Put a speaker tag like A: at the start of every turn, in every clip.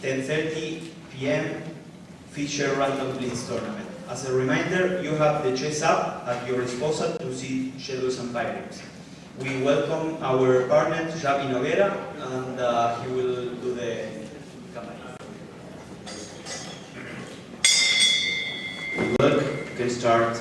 A: 10:30 p.m. feature random blitz tournament. As a reminder, you have the chess app at your disposal to see schedules and pirates. We welcome our partner, Javi Noguera, and he will do the campaign. Good luck, you can start.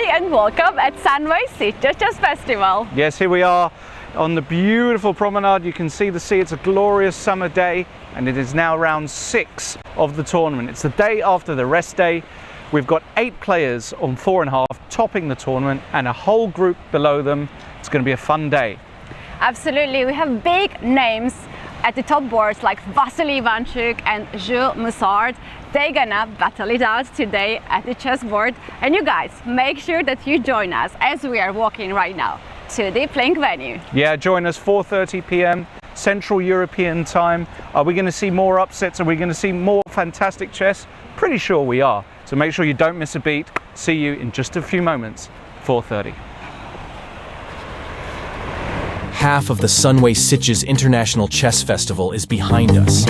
B: and welcome at Sunway Sitges Festival.
C: Yes, here we are on the beautiful promenade. You can see the sea. It's a glorious summer day and it is now round 6 of the tournament. It's the day after the rest day. We've got 8 players on 4.5 topping the tournament and a whole group below them. It's going to be a fun day.
B: Absolutely, we have big names at the top boards like Vasily Ivanchuk and Jules Moussard. They're gonna battle it out today at the chessboard. And you guys, make sure that you join us as we are walking right now to the playing venue.
C: Yeah, join us 4:30 p.m. Central European time. Are we going to see more upsets? Are we going to see more fantastic chess? Pretty sure we are. So make sure you don't miss a beat. See you in just a few moments, 4:30.
D: Half of the Sunway Sitges International Chess Festival is behind us.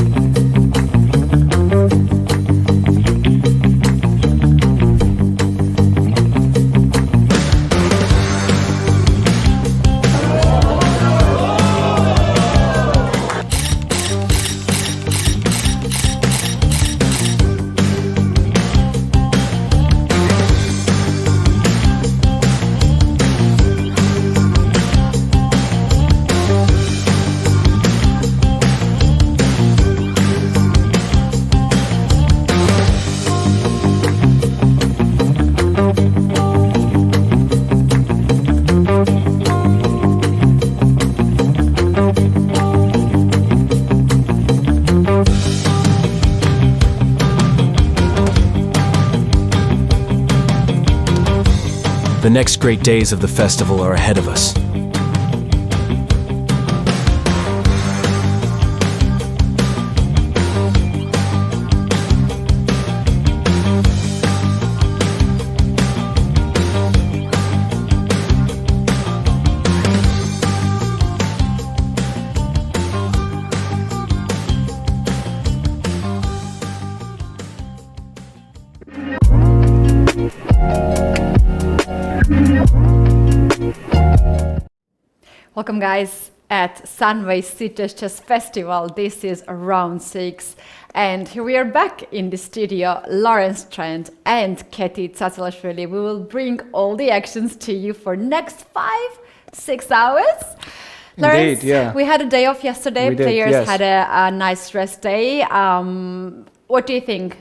D: The next great days of the festival are ahead of us.
B: Welcome guys at Sunway Sitges Chess Festival. This is round 6 and here we are back in the studio, Lawrence Trent and Keti Tsatsalaishvili. We will bring all the actions to you for next 5-6 hours. Lawrence,
C: Indeed, yeah.
B: We had a day off yesterday.
C: We did,
B: Players
C: yes.
B: had a nice rest day. What do you think?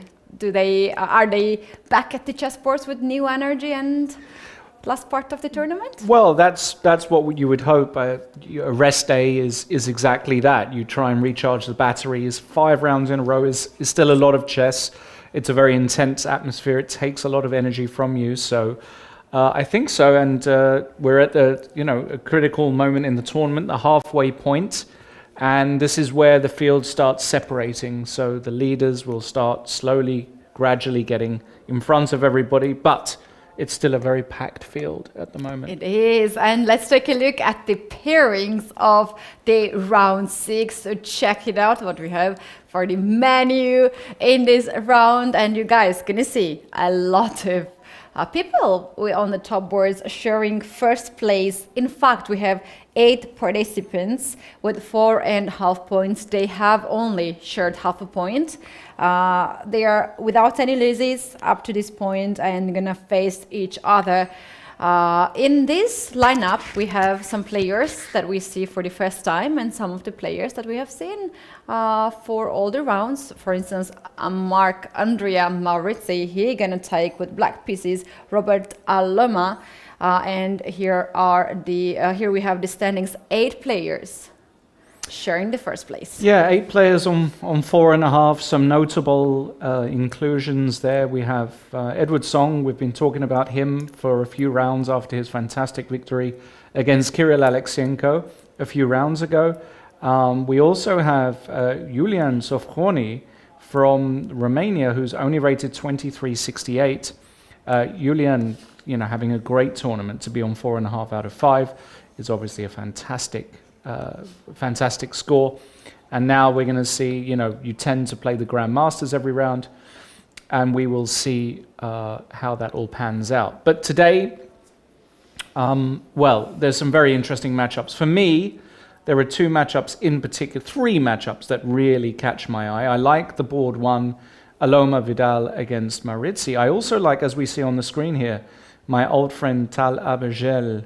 B: Are they back at the chessboards with new energy and last part of the tournament?
C: Well, that's what you would hope. A rest day is exactly that. You try and recharge the batteries. 5 rounds in a row is still a lot of chess. It's a very intense atmosphere. It takes a lot of energy from you. So I think so. And we're at a critical moment in the tournament, the halfway point. And this is where the field starts separating. So the leaders will start slowly, gradually getting in front of everybody. But it's still a very packed field at the moment.
B: It is, and let's take a look at the pairings of the round 6. So check it out, what we have for the menu in this round. And you guys gonna see a lot of people on the top boards sharing first place. In fact, we have 8 participants with 4.5 points. They have only shared half a point. They are without any losses up to this point and gonna face each other. In this lineup, we have some players that we see for the first time and some of the players that we have seen for all the rounds. For instance, Marc-Andrea Maurizzi, he gonna take with black pieces Robert Aloma, and here we have the standings. 8 players sharing the first place.
C: Yeah, 8 players on 4.5. Some notable inclusions there. We have Edward Song. We've been talking about him for a few rounds after his fantastic victory against Kirill Alexienko a few rounds ago. We also have Julian Sofroni from Romania, who's only rated 2368. Julian, having a great tournament to be on 4.5 out of 5 is obviously a fantastic score. And now we're going to see, you tend to play the Grand Masters every round, and we will see how that all pans out. But today, there's some very interesting matchups. For me, there are 2 matchups in particular, 3 matchups that really catch my eye. I like the board 1, Aloma Vidal against Maurizzi. I also like, as we see on the screen here, my old friend Tal Abergel,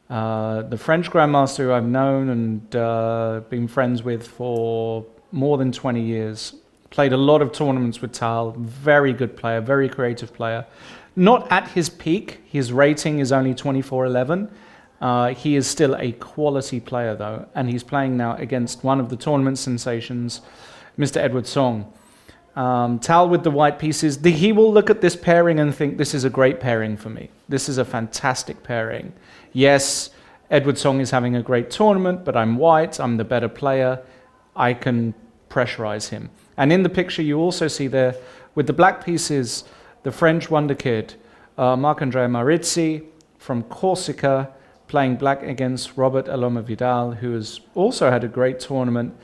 C: the French grandmaster who I've known and been friends with for more than 20 years. Played a lot of tournaments with Tal. Very good player, very creative player. Not at his peak. His rating is only 24-11. He is still a quality player, though, and he's playing now against one of the tournament sensations, Mr. Edward Song. Tal with the white pieces. He will look at this pairing and think, this is a great pairing for me. This is a fantastic pairing. Yes, Edward Song is having a great tournament, but I'm white, I'm the better player. I can pressurize him. And in the picture you also see there, with the black pieces, the French wonder kid, Marc-Andrea Marizzi from Corsica, playing black against Robert Aloma Vidal, who has also had a great tournament.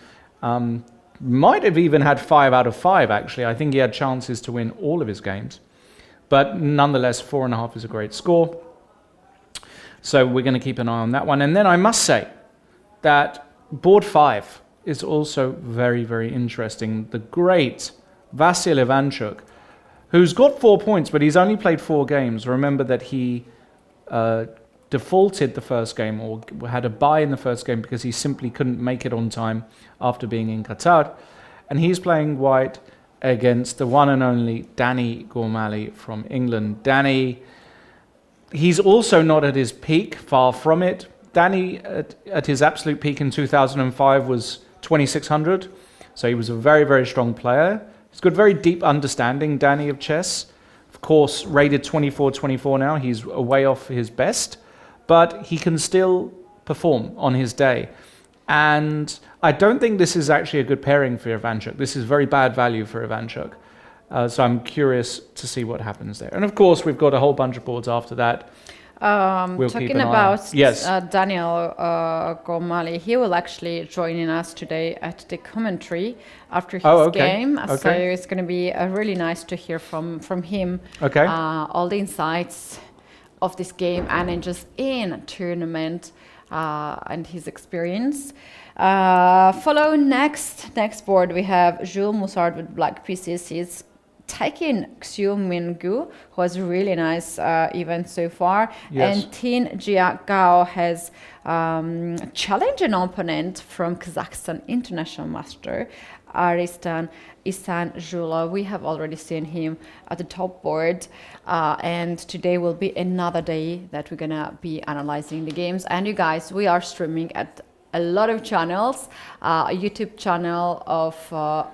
C: Might have even had 5 out of 5, actually. I think he had chances to win all of his games. But nonetheless, 4.5 is a great score. So we're going to keep an eye on that one. And then I must say that board 5 is also very, very interesting. The great Vasil Ivanchuk, who's got 4 points, but he's only played 4 games. Remember that he defaulted the first game, or had a bye in the first game because he simply couldn't make it on time after being in Qatar. And he's playing white against the one and only Danny Gormali from England. Danny, he's also not at his peak, far from it. Danny, at his absolute peak in 2005, was 2600, so he was a very, very strong player. He's got very deep understanding, Danny, of chess. Of course, rated 24-24 now, he's way off his best, but he can still perform on his day. And I don't think this is actually a good pairing for Ivanchuk. This is very bad value for Ivanchuk. So I'm curious to see what happens there. And of course, we've got a whole bunch of boards after that.
B: Talking about Daniel Gormali, he will actually join us today at the commentary after his game. So it's going to be really nice to hear from him all the insights of this game and then just in tournament and his experience. Follow next board, we have Jules Moussard with black pieces. He's taking Xiu Minggu, who has a really nice event so far. Yes. And Tin Jia Gao has challenged an opponent from Kazakhstan international master, Aristan Isan Zhula. We have already seen him at the top board. And today will be another day that we're going to be analyzing the games. And you guys, we are streaming at a lot of channels, a YouTube channel of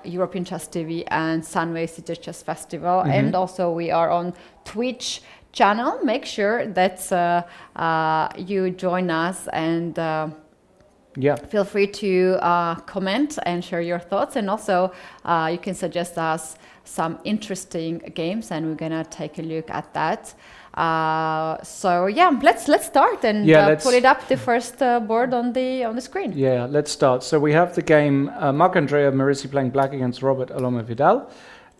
B: European Chess TV and Sunway Sitges Chess Festival, and also we are on Twitch channel. Make sure that you join us and feel free to comment and share your thoughts, and also you can suggest us some interesting games and we're gonna take a look at that. So yeah, let's start and pull it up the first board on the screen. Yeah, let's start. So we have the game Marc-Andrea Marizzi playing black against Robert Aloma Vidal,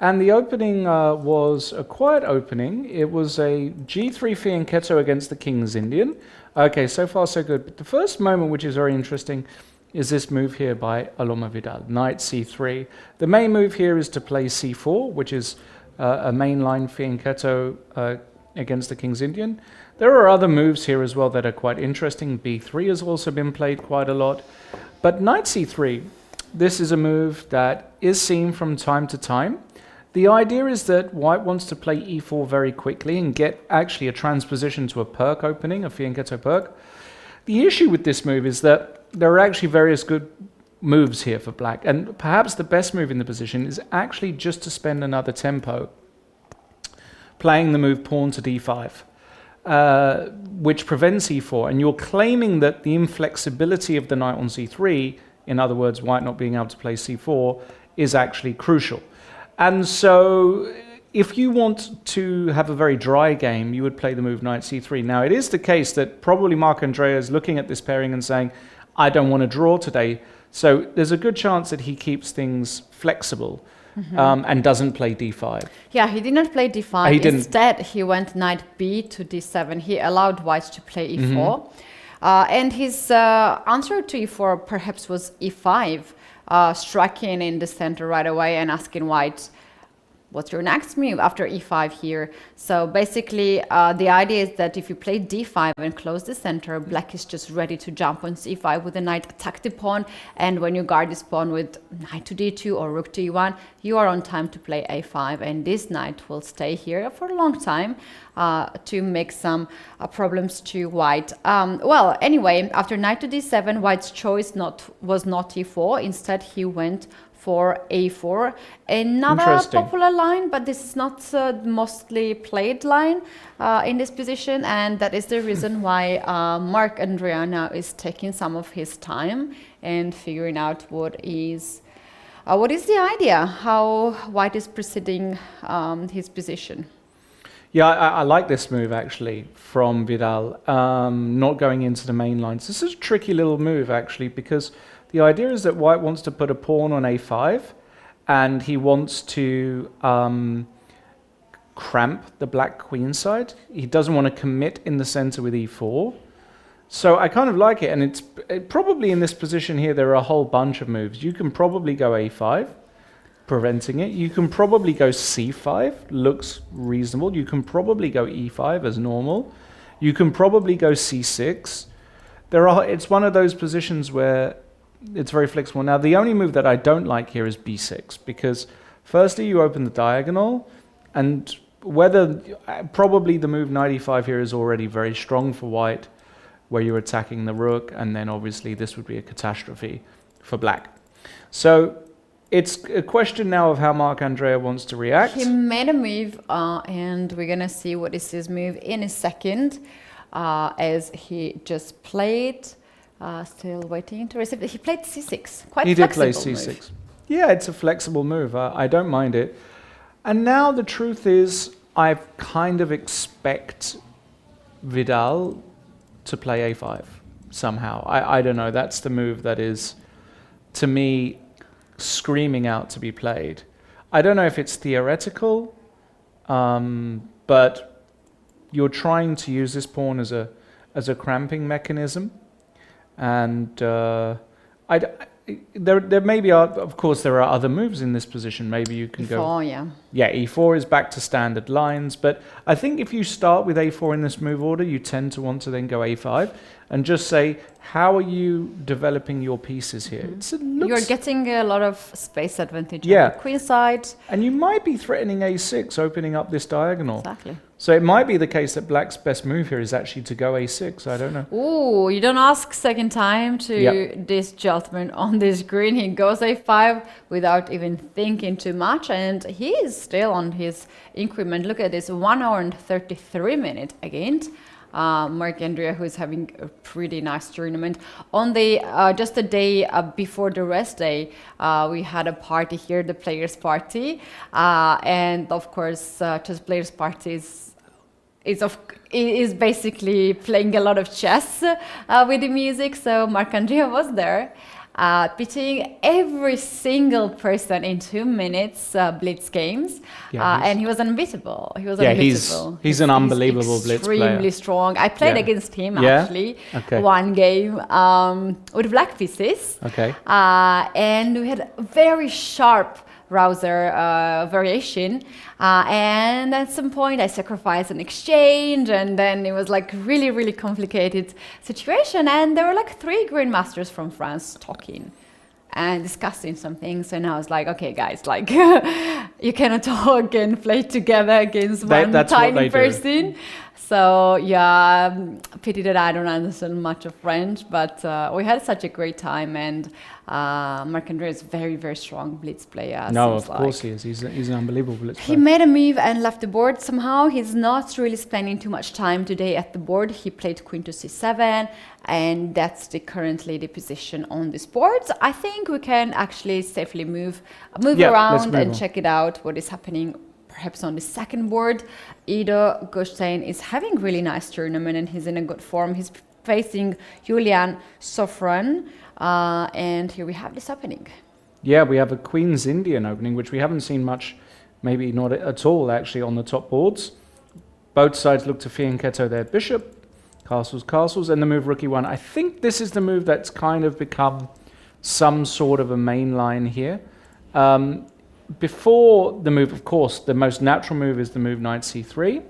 B: and the opening was a quiet opening. It was a G3 fianchetto against the King's Indian. Okay, so far so good. But the first moment, which is very interesting, is this move here by Aloma Vidal, knight c3. The main move here is to play c4, which is a mainline fianchetto against the King's Indian. There are other moves here as well that are quite interesting. b3 has also been played quite a lot. But knight c3, this is a move that is seen from time to time. The idea is that white wants to play e4 very quickly and get actually a transposition to a perk opening, a fianchetto perk. The issue with this move is that there are actually various good moves here for black, and perhaps the best move in the position is actually just to spend another tempo playing the move pawn to d5, which prevents e4, and you're claiming that the inflexibility of the knight on c3, in other words, white not being able to play c4, is actually crucial. And so if you want to have a very dry game, you would play the move knight c3. Now, it is the case that probably Marc-Andrea is looking at this pairing and saying, I don't want to draw today. So there's a good chance that he keeps things flexible. And doesn't play d5. Yeah, he did not play d5. Instead, he went knight b to d7. He allowed white to play e4. And his answer to e4 perhaps was e5, striking in the center right away and asking white, what's your next move after e5 here? So basically, the idea is that if you play d5 and close the center, black is just ready to jump on c5 with the knight, attack the pawn, and when you guard this pawn with knight to d2 or rook to e1, you are on time to play a5, and this knight will stay here for a long time to make some problems to white. Well, anyway, after knight to d7, white's choice was not e4. Instead, he went for a4, another popular line, but this is not the mostly played line in this position, and that is the reason why Mark Andrea now is taking some of his time and figuring out what is the idea, how white is proceeding his position.
C: Yeah, I like this move actually from Vidal, not going into the main lines. This is a tricky little move actually, because the idea is that white wants to put a pawn on a5 and he wants to cramp the black queen side. He doesn't want to commit in the center with e4. So I kind of like it, and it's probably in this position here there are a whole bunch of moves. You can probably go a5, preventing it. You can probably go c5, looks reasonable. You can probably go e5 as normal. You can probably go c6. It's one of those positions where it's very flexible. Now, the only move that I don't like here is b6, because firstly, you open the diagonal, and probably the move knight e5 here is already very strong for white, where you're attacking the rook, and then obviously this would be a catastrophe for black. So it's a question now of how Marc Andrea wants to react.
B: He made a move, and we're going to see what is his move in a second, as he just played. Still waiting to receive. He played c6. Quite flexible. He did play c6.
C: Move. Yeah, it's a flexible move. I don't mind it. And now the truth is, I kind of expect Vidal to play a5 somehow. I don't know. That's the move that is, to me, screaming out to be played. I don't know if it's theoretical, but you're trying to use this pawn as a cramping mechanism. And there maybe are, of course, there are other moves in this position. Maybe you can go. Yeah, e4 is back to standard lines. But I think if you start with a4 in this move order, you tend to want to then go a5 and just say, how are you developing your pieces here?
B: You're getting a lot of space advantage on the queen side.
C: And you might be threatening a6, opening up this diagonal.
B: Exactly.
C: So it might be the case that black's best move here is actually to go a6. I don't know.
B: Ooh, you don't ask second time to this judgment on this green. He goes a5 without even thinking too much, and he is still on his increment. Look at this, 1 hour and 33 minutes against Marc Andrea, who is having a pretty nice tournament. On the just a day before the rest day, we had a party here, the players' party, and of course, just players' parties is basically playing a lot of chess with the music. So Marc Andrea was there, beating every single person in 2 minutes blitz games, and he was unbeatable.
C: He's an unbelievable blitz player.
B: Extremely strong. I played against him actually one game with black pieces. And we had very sharp browser variation, and at some point I sacrificed an exchange, and then it was like really complicated situation, and there were like 3 grandmasters from France talking and discussing some things, and I was like, okay guys, like you cannot talk and play together against one tiny person. So yeah, pity that I don't understand much of French, but we had such a great time, and Marc Andrea is very strong blitz player.
C: No, of course he is. He's an unbelievable blitz player.
B: He made a move and left the board somehow. He's not really spending too much time today at the board. He played queen to c7, and that's currently the position on this board. I think we can actually safely move around and check it out, what is happening perhaps on the second board. Ido Gostein is having really nice tournament, and he's in a good form. He's facing Julian Sofran, and here we have this opening.
C: Yeah, we have a Queen's Indian opening, which we haven't seen much, maybe not at all actually, on the top boards. Both sides look to fianchetto their bishop, castles, and the move rook e1. I think this is the move that's kind of become some sort of a main line here. before the move, of course, the most natural move is the move knight c3,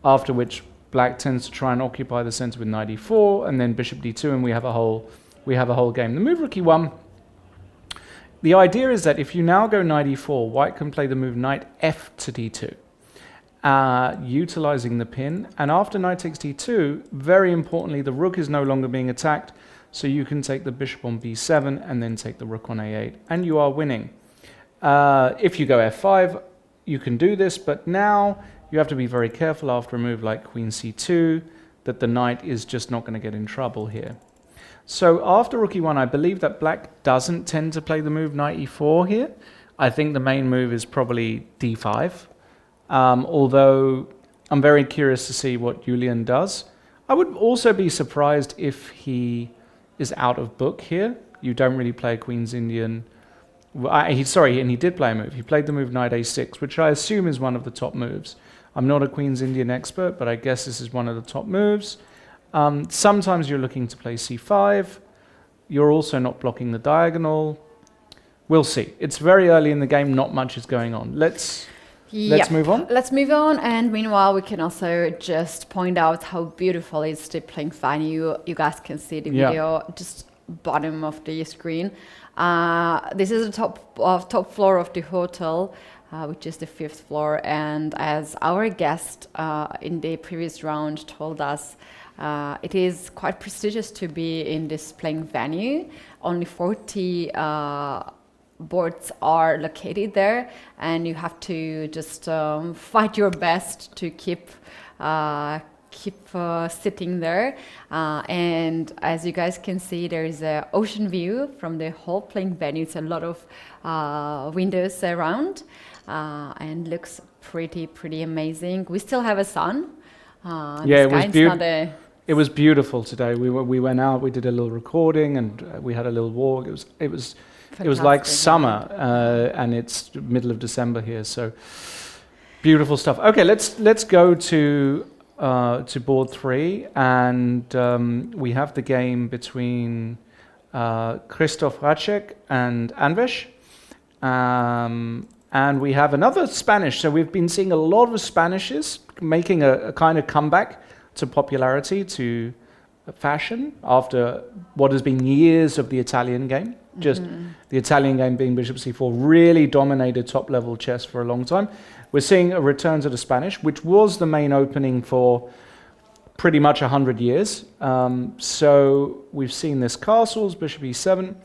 C: after which black tends to try and occupy the center with knight e4, and then bishop d2, and we have a whole game. The move rook e1, the idea is that if you now go knight e4, white can play the move knight f to d2, utilizing the pin, and after knight takes d2, very importantly, the rook is no longer being attacked, so you can take the bishop on b7 and then take the rook on a8, and you are winning. If you go f5, you can do this, but now you have to be very careful after a move like queen c2 that the knight is just not going to get in trouble here. So after rook e1, I believe that black doesn't tend to play the move knight e4 here. I think the main move is probably d5, although I'm very curious to see what Julian does. I would also be surprised if he is out of book here. You don't really play a Queen's Indian. And he did play a move. He played the move knight a6, which I assume is one of the top moves. I'm not a Queen's Indian expert, but I guess this is one of the top moves. Sometimes you're looking to play c5. You're also not blocking the diagonal. We'll see. It's very early in the game. Not much is going on. Let's move on.
B: Let's move on. And meanwhile, we can also just point out how beautiful is the playing venue. You guys can see the video just bottom of the screen. This is the top floor of the hotel, which is the 5th floor. And as our guest in the previous round told us, it is quite prestigious to be in this playing venue. Only 40 boards are located there, and you have to just fight your best to keep sitting there. And as you guys can see, there is an ocean view from the whole playing venue. It's a lot of windows around, and looks pretty amazing. We still have a sun.
C: It was beautiful today. We went out, we did a little recording, and we had a little walk. It was like summer, and it's middle of December here, so beautiful stuff. Okay, let's go to board 3, and we have the game between Krzysztof Racek and Anvesh, and we have another Spanish. So we've been seeing a lot of Spanishes making a kind of comeback to popularity, to fashion, after what has been years of the Italian game. Just the Italian game being bishop c4 really dominated top-level chess for a long time. We're seeing a return to the Spanish, which was the main opening for pretty much 100 years. So we've seen this castles, bishop e7,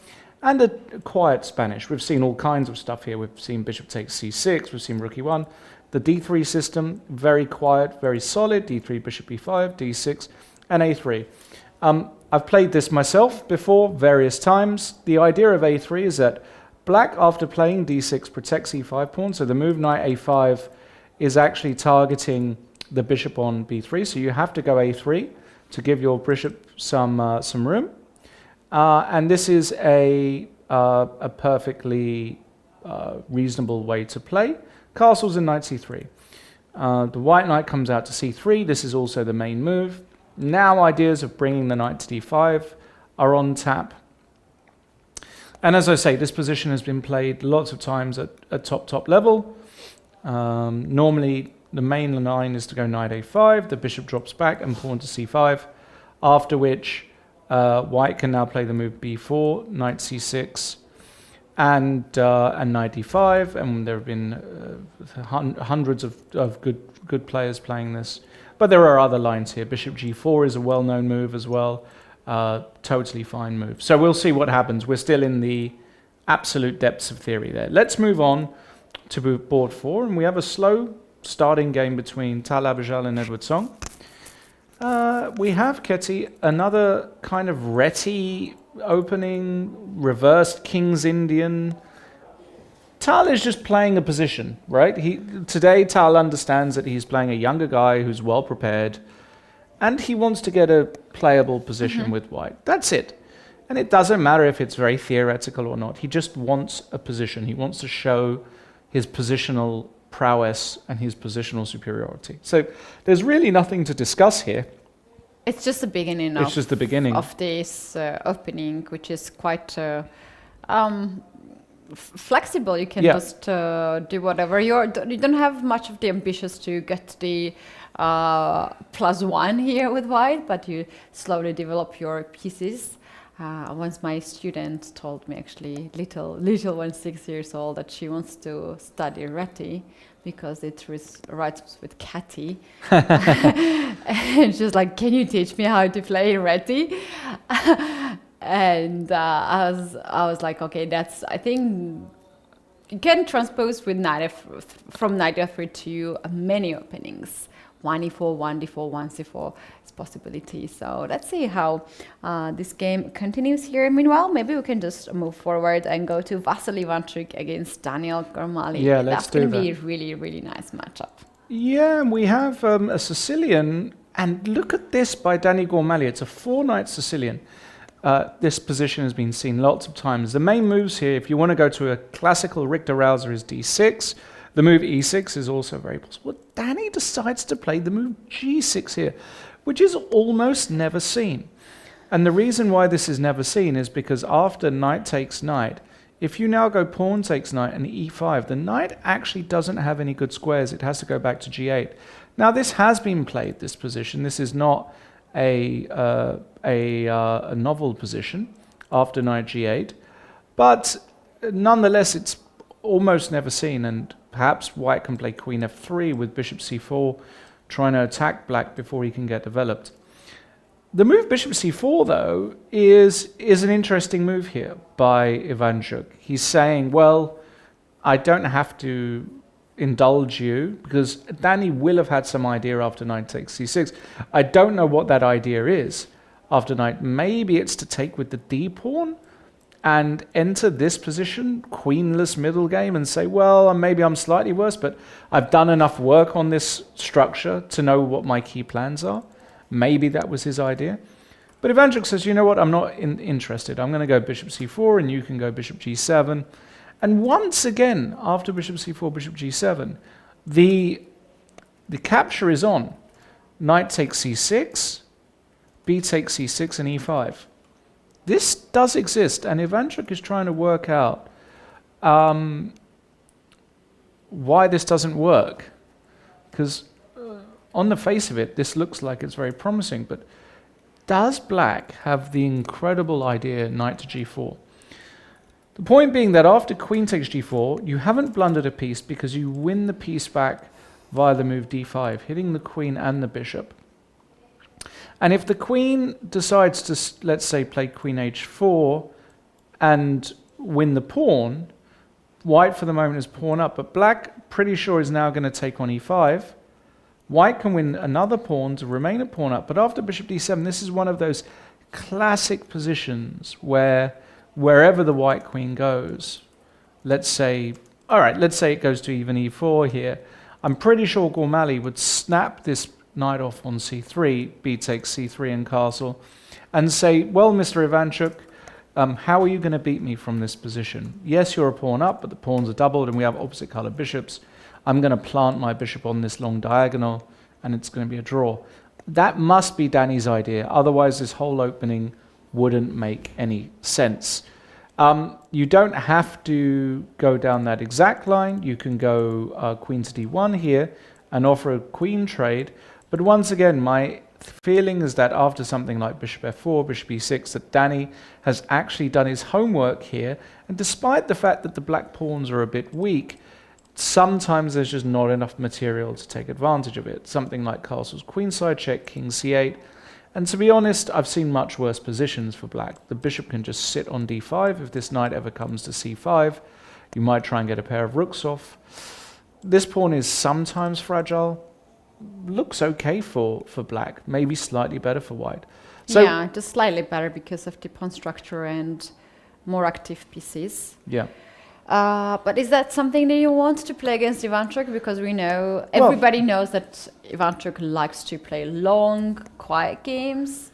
C: and a quiet Spanish. We've seen all kinds of stuff here. We've seen bishop takes c6, we've seen rook e1. The d3 system, very quiet, very solid. d3, bishop e5, d6, and a3. I've played this myself before, various times. The idea of a3 is that black, after playing d6, protects e5 pawn. So the move knight a5 is actually targeting the bishop on b3. So you have to go a3 to give your bishop some room. And this is a perfectly reasonable way to play. Castles and knight c3. The white knight comes out to c3. This is also the main move. Now ideas of bringing the knight to d5 are on tap. And as I say, this position has been played lots of times at top level. Normally, the main line is to go knight a5. The bishop drops back and pawn to c5. After which, white can now play the move b4, knight c6, and knight d5. And there have been hundreds of good players playing this. But there are other lines here. Bishop g4 is a well-known move as well. Totally fine move. So we'll see what happens. We're still in the absolute depths of theory there. Let's move on to board 4. And we have a slow starting game between Tal Abajal and Edward Song. We have, Ketty, another kind of Reti opening, reversed King's Indian. Tal is just playing a position, right? Today, Tal understands that he's playing a younger guy who's well prepared, and he wants to get a playable position with white. That's it. And it doesn't matter if it's very theoretical or not. He just wants a position. He wants to show his positional prowess and his positional superiority. So there's really nothing to discuss here.
B: It's just the beginning.
C: It's just the beginning
B: of this opening, which is quite flexible. You can
C: Yeah.
B: just do whatever. You don't have much of the ambitions to get the +1 here with white, but you slowly develop your pieces. Once my student told me, actually, little one, 6 years old, that she wants to study Reti because it writes with Catty. And she's like, "Can you teach me how to play Reti?" And I was like, okay, I think you can transpose with from knight f3 to many openings. 1e4, 1d4, 1c4 is possibility. So let's see how this game continues here. Meanwhile, maybe we can just move forward and go to Vasily Ivanchuk against Daniel Gormali.
C: Yeah, let's
B: That's
C: do
B: going to
C: that.
B: be a really, really nice matchup.
C: Yeah, and we have a Sicilian, and look at this by Danny Gormali. It's a 4-knight Sicilian. This position has been seen lots of times. The main moves here, if you want to go to a classical Richter rouser, is d6. The move e6 is also very possible. Danny decides to play the move g6 here, which is almost never seen. And the reason why this is never seen is because after knight takes knight, if you now go pawn takes knight and e5, the knight actually doesn't have any good squares. It has to go back to g8. Now, this has been played, this position. This is not a novel position after knight g8, but nonetheless, it's almost never seen, and perhaps white can play queen f3 with bishop c4, trying to attack black before he can get developed. The move bishop c4, though, is an interesting move here by Ivanchuk. He's saying, well, I don't have to indulge you, because Danny will have had some idea after knight takes c6. I don't know what that idea is after knight. Maybe it's to take with the d pawn and enter this position, queenless middle game, and say, well, maybe I'm slightly worse, but I've done enough work on this structure to know what my key plans are. Maybe that was his idea. But Ivanchuk says, you know what, I'm not interested. I'm going to go bishop c4, and you can go bishop g7. And once again, after bishop c4, bishop g7, the capture is on. Knight takes c6, b takes c6, and e5. This does exist, and Ivanchuk is trying to work out why this doesn't work. Because on the face of it, this looks like it's very promising, but does black have the incredible idea knight to g4? The point being that after queen takes g4, you haven't blundered a piece because you win the piece back via the move d5, hitting the queen and the bishop. And if the queen decides to, let's say, play queen h4 and win the pawn, white for the moment is pawn up, but black pretty sure is now going to take on e5. White can win another pawn to remain a pawn up, but after bishop d7, this is one of those classic positions where wherever the white queen goes, let's say it goes to even e4 here, I'm pretty sure Gormali would snap this knight off on c3, b takes c3 and castle, and say, well, Mr. Ivanchuk, how are you going to beat me from this position? Yes, you're a pawn up, but the pawns are doubled and we have opposite colored bishops. I'm going to plant my bishop on this long diagonal and it's going to be a draw. That must be Danny's idea. Otherwise, this whole opening wouldn't make any sense. You don't have to go down that exact line. You can go queen to d1 here and offer a queen trade. But once again, my feeling is that after something like bishop f4, bishop e6, that Danny has actually done his homework here. And despite the fact that the black pawns are a bit weak, sometimes there's just not enough material to take advantage of it. Something like castle's queenside check, king c8. And to be honest, I've seen much worse positions for black. The bishop can just sit on d5. If this knight ever comes to c5, you might try and get a pair of rooks off. This pawn is sometimes fragile. Looks okay for black, maybe slightly better for white. So,
B: yeah, just slightly better because of the pawn structure and more active pieces.
C: Yeah.
B: But is that something that you want to play against Ivanchuk? Because we know, everybody knows that Ivanchuk likes to play long, quiet games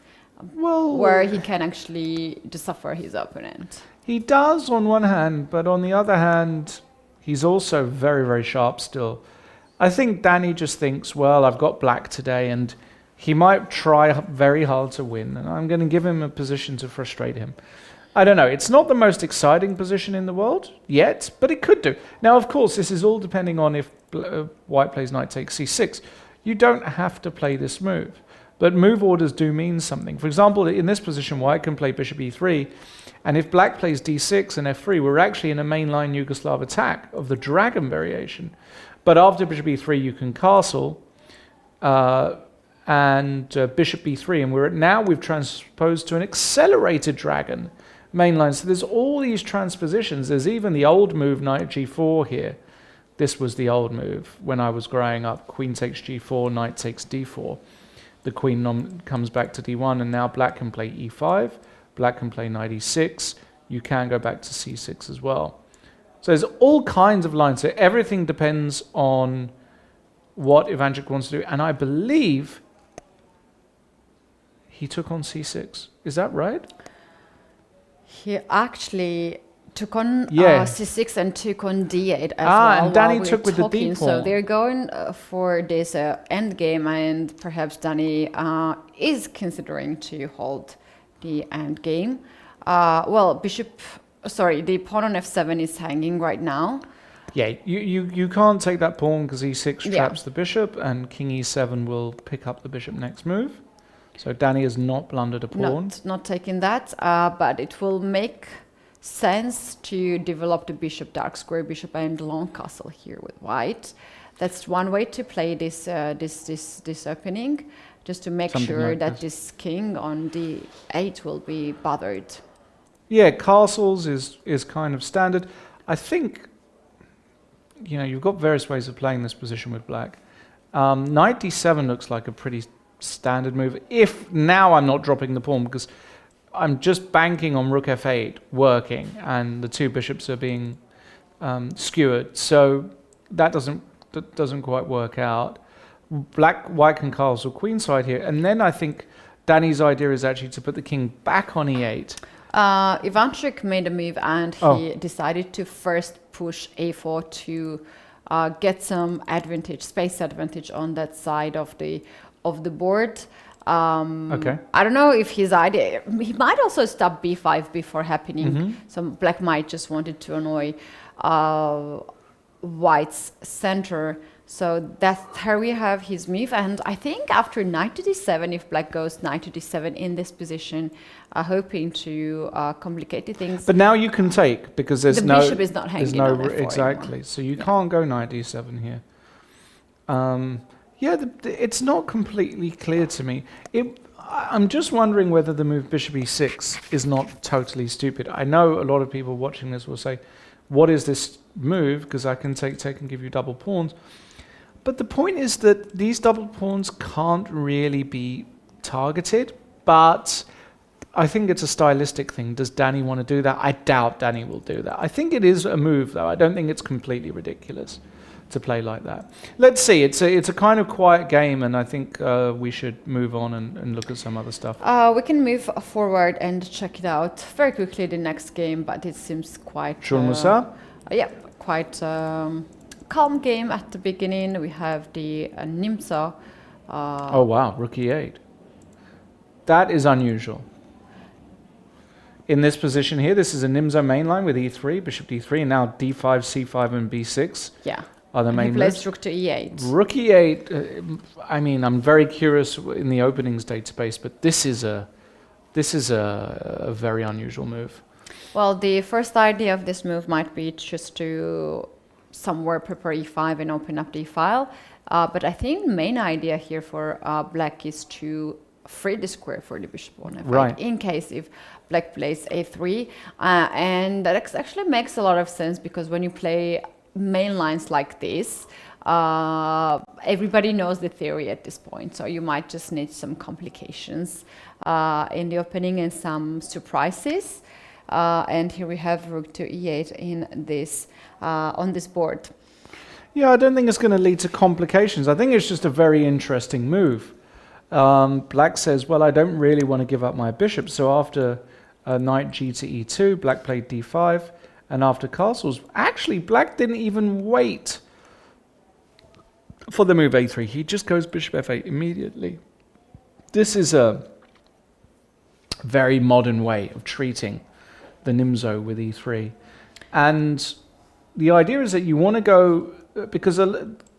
B: where he can actually suffer his opponent.
C: He does on one hand, but on the other hand, he's also very, very sharp still. I think Danny just thinks, well, I've got black today, and he might try very hard to win, and I'm going to give him a position to frustrate him. I don't know. It's not the most exciting position in the world yet, but it could do. Now, of course, this is all depending on if white plays knight takes c6. You don't have to play this move, but move orders do mean something. For example, in this position, white can play bishop e3, and if black plays d6 and f3, we're actually in a mainline Yugoslav attack of the dragon variation. But after bishop e3, you can castle, and bishop b3, and we've transposed to an accelerated dragon mainline. So there's all these transpositions. There's even the old move knight g4 here. This was the old move when I was growing up. Queen takes g4, knight takes d4. The queen comes back to d1, and now black can play e5. Black can play knight e6. You can go back to c6 as well. So there's all kinds of lines. So everything depends on what Ivanchuk wants to do. And I believe he took on c6. Is that right?
B: He actually took on
C: Yeah.
B: c6 and took on d8 as well.
C: And Danny
B: while we're
C: took with the
B: talking.
C: d
B: So
C: pawn.
B: they're going for this end game, and perhaps Danny is considering to hold the end game. Well, the pawn on f7 is hanging right now.
C: Yeah, you can't take that pawn because e6
B: Yeah.
C: traps the bishop, and king e7 will pick up the bishop next move. So Danny has not blundered a pawn.
B: Not taking that, but it will make sense to develop the bishop, dark square bishop, and long castle here with white. That's one way to play this opening, just to make
C: Something
B: sure
C: like
B: that
C: this.
B: this king on d8 will be bothered.
C: Yeah, castles is kind of standard. I think, you've got various ways of playing this position with black. Knight d7 looks like a pretty standard move. If now I'm not dropping the pawn because I'm just banking on rook f8 working, and the two bishops are being skewered. So that doesn't quite work out. White can castle queenside here, and then I think Danny's idea is actually to put the king back on e8.
B: Ivanchuk made a move, and he decided to first push a4 to get some space advantage on that side of the board.
C: Okay.
B: I don't know if his idea, he might also stop b5 before happening. So black might just wanted to annoy white's center. So that's how we have his move. And I think after knight to d7, if black goes knight to d7 in this position, hoping to complicate the things.
C: But now you can take because there's
B: The
C: no
B: bishop is not hanging on F4
C: exactly.
B: anymore.
C: So you can't go knight d7 here. It's not completely clear to me. I'm just wondering whether the move bishop e6 is not totally stupid. I know a lot of people watching this will say, what is this move? Because I can take and give you double pawns. But the point is that these double pawns can't really be targeted, but I think it's a stylistic thing. Does Danny want to do that? I doubt Danny will do that. I think it is a move, though. I don't think it's completely ridiculous to play like that. Let's see. It's a kind of quiet game, and I think we should move on and look at some other stuff.
B: We can move forward and check it out very quickly, the next game, but it seems quite...
C: Shurmusa?
B: Quite calm game at the beginning. We have the Nimsa.
C: Oh, wow. Rook e8. That is unusual. In this position here, this is a Nimsa mainline with e3, bishop d3, and now d5, c5, and b6 are the main
B: He plays
C: moves.
B: rook to e8.
C: Rook e8, I'm very curious in the openings database, but this is a very unusual move.
B: Well, the first idea of this move might be just to somewhere prepare e5 and open up the file. But I think the main idea here for black is to free the square for the bishop on f8,
C: Right.
B: in case if black plays a3. And that actually makes a lot of sense, because when you play main lines like this, everybody knows the theory at this point. So you might just need some complications in the opening and some surprises. And here we have rook to e8 in this on this board.
C: Yeah, I don't think it's going to lead to complications. I think it's just a very interesting move. Black says, well, I don't really want to give up my bishop. So after knight g to e2, black played d5. And after castles, actually, black didn't even wait for the move a3. He just goes bishop f8 immediately. This is a very modern way of treating the Nimzo with e3. And the idea is that you want to go, because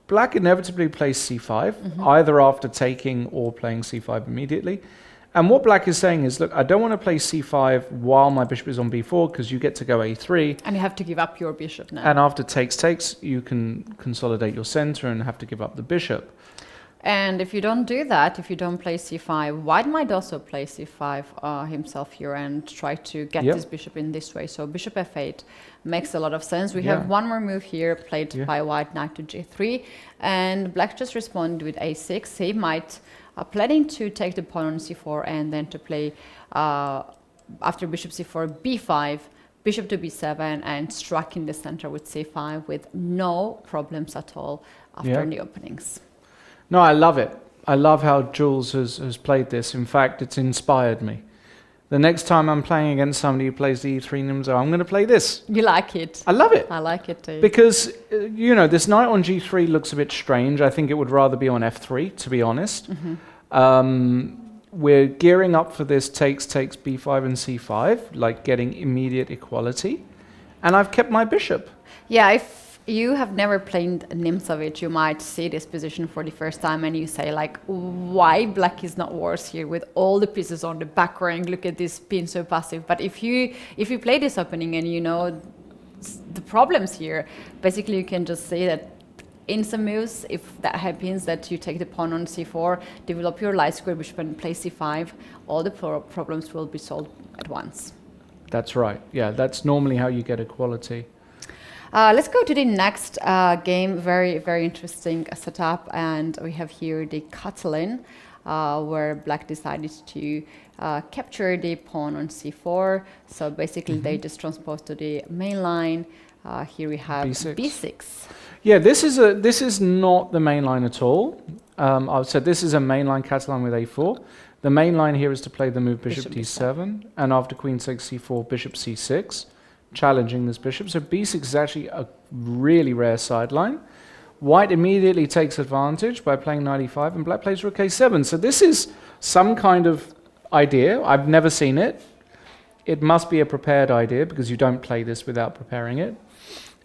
C: black inevitably plays c5, either after taking or playing c5 immediately. And what black is saying is, look, I don't want to play c5 while my bishop is on b4, because you get to go a3.
B: And you have to give up your bishop now.
C: And after takes, you can consolidate your center and have to give up the bishop.
B: And if you don't do that, if you don't play c5, white might also play c5 himself here and try to get this bishop in this way. So bishop f8 makes a lot of sense. We have one more move here played by white, knight to g3. And black just responded with a6. He might planning to take the pawn on c4 and then to play after bishop c4, b5, bishop to b7, and struck in the center with c5 with no problems at all after the openings.
C: No, I love it. I love how Jules has played this. In fact, it's inspired me. The next time I'm playing against somebody who plays the e3 Nimzo, I'm going to play this.
B: You like it?
C: I love it.
B: I like it too.
C: Because, you know, this knight on g3 looks a bit strange. I think it would rather be on f3, to be honest. We're gearing up for this takes b5 and c5, like getting immediate equality. And I've kept my bishop.
B: Yeah, if you have never played Nimzovich, you might see this position for the first time and you say like, why black is not worse here with all the pieces on the back rank? Look at this pin so passive. But if you play this opening and you know the problems here, basically you can just say that in some moves, if that happens, that you take the pawn on c4, develop your light square bishop and play c5, all the problems will be solved at once.
C: That's right. Yeah, that's normally how you get equality.
B: Let's go to the next game. Very, very interesting setup. And we have here the Catalan, where black decided to capture the pawn on c4. So basically they just transposed to the main line. Here we have b6.
C: Yeah, this is not the main line at all. So this is a main line Catalan with a4. The main line here is to play the move bishop d7, and after queen takes c4, bishop c6. Challenging this bishop. So b6 is actually a really rare sideline. White immediately takes advantage by playing knight e5, and black plays rook a7. So this is some kind of idea. I've never seen it. It must be a prepared idea, because you don't play this without preparing it.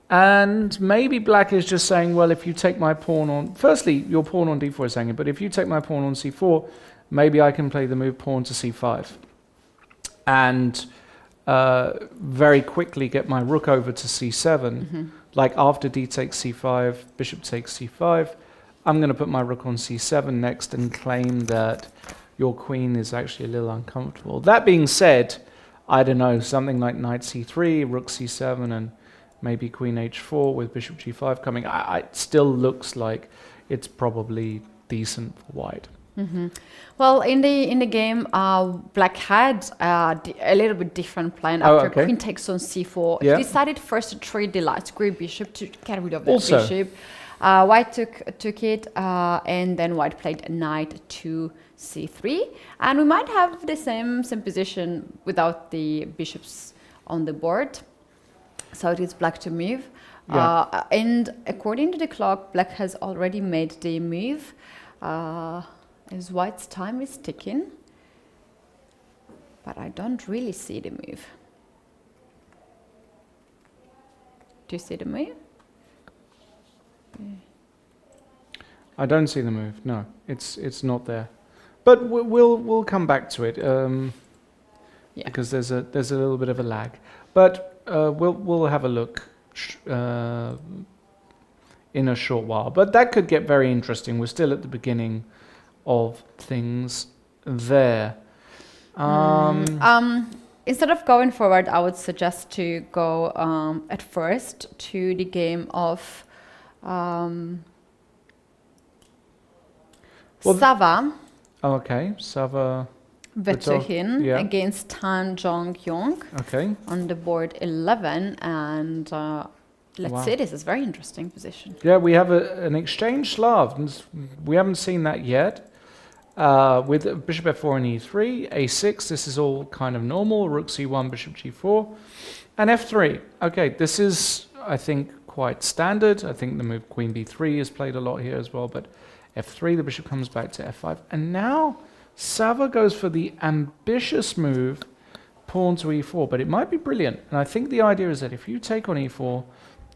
C: And maybe black is just saying, well, if you take my pawn on... Firstly, your pawn on d4 is hanging, but if you take my pawn on c4, maybe I can play the move pawn to c5. And... very quickly get my rook over to c7, like after d takes c5, bishop takes c5. I'm going to put my rook on c7 next and claim that your queen is actually a little uncomfortable. That being said, I don't know, something like knight c3, rook c7, and maybe queen h4 with bishop g5 coming. It still looks like it's probably decent for white.
B: Well, in the game, black had a little bit different plan after queen takes on c4. He decided first to trade the light square bishop to get rid of that bishop. White took it, and then white played knight to c3. And we might have the same position without the bishops on the board. So it is black to move. And according to the clock, black has already made the move. As white's time is ticking, but I don't really see the move. Do you see the move?
C: I don't see the move. No, it's not there. But we'll come back to it because there's a little bit of a lag. But we'll have a look in a short while. But that could get very interesting. We're still at the beginning of things there.
B: Instead of going forward, I would suggest to go at first to the game of Sava.
C: Oh, okay, Sava
B: Vetuhin against Tan Jong-yong on the board 11, and let's see, this is a very interesting position.
C: Yeah, we have an exchange Slav. We haven't seen that yet. With bishop f4 and e3, a6, this is all kind of normal. Rook c1, bishop g4, and f3. Okay, this is, I think, quite standard. I think the move queen b3 is played a lot here as well, but f3, the bishop comes back to f5. And now Sava goes for the ambitious move, pawn to e4, but it might be brilliant. And I think the idea is that if you take on e4,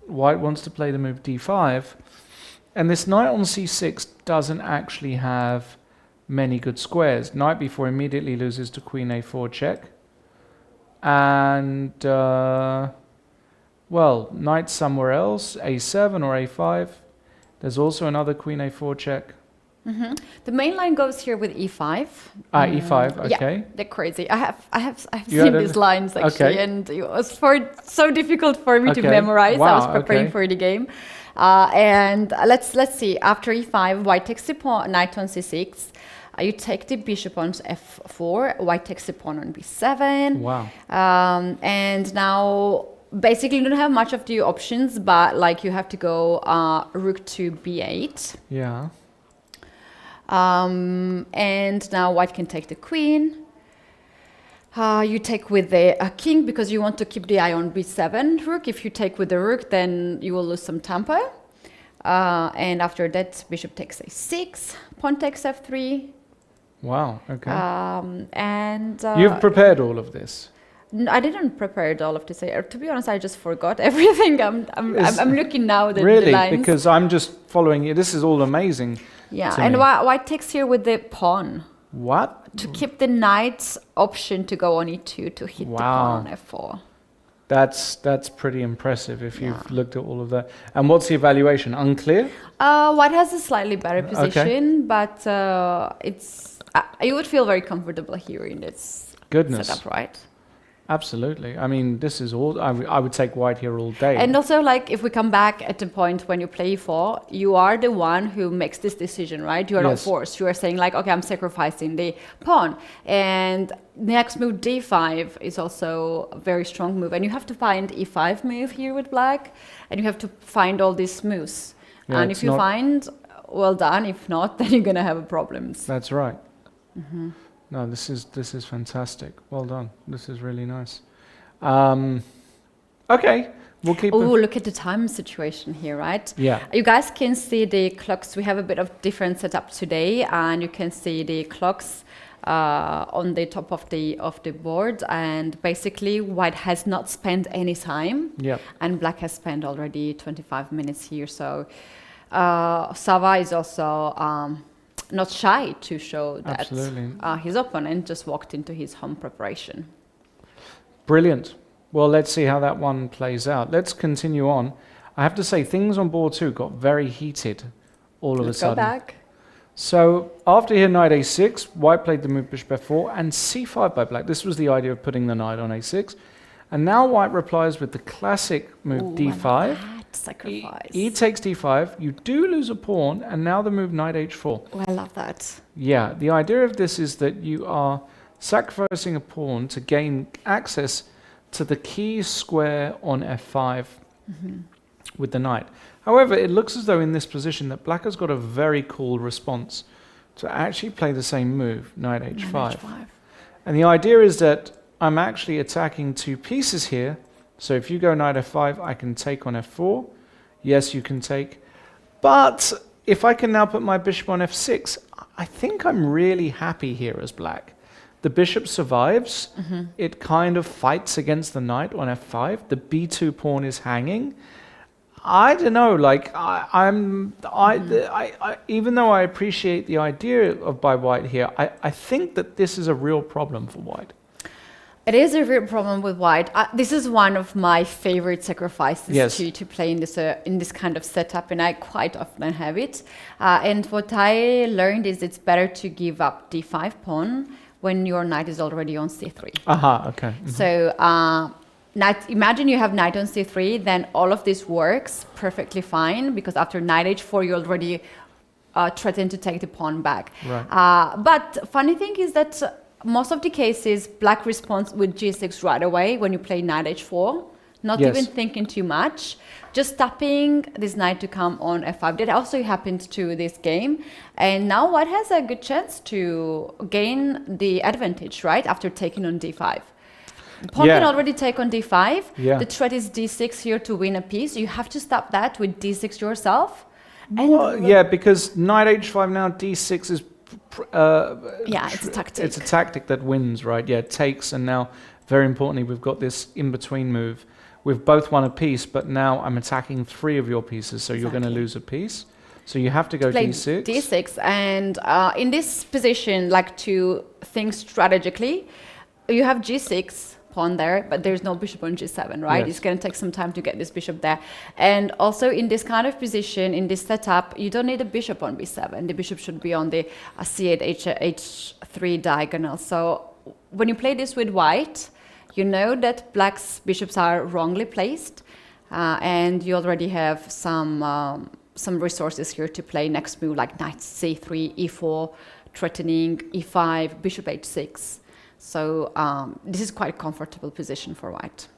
C: white wants to play the move d5, and this knight on c6 doesn't actually have many good squares. Knight b4 immediately loses to queen a4 check. And, well, knight somewhere else, a7 or a5. There's also another queen a4 check.
B: The main line goes here with e5.
C: E5, okay.
B: Yeah, they're crazy. I have
C: You
B: seen
C: had
B: these lines actually,
C: okay.
B: and it was so difficult for me to
C: Okay.
B: memorize. I was
C: Wow,
B: preparing
C: okay.
B: for the game, and let's see. After e5, white takes the pawn, knight on c6. You take the bishop on f4. White takes the pawn on b7.
C: Wow.
B: And now basically you don't have much of the options, but like you have to go rook to b8.
C: Yeah.
B: And now white can take the queen. You take with the king because you want to keep the eye on b7 rook. If you take with the rook, then you will lose some tempo. And after that, bishop takes a6, pawn takes f3.
C: Wow, okay.
B: And
C: You've prepared all of this.
B: I didn't prepare all of this. To be honest, I just forgot everything. I'm looking now at the
C: Really?
B: lines.
C: Because I'm just following you. This is all amazing.
B: Yeah,
C: to
B: and
C: me.
B: white takes here with the pawn
C: What?
B: to keep the knight's option to go on e2 to hit the pawn on f4.
C: That's pretty impressive if you've looked at all of that. And what's the evaluation? Unclear?
B: White has a slightly better
C: Okay.
B: position, but it's you would feel very comfortable here in this
C: Goodness.
B: setup, right?
C: Absolutely. I mean, this is all. I would take white here all day.
B: And also, like, if we come back at the point when you play e4, you are the one who makes this decision, right? You are not
C: Yes.
B: forced. You are saying, like, okay, I'm sacrificing the pawn. And next move, d5, is also a very strong move. And you have to find e5 move here with black. And you have to find all these moves.
C: Yeah,
B: and
C: it's
B: if you
C: not-
B: find, well done. If not, then you're going to have problems.
C: That's right. No, this is fantastic. Well done. This is really nice. Okay, we'll keep.
B: Oh, look at the time situation here, right?
C: Yeah.
B: You guys can see the clocks. We have a bit of different setup today, and you can see the clocks on the top of the board. And basically, white has not spent any time,
C: Yeah.
B: and black has spent already 25 minutes here. So Sava is also not shy to show that
C: Absolutely.
B: his opponent just walked into his home preparation.
C: Brilliant. Well, let's see how that one plays out. Let's continue on. I have to say, things on board 2 got very heated all of
B: Let's
C: a
B: go
C: sudden.
B: back.
C: So after here, knight a6, white played the move bishop f4 and c5 by black. This was the idea of putting the knight on a6. And now white replies with the classic move
B: Ooh,
C: d5.
B: that sacrifice.
C: E takes d5. You do lose a pawn, and now the move knight h4.
B: Oh, I love that.
C: Yeah, the idea of this is that you are sacrificing a pawn to gain access to the key square on f5 with the knight. However, it looks as though in this position that black has got a very cool response to actually play the same move, knight h5. And the idea is that I'm actually attacking 2 pieces here. So if you go knight f5, I can take on f4. Yes, you can take. But if I can now put my bishop on f6, I think I'm really happy here as black. The bishop survives. It kind of fights against the knight on f5. The b2 pawn is hanging. I don't know, like even though I appreciate the idea of by white here, I think that this is a real problem for white.
B: It is a real problem with white. This is one of my favorite sacrifices
C: Yes.
B: to play in this kind of setup, and I quite often have it. And what I learned is it's better to give up d5 pawn when your knight is already on c3.
C: Aha, okay.
B: So imagine you have knight on c3, then all of this works perfectly fine because after knight h4 you already threaten to take the pawn back.
C: Right.
B: But funny thing is that most of the cases black responds with g6 right away when you play knight h4, not
C: Yes.
B: even thinking too much, just tapping this knight to come on f5. That also happened to this game, and now white has a good chance to gain the advantage right after taking on d5. Pawn
C: Yeah.
B: can already take on d5.
C: Yeah.
B: The threat is d6 here to win a piece. You have to stop that with d6 yourself. And
C: Well, yeah, because knight h5 now, d6 is...
B: yeah, it's a tactic.
C: It's a tactic that wins, right? Yeah, it takes, and now Very importantly, we've got this in-between move. We've both won a piece, but now I'm attacking 3 of your pieces, so you're going to lose a piece. So you have to go
B: Play
C: d6.
B: d6, and in this position, like to think strategically, you have g6 pawn there, but there's no bishop on g7, right?
C: Yes.
B: It's going to take some time to get this bishop there. And also in this kind of position, in this setup, you don't need a bishop on b7. The bishop should be on the c8, h3 diagonal. So when you play this with white, you know that black's bishops are wrongly placed, and you already have some resources here to play next move, like knight c3, e4, threatening e5, bishop h6. So this is quite a comfortable position for white.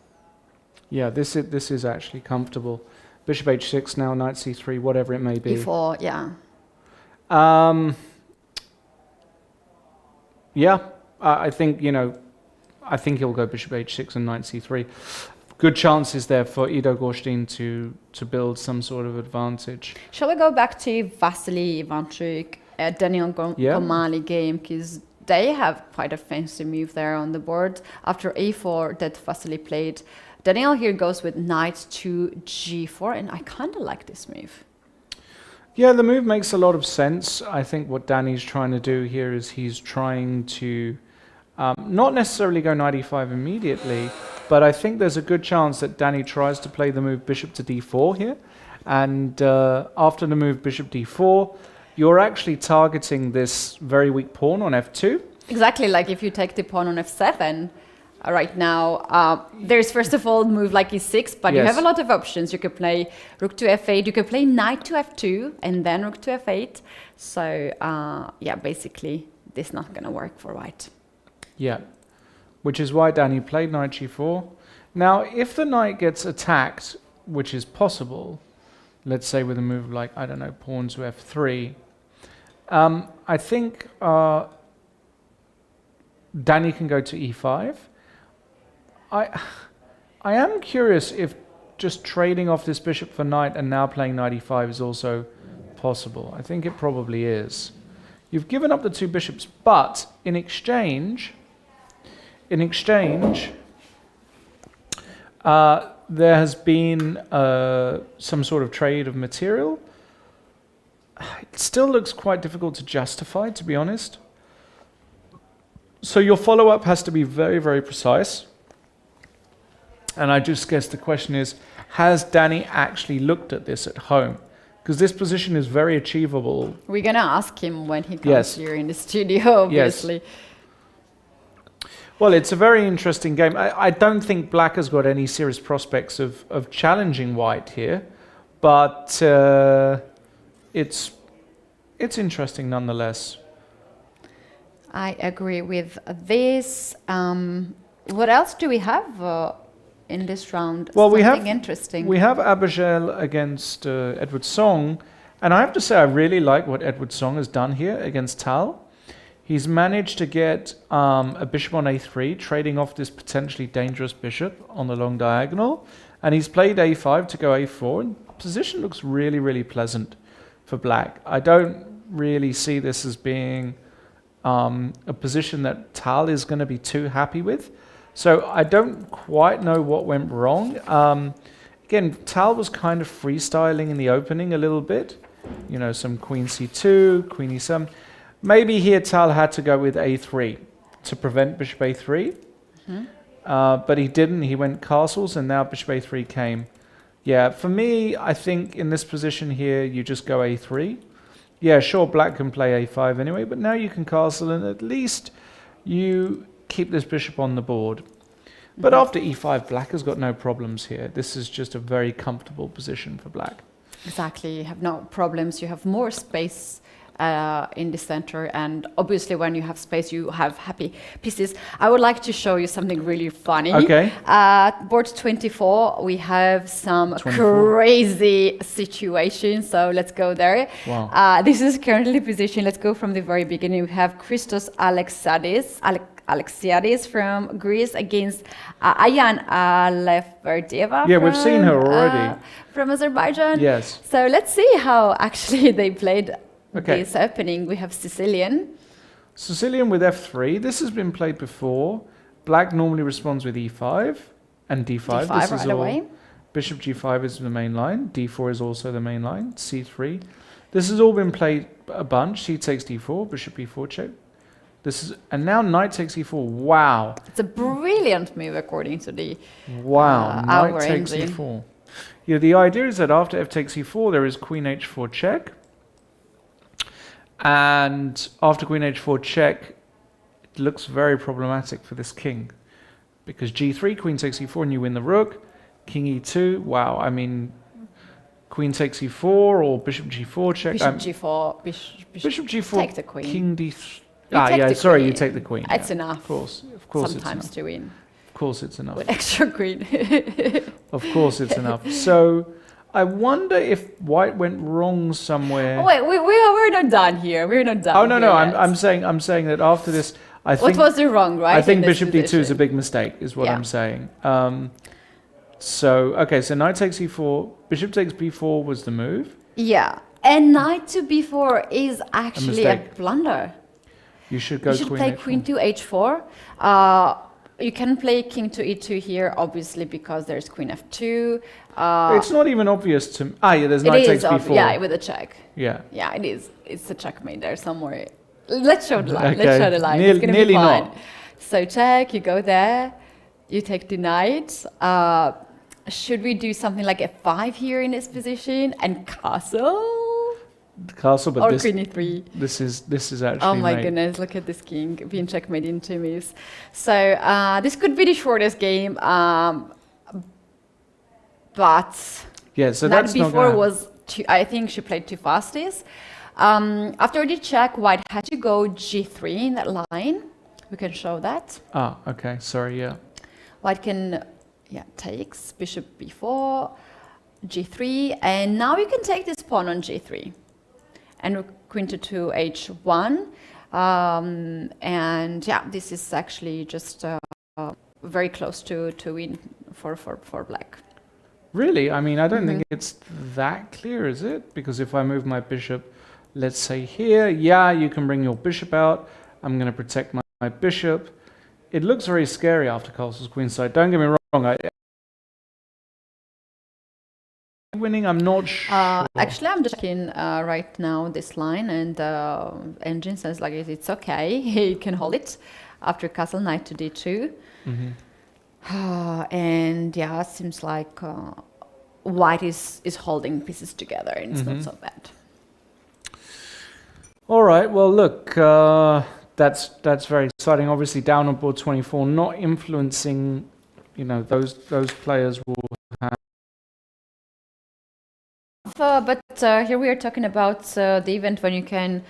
C: Yeah, this is actually comfortable. Bishop h6 now, knight c3, whatever it may be.
B: e4, yeah.
C: Yeah, I think, I think he'll go bishop h6 and knight c3. Good chances there for Ido Gorstin to build some sort of advantage.
B: Shall we go back to Vasily Ivanchuk, Daniel Gomali game, because they have quite a fancy move there on the board. After a4 that Vasily played, Daniel here goes with knight to g4, and I kind of like this move.
C: Yeah, the move makes a lot of sense. I think what Danny's trying to do here is he's trying to not necessarily go knight e5 immediately, but I think there's a good chance that Danny tries to play the move bishop to d4 here. And after the move bishop d4, you're actually targeting this very weak pawn on f2.
B: Exactly, like if you take the pawn on f7, right now, there's first of all move like e6, but you have a lot of options. You could play rook to f8, you could play knight to f2, and then rook to f8. So, yeah, basically, this is not going to work for white.
C: Yeah, which is why Danny played knight g4. Now, if the knight gets attacked, which is possible, let's say with a move like, I don't know, pawn to f3, I think Danny can go to e5. I am curious if just trading off this bishop for knight and now playing knight e5 is also possible. I think it probably is. You've given up the 2 bishops, but in exchange, there has been some sort of trade of material. It still looks quite difficult to justify, to be honest. So your follow-up has to be very, very precise. And I just guess the question is, has Danny actually looked at this at home? Because this position is very achievable.
B: We're going to ask him when he comes here in the studio, obviously.
C: Yes. Well, it's a very interesting game. I don't think black has got any serious prospects of challenging white here. But it's interesting nonetheless.
B: I agree with this. What else do we have in this round?
C: Well,
B: something interesting.
C: We have Abagel against Edward Song, and I have to say I really like what Edward Song has done here against Tal. He's managed to get a bishop on a3, trading off this potentially dangerous bishop on the long diagonal, and he's played a5 to go a4, and the position looks really, really pleasant for black. I don't really see this as being a position that Tal is going to be too happy with. So I don't quite know what went wrong. Again, Tal was kind of freestyling in the opening a little bit. You know, some queen c2, queen e7. Maybe here Tal had to go with a3 to prevent bishop a3. But he didn't. He went castles, and now bishop a3 came. Yeah, for me, I think in this position here, you just go a3. Yeah, sure, black can play a5 anyway, but now you can castle, and at least you keep this bishop on the board. But after e5, black has got no problems here. This is just a very comfortable position for black.
B: Exactly, you have no problems. You have more space in the center, and obviously when you have space, you have happy pieces. I would like to show you something really funny.
C: Okay.
B: Board 24, we have some
C: 24.
B: crazy situations, so let's go there.
C: Wow.
B: This is currently position. Let's go from the very beginning. We have Christos Alexiadis from Greece against Ayan Aleverdeva.
C: Yeah, we've seen her already.
B: From Azerbaijan.
C: Yes.
B: So let's see how actually they played this opening. We have Sicilian.
C: Sicilian with f3. This has been played before. black normally responds with e5 and d5.
B: D5
C: This is
B: right
C: all.
B: away.
C: Bishop g5 is the main line. d4 is also the main line. c3. This has all been played a bunch. C takes d4. Bishop e4 check. And now knight takes e4. Wow.
B: It's a brilliant move according to the
C: Wow. Knight
B: our
C: takes
B: engine.
C: e4. Yeah, the idea is that after f takes e4, there is queen h4 check. And after queen h4 check, it looks very problematic for this king. Because g3, queen takes e4, and you win the rook. King e2, wow, I mean, queen takes e4 or bishop g4 check.
B: Bishop g4.
C: Bishop g4,
B: take the queen.
C: king d3.
B: You
C: You take the queen.
B: It's
C: Yeah,
B: enough.
C: Of course,
B: Sometimes
C: it's enough.
B: to win
C: Of course it's enough.
B: with extra queen.
C: Of course it's enough. So I wonder if white went wrong somewhere.
B: Oh, wait, we're not done here. We're not done.
C: Oh no,
B: here
C: no,
B: yet.
C: I'm saying that after this, I think
B: What was the wrong, right?
C: I think
B: in this
C: bishop d2 is a
B: position?
C: big mistake, is what
B: Yeah.
C: I'm saying. So knight takes e4, bishop takes b4 was the move.
B: Yeah, and knight to b4 is actually a
C: mistake.
B: blunder.
C: You should go
B: You should
C: queen
B: play
C: h4.
B: queen to h4. You can play king to e2 here, obviously, because there's queen f2.
C: It's not even obvious to me. Yeah, there's
B: It
C: knight
B: is,
C: takes b4.
B: yeah, with a check.
C: Yeah.
B: Yeah, it is. It's a checkmate there somewhere. Let's show the line.
C: Okay.
B: Let's show the line.
C: Near-
B: It's gonna
C: nearly
B: be fine.
C: not.
B: So check. You go there. You take the knight. Should we do something like f5 here in this position and castle?
C: Castle, but
B: Or
C: this
B: queen e3?
C: this is actually
B: Oh my
C: mate.
B: goodness! Look at this king being checkmate in 2 moves. So this could be the shortest game, but
C: Yeah, so
B: that
C: that's not
B: before
C: gonna
B: was too, I think she played too fast. This after the check, white had to go g3 in that line. We can show that.
C: okay, sorry, yeah.
B: White can takes bishop b4, g3, and now you can take this pawn on g3 and queen to h1. And yeah, this is actually just very close to win for black.
C: Really? I mean, I don't think
B: Mm-hmm.
C: it's that clear, is it? Because if I move my bishop, let's say here, yeah, you can bring your bishop out. I'm going to protect my bishop. It looks very scary after castle's queenside. Don't get me wrong. Winning, I'm not sure.
B: Actually, I'm just checking right now this line, and engine says like it's okay. He can hold it after castle knight to d2. And yeah, it seems like white is holding pieces together, and it's not so bad.
C: All right. Well, look, that's very exciting. Obviously, down on board 24, not influencing. Those players will have.
B: But here we are talking about the event when you can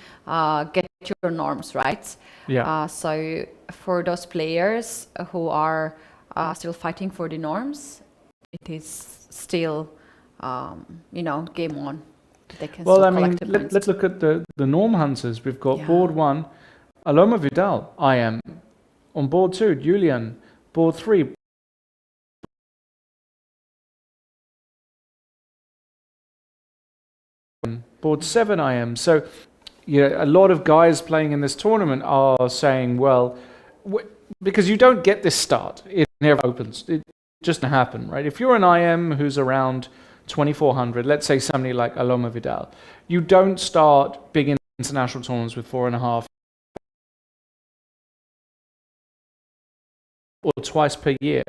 B: get your norms, right?
C: Yeah.
B: So for those players who are still fighting for the norms, it is still, game on. They can
C: Well,
B: still
C: I mean,
B: collect the points.
C: let's look at the norm hunters. We've got
B: Yeah.
C: board 1, Aloma Vidal, IM. On board 2, Julian. Board 3, board 7, IM. So, a lot of guys playing in this tournament are saying, well, because you don't get this start. It never opens. It just doesn't happen, right? If you're an IM who's around 2,400, let's say somebody like Aloma Vidal, you don't start big international tournaments with 4.5 or twice per year.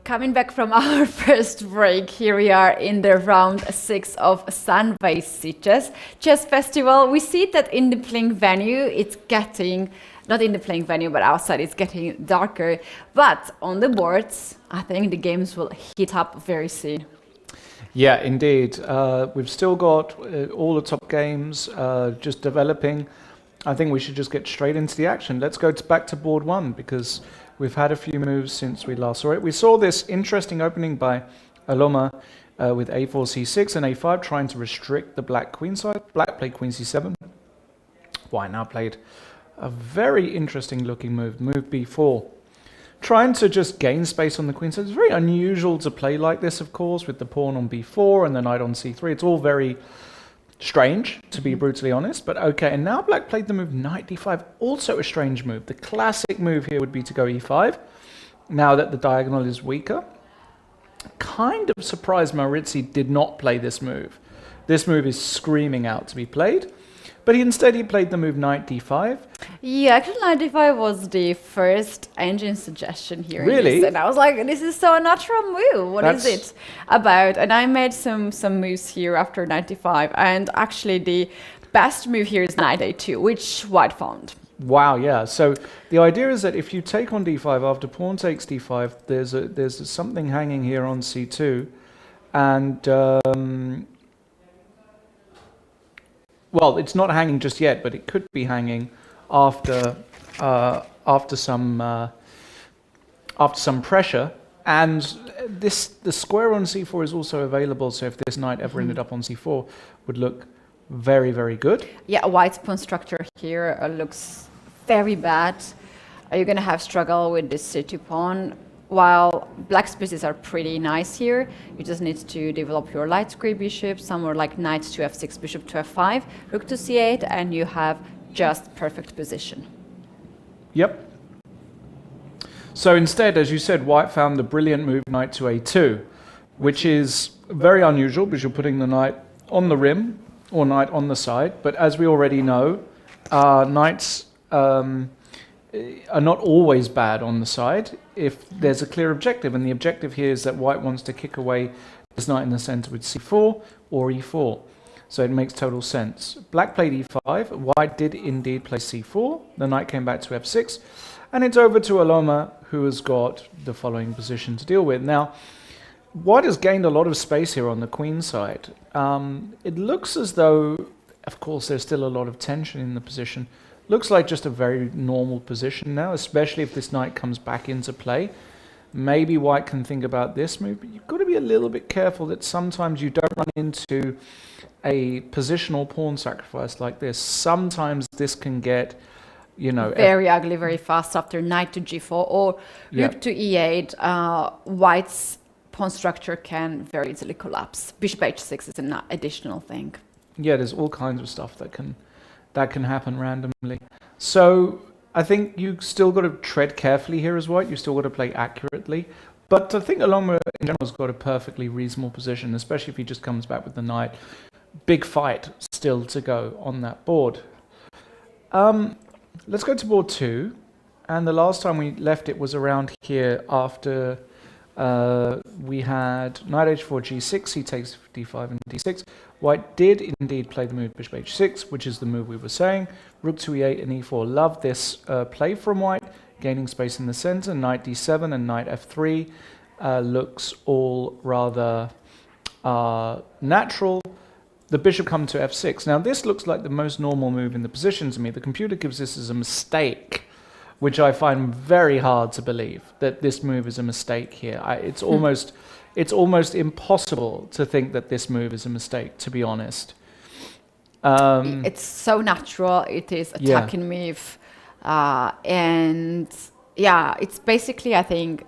B: coming back from our first break, here we are in the round 6 of Sunway Sitges Chess Festival. We see that in the playing venue, it's getting, not in the playing venue, but outside, it's getting darker. But on the boards, I think the games will heat up very soon.
C: Yeah, indeed. We've still got all the top games just developing. I think we should just get straight into the action. Let's go back to board 1 because we've had a few moves since we last saw it. We saw this interesting opening by Aloma with a4, c6 and a5, trying to restrict the black queen side. Black played queen c7. White now played a very interesting looking move, move b4. Trying to just gain space on the queen side. It's very unusual to play like this, of course, with the pawn on b4 and the knight on c3. It's all very strange, to be brutally honest, but okay. And now black played the move knight d5, also a strange move. The classic move here would be to go e5, now that the diagonal is weaker. Kind of surprised Maurizi did not play this move. This move is screaming out to be played, but instead he played the move knight d5.
B: Yeah, actually knight d5 was the first engine suggestion here.
C: Really?
B: And I was like, this is so a natural move. What is it about? And I made some moves here after knight d5. And actually the best move here is knight a2, which white found.
C: Wow, yeah. So the idea is that if you take on d5 after pawn takes d5, there's something hanging here on c2, and well, it's not hanging just yet, but it could be hanging after some pressure. And the square on c4 is also available. So if this knight ever ended up on c4, would look very, very good.
B: Yeah, white's pawn structure here looks very bad. You're going to have struggle with this c2 pawn. While black's pieces are pretty nice here, you just need to develop your light square bishop, somewhere like knight to f6, bishop to f5, rook to c8, and you have just perfect position.
C: Yep. So instead, as you said, white found the brilliant move knight to a2, which is very unusual because you're putting the knight on the rim or knight on the side. But as we already know, knights are not always bad on the side if there's a clear objective, and the objective here is that white wants to kick away this knight in the center with c4 or e4, so it makes total sense. Black played e5, white did indeed play c4, the knight came back to f6, and it's over to Aloma, who has got the following position to deal with. Now white has gained a lot of space here on the queen side. It looks as though, of course, there's still a lot of tension in the position. Looks like just a very normal position now, especially if this knight comes back into play. Maybe white can think about this move, but you've got to be a little bit careful that sometimes you don't run into a positional pawn sacrifice like this. Sometimes this can get, you know,
B: very ugly very fast after knight to g4 or rook to e8. White's pawn structure can very easily collapse. Bishop h6 is an additional thing.
C: Yeah, there's all kinds of stuff that can happen randomly. So I think you still got to tread carefully here as white. You still got to play accurately. But I think Aloma in general has got a perfectly reasonable position, especially if he just comes back with the knight. Big fight still to go on that board. Let's go to board 2. And the last time we left it was around here after we had knight h4, g6, he takes d5 and d6. White did indeed play the move bishop h6, which is the move we were saying. Rook to e8 and e4. Love this play from white, gaining space in the center. Knight d7 and knight f3 looks all rather natural. The bishop comes to f6. Now this looks like the most normal move in the position to me. The computer gives this as a mistake, which I find very hard to believe that this move is a mistake here. It's almost impossible to think that this move is a mistake, to be honest.
B: It's so natural. It is attacking move, and yeah, it's basically, I think,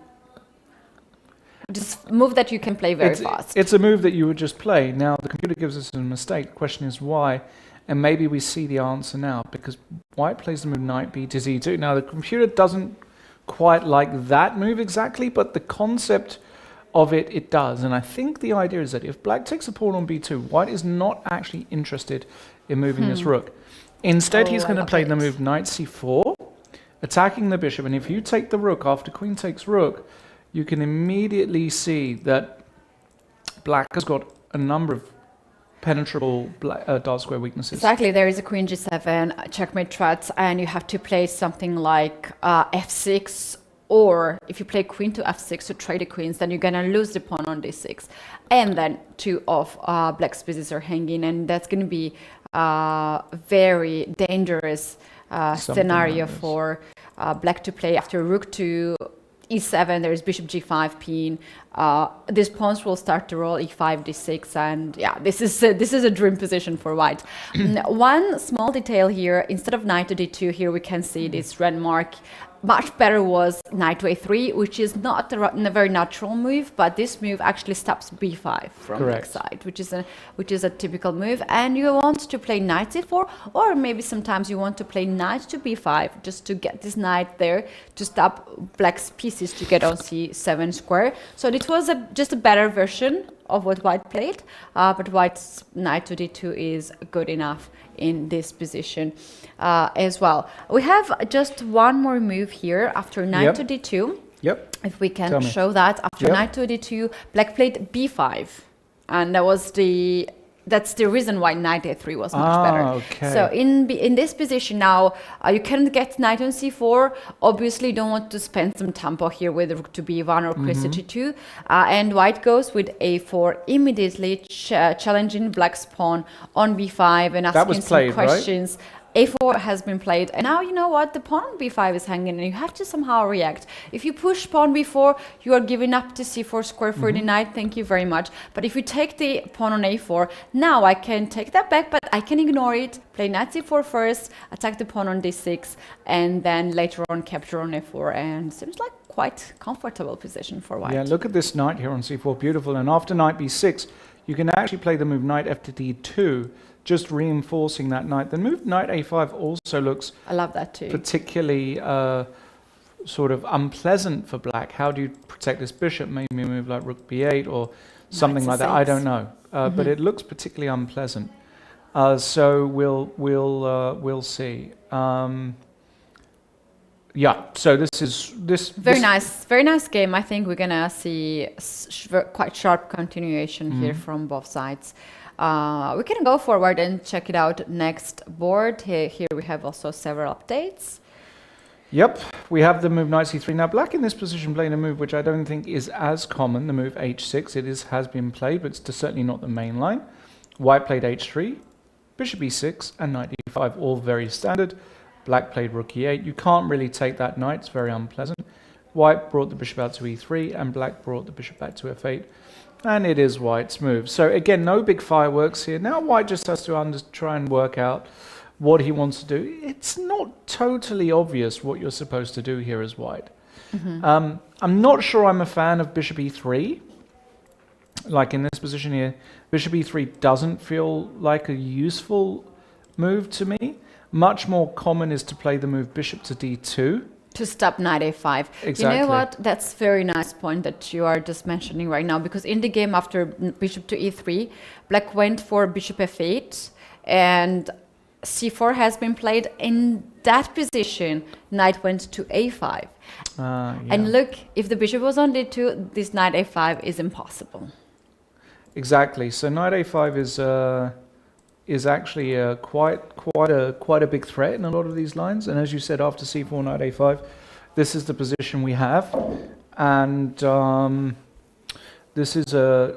B: just move that you can play very fast.
C: It's a move that you would just play. Now the computer gives us a mistake. The question is why. And maybe we see the answer now, because white plays the move knight b to c2. Now, the computer doesn't quite like that move exactly, but the concept of it does. And I think the idea is that if black takes a pawn on b2, white is not actually interested in moving this rook. Instead, he's going to play the move knight c4, attacking the bishop. And if you take the rook after queen takes rook, you can immediately see that black has got a number of penetrable dark square weaknesses.
B: Exactly, there is a queen g7, checkmate threat, and you have to play something like f6, or if you play queen to f6 to trade the queens, then you're gonna lose the pawn on d6, and then two of black's pieces are hanging, and that's gonna be a very dangerous scenario
C: like
B: for black to play. After rook to e7, there is bishop g5 pin. These pawns will start to roll e5, d6, and yeah, this is a dream position for white. One small detail here: instead of knight to d2, here we can see this red mark. Much better was knight to a3, which is not a very natural move, but this move actually stops b5 from
C: Correct.
B: the side, which is a typical move. And you want to play knight c4, or maybe sometimes you want to play knight to b5 just to get this knight there to stop black's pieces to get on c7 square. So it was just a better version of what white played, but white's knight to d2 is good enough in this position as well. We have just one more move here after knight to d2.
C: Yep.
B: If we can show that, after knight to d2, black played b5, and that's the reason why knight a3 was much better.
C: Okay.
B: So in this position now, you can get knight on c4. Obviously, you don't want to spend some tempo here with rook to b1 or queen to g2. And white goes with a4, immediately challenging black's pawn on b5 and asking some questions. Right? a4 has been played, and now you know what, the pawn on b5 is hanging, and you have to somehow react. If you push pawn b4, you are giving up to c4 square for the knight, thank you very much. But if you take the pawn on a4, now I can take that back, but I can ignore it, play knight c4 first, attack the pawn on d6, and then later on capture on a4, and seems like quite comfortable position for white.
C: Yeah, look at this knight here on c4, beautiful. And after knight b6, you can actually play the move knight f to d2, just reinforcing that knight. The move knight a5 also looks,
B: I love that too,
C: particularly sort of unpleasant for black. How do you protect this bishop? Maybe a move like rook b8 or something like that. I don't know, but it looks particularly unpleasant. So we'll see. Yeah. So this is
B: very nice game. I think we're gonna see quite sharp continuation here from both sides. We can go forward and check it out next board. Here we have also several updates.
C: Yep, we have the move knight c3. Now black in this position playing a move which I don't think is as common, the move h6. It has been played, but it's certainly not the main line. White played h3, bishop e6, and knight e5, all very standard. Black played rook e8. You can't really take that knight, it's very unpleasant. White brought the bishop out to e3, and black brought the bishop back to f8. And it is white's move. So again, no big fireworks here. Now white just has to try and work out what he wants to do. It's not totally obvious what you're supposed to do here as white. I'm not sure I'm a fan of bishop e3. Like in this position here, bishop e3 doesn't feel like a useful move to me. Much more common is to play the move bishop to d2.
B: To stop knight a5.
C: Exactly.
B: You know what? That's a very nice point that you are just mentioning right now, because in the game after bishop to e3, black went for bishop f8, and c4 has been played. In that position, knight went to a5. And look, if the bishop was on d2, this knight a5 is impossible.
C: Exactly. So knight a5 is actually quite a big threat in a lot of these lines. And as you said, after c4, knight a5, this is the position we have. And this is a...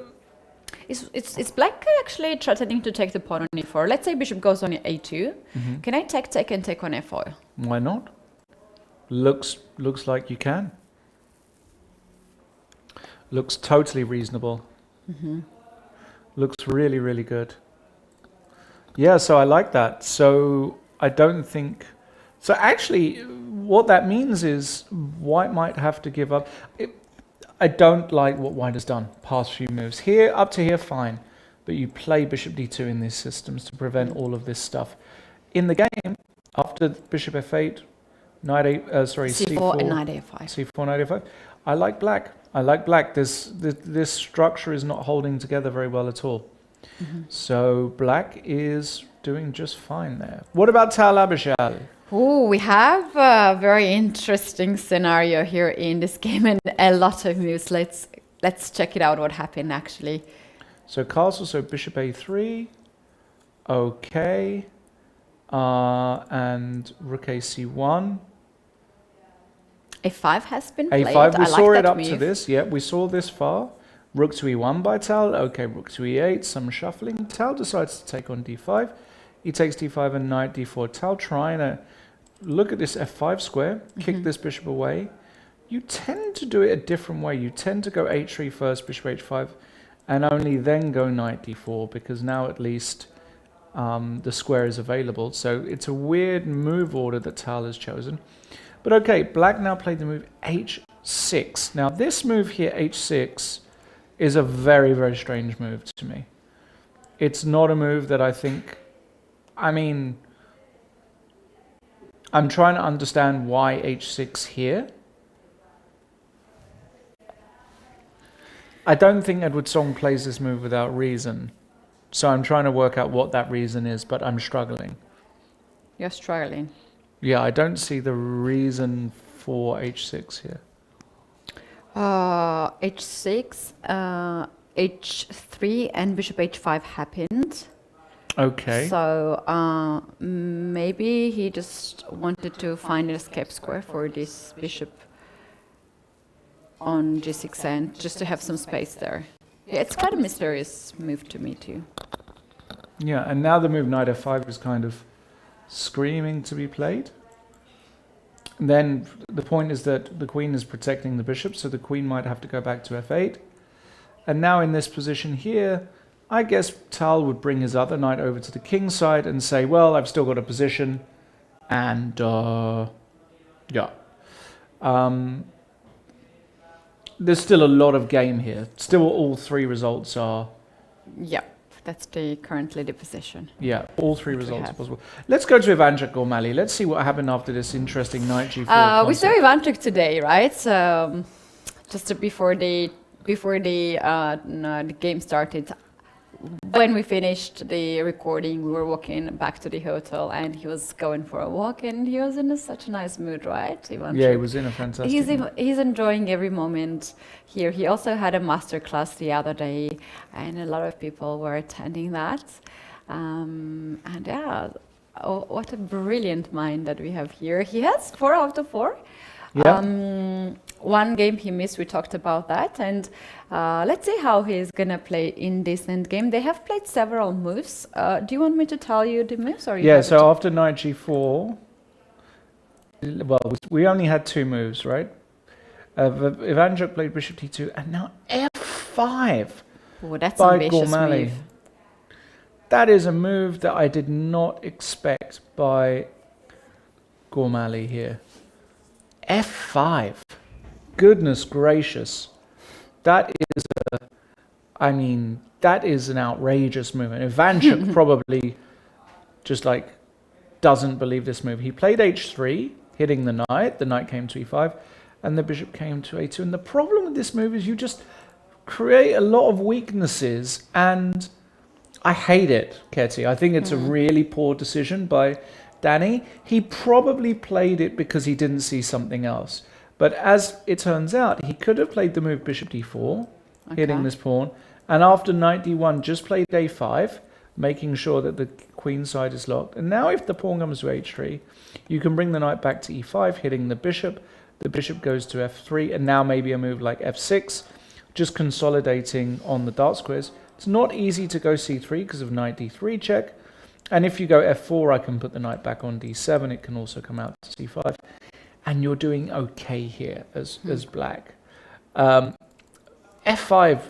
B: Is black actually threatening to take the pawn on e4? Let's say bishop goes on a2. Can I take and take on f4?
C: Why not? Looks like you can. Looks totally reasonable. Looks really, really good. Yeah, so I like that. So I don't think... So actually, what that means is white might have to give up. I don't like what white has done past few moves. Here, up to here, fine. But you play bishop d2 in these systems to prevent all of this stuff. In the game, after bishop f8,
B: c4 and knight a5.
C: c4, knight a5. I like black. I like black. This structure is not holding together very well at all.
B: Mm-hmm.
C: So black is doing just fine there. What about Tal Abishal?
B: Oh, we have a very interesting scenario here in this game and a lot of moves. Let's check it out. What happened actually?
C: So castle, so bishop a3. Okay. And rook ac1.
B: A5 has been played.
C: a5, we
B: I
C: saw
B: like
C: it
B: that
C: up
B: move.
C: to this. Yeah, we saw this far. Rook to e1 by Tal. Okay, rook to e8, some shuffling. Tal decides to take on d5. He takes d5 and knight d4. Tal trying to look at this f5 square, kick this bishop away. You tend to do it a different way. You tend to go h3 first, bishop h5, and only then go knight d4, because now at least the square is available. So it's a weird move order that Tal has chosen. But okay, black now played the move h6. Now this move here, h6, is a very, very strange move to me. It's not a move that I think... I mean, I'm trying to understand why h6 here. I don't think Edward Song plays this move without reason. So I'm trying to work out what that reason is, but I'm struggling.
B: You're struggling.
C: Yeah, I don't see the reason for h6 here.
B: H6, H3 and bishop H5 happened.
C: Okay.
B: So maybe he just wanted to find an escape square for this bishop on G6 and just to have some space there. Yeah, it's quite a mysterious move to me too.
C: Yeah, and now the move knight f5 is kind of screaming to be played. And then the point is that the queen is protecting the bishop, so the queen might have to go back to f8. And now in this position here, I guess Tal would bring his other knight over to the king's side and say, well, I've still got a position. And, yeah. There's still a lot of game here. Still all three results are...
B: Yeah, that's currently the position.
C: Yeah, all three
B: What we
C: results are
B: have.
C: possible. Let's go to Ivanchuk Gormali. Let's see what happened after this interesting knight g4
B: We saw
C: concept.
B: Ivanchuk today, right? Just before the game started. When we finished the recording, we were walking back to the hotel, and he was going for a walk, and he was in such a nice mood, right? Ivanchuk?
C: Yeah, he was in a fantastic mood.
B: He's enjoying every moment here. He also had a master class the other day, and a lot of people were attending that. And yeah, what a brilliant mind that we have here. He has 4 out of 4.
C: Yeah.
B: One game he missed, we talked about that, and let's see how he's gonna play in this end game. They have played several moves. Do you want me to tell you the moves, or you
C: Yeah,
B: have
C: so
B: it?
C: after knight g4, well, we only had 2 moves, right? Ivanchuk played bishop d2, and now f5
B: Oh, that's
C: by
B: ambitious
C: Gormali.
B: move.
C: That is a move that I did not expect by Gormali here. f5. Goodness gracious. That is an outrageous move. And Ivanchuk probably just like doesn't believe this move. He played h3, hitting the knight came to e5, and the bishop came to a2. And the problem with this move is you just create a lot of weaknesses, and I hate it, Ketty. I think it's a really poor decision by Danny. He probably played it because he didn't see something else. But as it turns out, he could have played the move bishop d4, hitting this pawn, and after knight d1 just played a5, making sure that the queen side is locked. And now if the pawn comes to h3, you can bring the knight back to e5, hitting the bishop goes to f3, and now maybe a move like f6, just consolidating on the dark squares. It's not easy to go c3 because of knight d3 check, and if you go f4, I can put the knight back on d7, it can also come out to c5. And you're doing okay here as black. f5,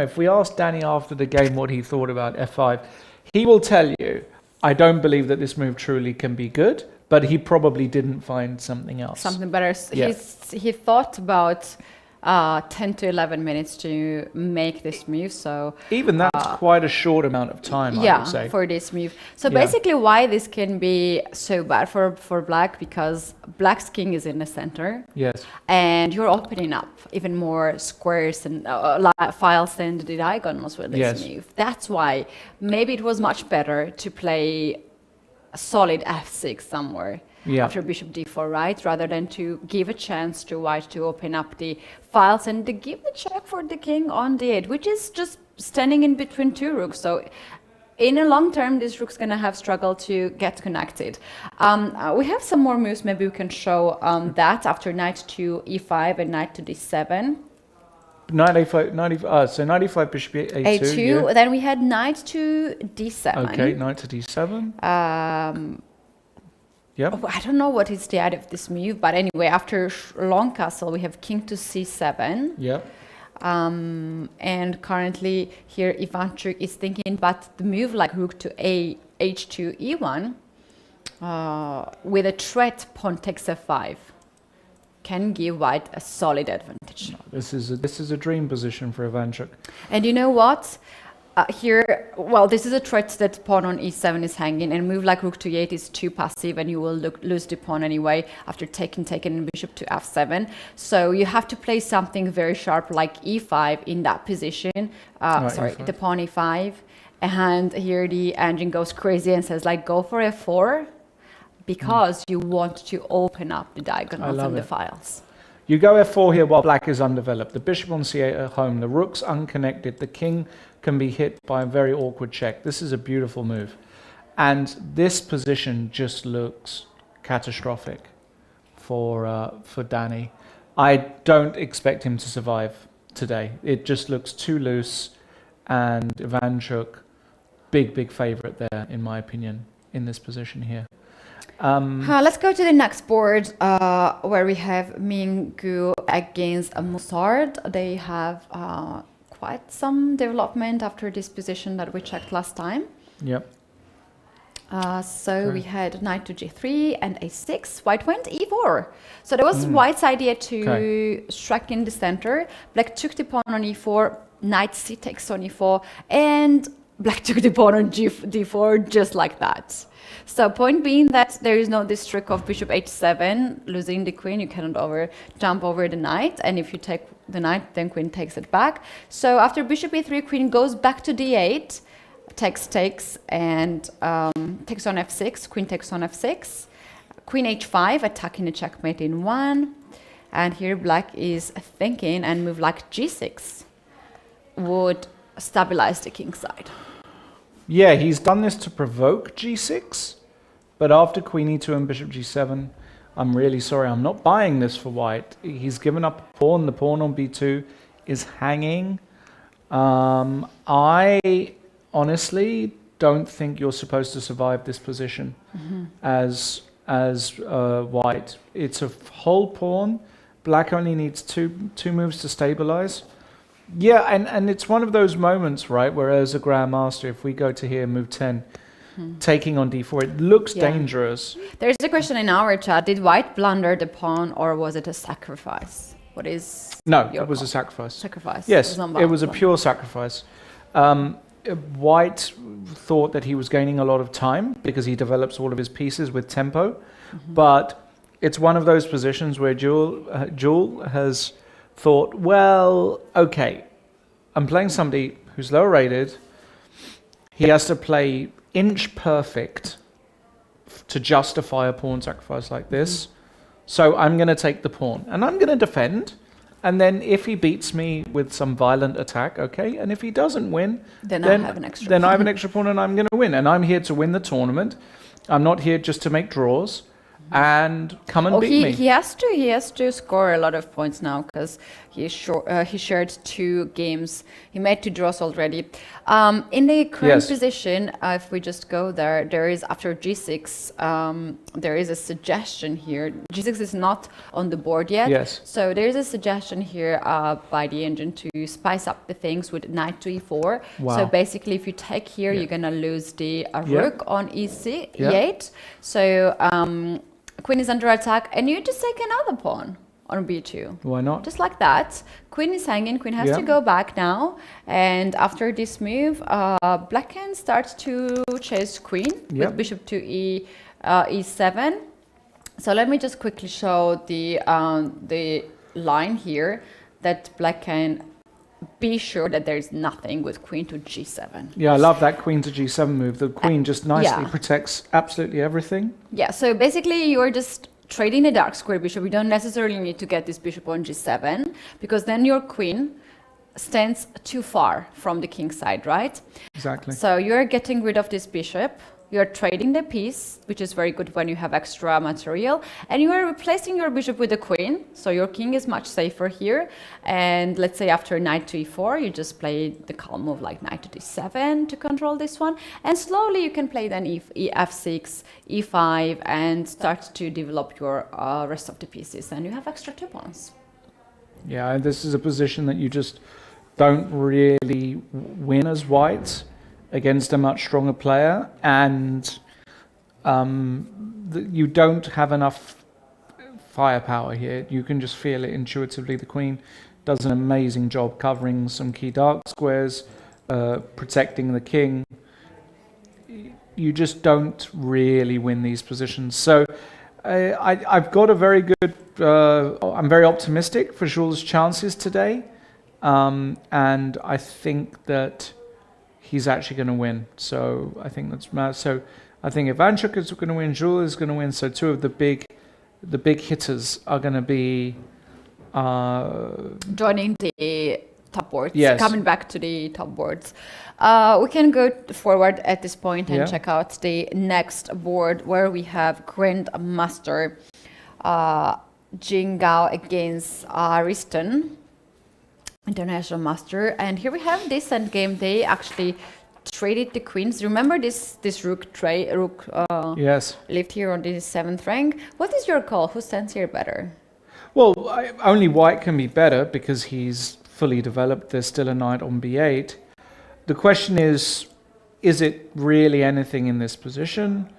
C: if we ask Danny after the game what he thought about f5, he will tell you, I don't believe that this move truly can be good, but he probably didn't find something else.
B: Something better.
C: Yeah.
B: He thought about 10 to 11 minutes to make this move. So
C: Even that's quite a short amount of time, I would say.
B: for this move. So
C: Yeah.
B: basically, why this can be so bad for black, because black's king is in the center,
C: Yes.
B: and you're opening up even more squares and files and the diagonals with this
C: Yes.
B: move. That's why maybe it was much better to play a solid f6 somewhere
C: Yeah.
B: after bishop d4, right? Rather than to give a chance to white to open up the files and to give the check for the king on d8, which is just standing in between two rooks. So in a long term, this rook's going to have struggle to get connected. We have some more moves. Maybe we can show that after knight to e5 and knight to d7.
C: Knight a5, so knight e5, bishop a2.
B: A2.
C: Yeah.
B: Then we had knight to d7.
C: Okay, knight to d7. Yep.
B: Oh, I don't know what is the idea of this move, but anyway, after long castle, we have king to c7.
C: Yep.
B: And currently here Ivanchuk is thinking, but the move like rook to h2 e1 with a threat pawn takes f5 can give white a solid advantage.
C: This is a dream position for Ivanchuk.
B: And you know what? Here, well, this is a threat that pawn on e7 is hanging, and a move like rook to e8 is too passive, and you will lose the pawn anyway after taking and bishop to f7. So you have to play something very sharp like e5 in that position. Sorry,
C: E5.
B: the pawn e5. And here the engine goes crazy and says like go for f4 because you want to open up the diagonals and the files.
C: You go f4 here while black is undeveloped. The bishop on c8 at home. The rook's unconnected. The king can be hit by a very awkward check. This is a beautiful move. And this position just looks catastrophic for Danny. I don't expect him to survive today. It just looks too loose. And Ivanchuk, big favorite there, in my opinion, in this position here.
B: Let's go to the next board where we have Minggu against Musard. They have quite some development after this position that we checked last time.
C: Yep.
B: We had knight to g3 and a6. White went e4. So that was white's idea to strike in the center. Black took the pawn on e4. Knight c takes on e4. And black took the pawn on d4 just like that. So point being that there is no this trick of bishop h7, losing the queen. You cannot jump over the knight. And if you take the knight, then queen takes it back. So after bishop e3, queen goes back to d8. Takes and takes on f6. Queen takes on f6. Queen h5, attacking the checkmate in 1. And here black is thinking and move like g6 would stabilize the king side.
C: Yeah, he's done this to provoke g6, but after queen e2 and bishop g7, I'm really sorry, I'm not buying this for white. He's given up a pawn. The pawn on b2 is hanging. I honestly don't think you're supposed to survive this position as white. It's a whole pawn. Black only needs two moves to stabilize. Yeah, and it's one of those moments, right, where as a grandmaster, if we go to here, move 10, taking on d4, it looks dangerous.
B: There's a question in our chat. Did white blunder the pawn or was it a sacrifice? What is
C: No,
B: your
C: it was
B: call?
C: a sacrifice.
B: Sacrifice.
C: Yes, it was a pure sacrifice. White thought that he was gaining a lot of time because he develops all of his pieces with tempo, but it's one of those positions where Jewel has thought, well, okay, I'm playing somebody who's lower rated. He has to play inch perfect to justify a pawn sacrifice like this. So I'm going to take the pawn and I'm going to defend. And then if he beats me with some violent attack, okay. And if he doesn't win,
B: then I have an extra
C: then
B: pawn.
C: I have an extra pawn and I'm going to win. And I'm here to win the tournament. I'm not here just to make draws. And come and beat me.
B: He has to score a lot of points now because he shared 2 games. He made 2 draws already. In the current position, if we just go there is after g6, there is a suggestion here. g6 is not on the board yet.
C: Yes.
B: So there is a suggestion here by the engine to spice up the things with knight to e4.
C: Wow.
B: So basically, if you take here, you're gonna lose the rook on e8. So queen is under attack, and you just take another pawn on b2.
C: Why not?
B: Just like that. Queen is hanging. Queen has to go back now. And after this move, black can start to chase queen with bishop to e7. So let me just quickly show the line here that black can be sure that there's nothing with queen to g7.
C: Yeah, I love that queen to g7 move. The queen just nicely
B: yeah.
C: protects absolutely everything.
B: Yeah, so basically you're just trading the dark square bishop. You don't necessarily need to get this bishop on g7 because then your queen stands too far from the king side, right?
C: Exactly.
B: So you're getting rid of this bishop. You're trading the piece, which is very good when you have extra material, and you are replacing your bishop with a queen, so your king is much safer here. And let's say after knight to e4, you just play the calm move like knight to d7 to control this one, and slowly you can play then f6, e5, and start to develop your rest of the pieces, and you have extra 2 pawns.
C: Yeah, this is a position that you just don't really win as white against a much stronger player, and you don't have enough firepower here. You can just feel it intuitively. The queen does an amazing job covering some key dark squares, protecting the king. You just don't really win these positions. So I've got a very good, I'm very optimistic for Jules' chances today, and I think that he's actually going to win. So I think that's so. I think Ivanchuk is going to win. Jules is going to win. So two of the big hitters are going to be
B: joining the top boards.
C: Yes.
B: Coming back to the top boards. We can go forward at this point and check out the next board where we have Grandmaster Jing Gao against Ariston, International Master, and here we have this endgame. They actually traded the queens. Remember this rook
C: yes,
B: lived here on the 7th rank. What is your call? Who stands here better?
C: Well, only white can be better because he's fully developed. There's still a knight on b8. The question is it really anything in this position?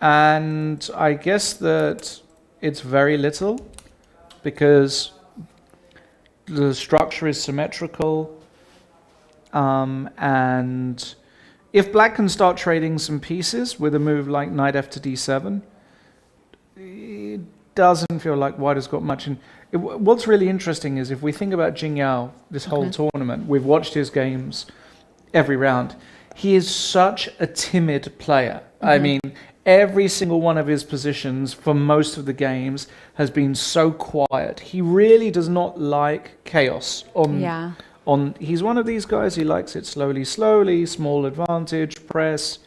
C: And I guess that it's very little because the structure is symmetrical, and if black can start trading some pieces with a move like knight f to d7, it doesn't feel like white has got much. What's really interesting is if we think about Jing Yao this whole tournament, we've watched his games every round. He is such a timid player. I mean, every single one of his positions for most of the games has been so quiet. He really does not like chaos. He's one of these guys, he likes it slowly, small advantage, press,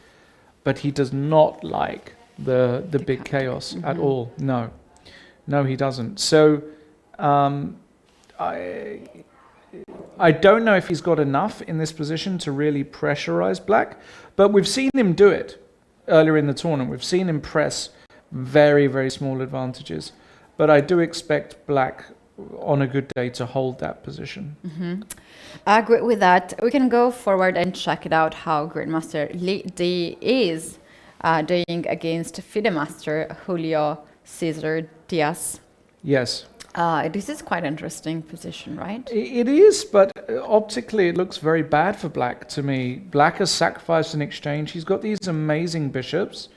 C: but he does not like the big chaos at all. No, he doesn't. So I don't know if he's got enough in this position to really pressurize black, but we've seen him do it earlier in the tournament. We've seen him press very, very small advantages, but I do expect black on a good day to hold that position.
B: I agree with that. We can go forward and check it out how Grandmaster Li Di is doing against FIDE Master Julio Cesar Diaz.
C: Yes.
B: This is quite interesting position, right?
C: It is, but optically it looks very bad for black to me. Black has sacrificed in exchange. He's got these amazing bishops.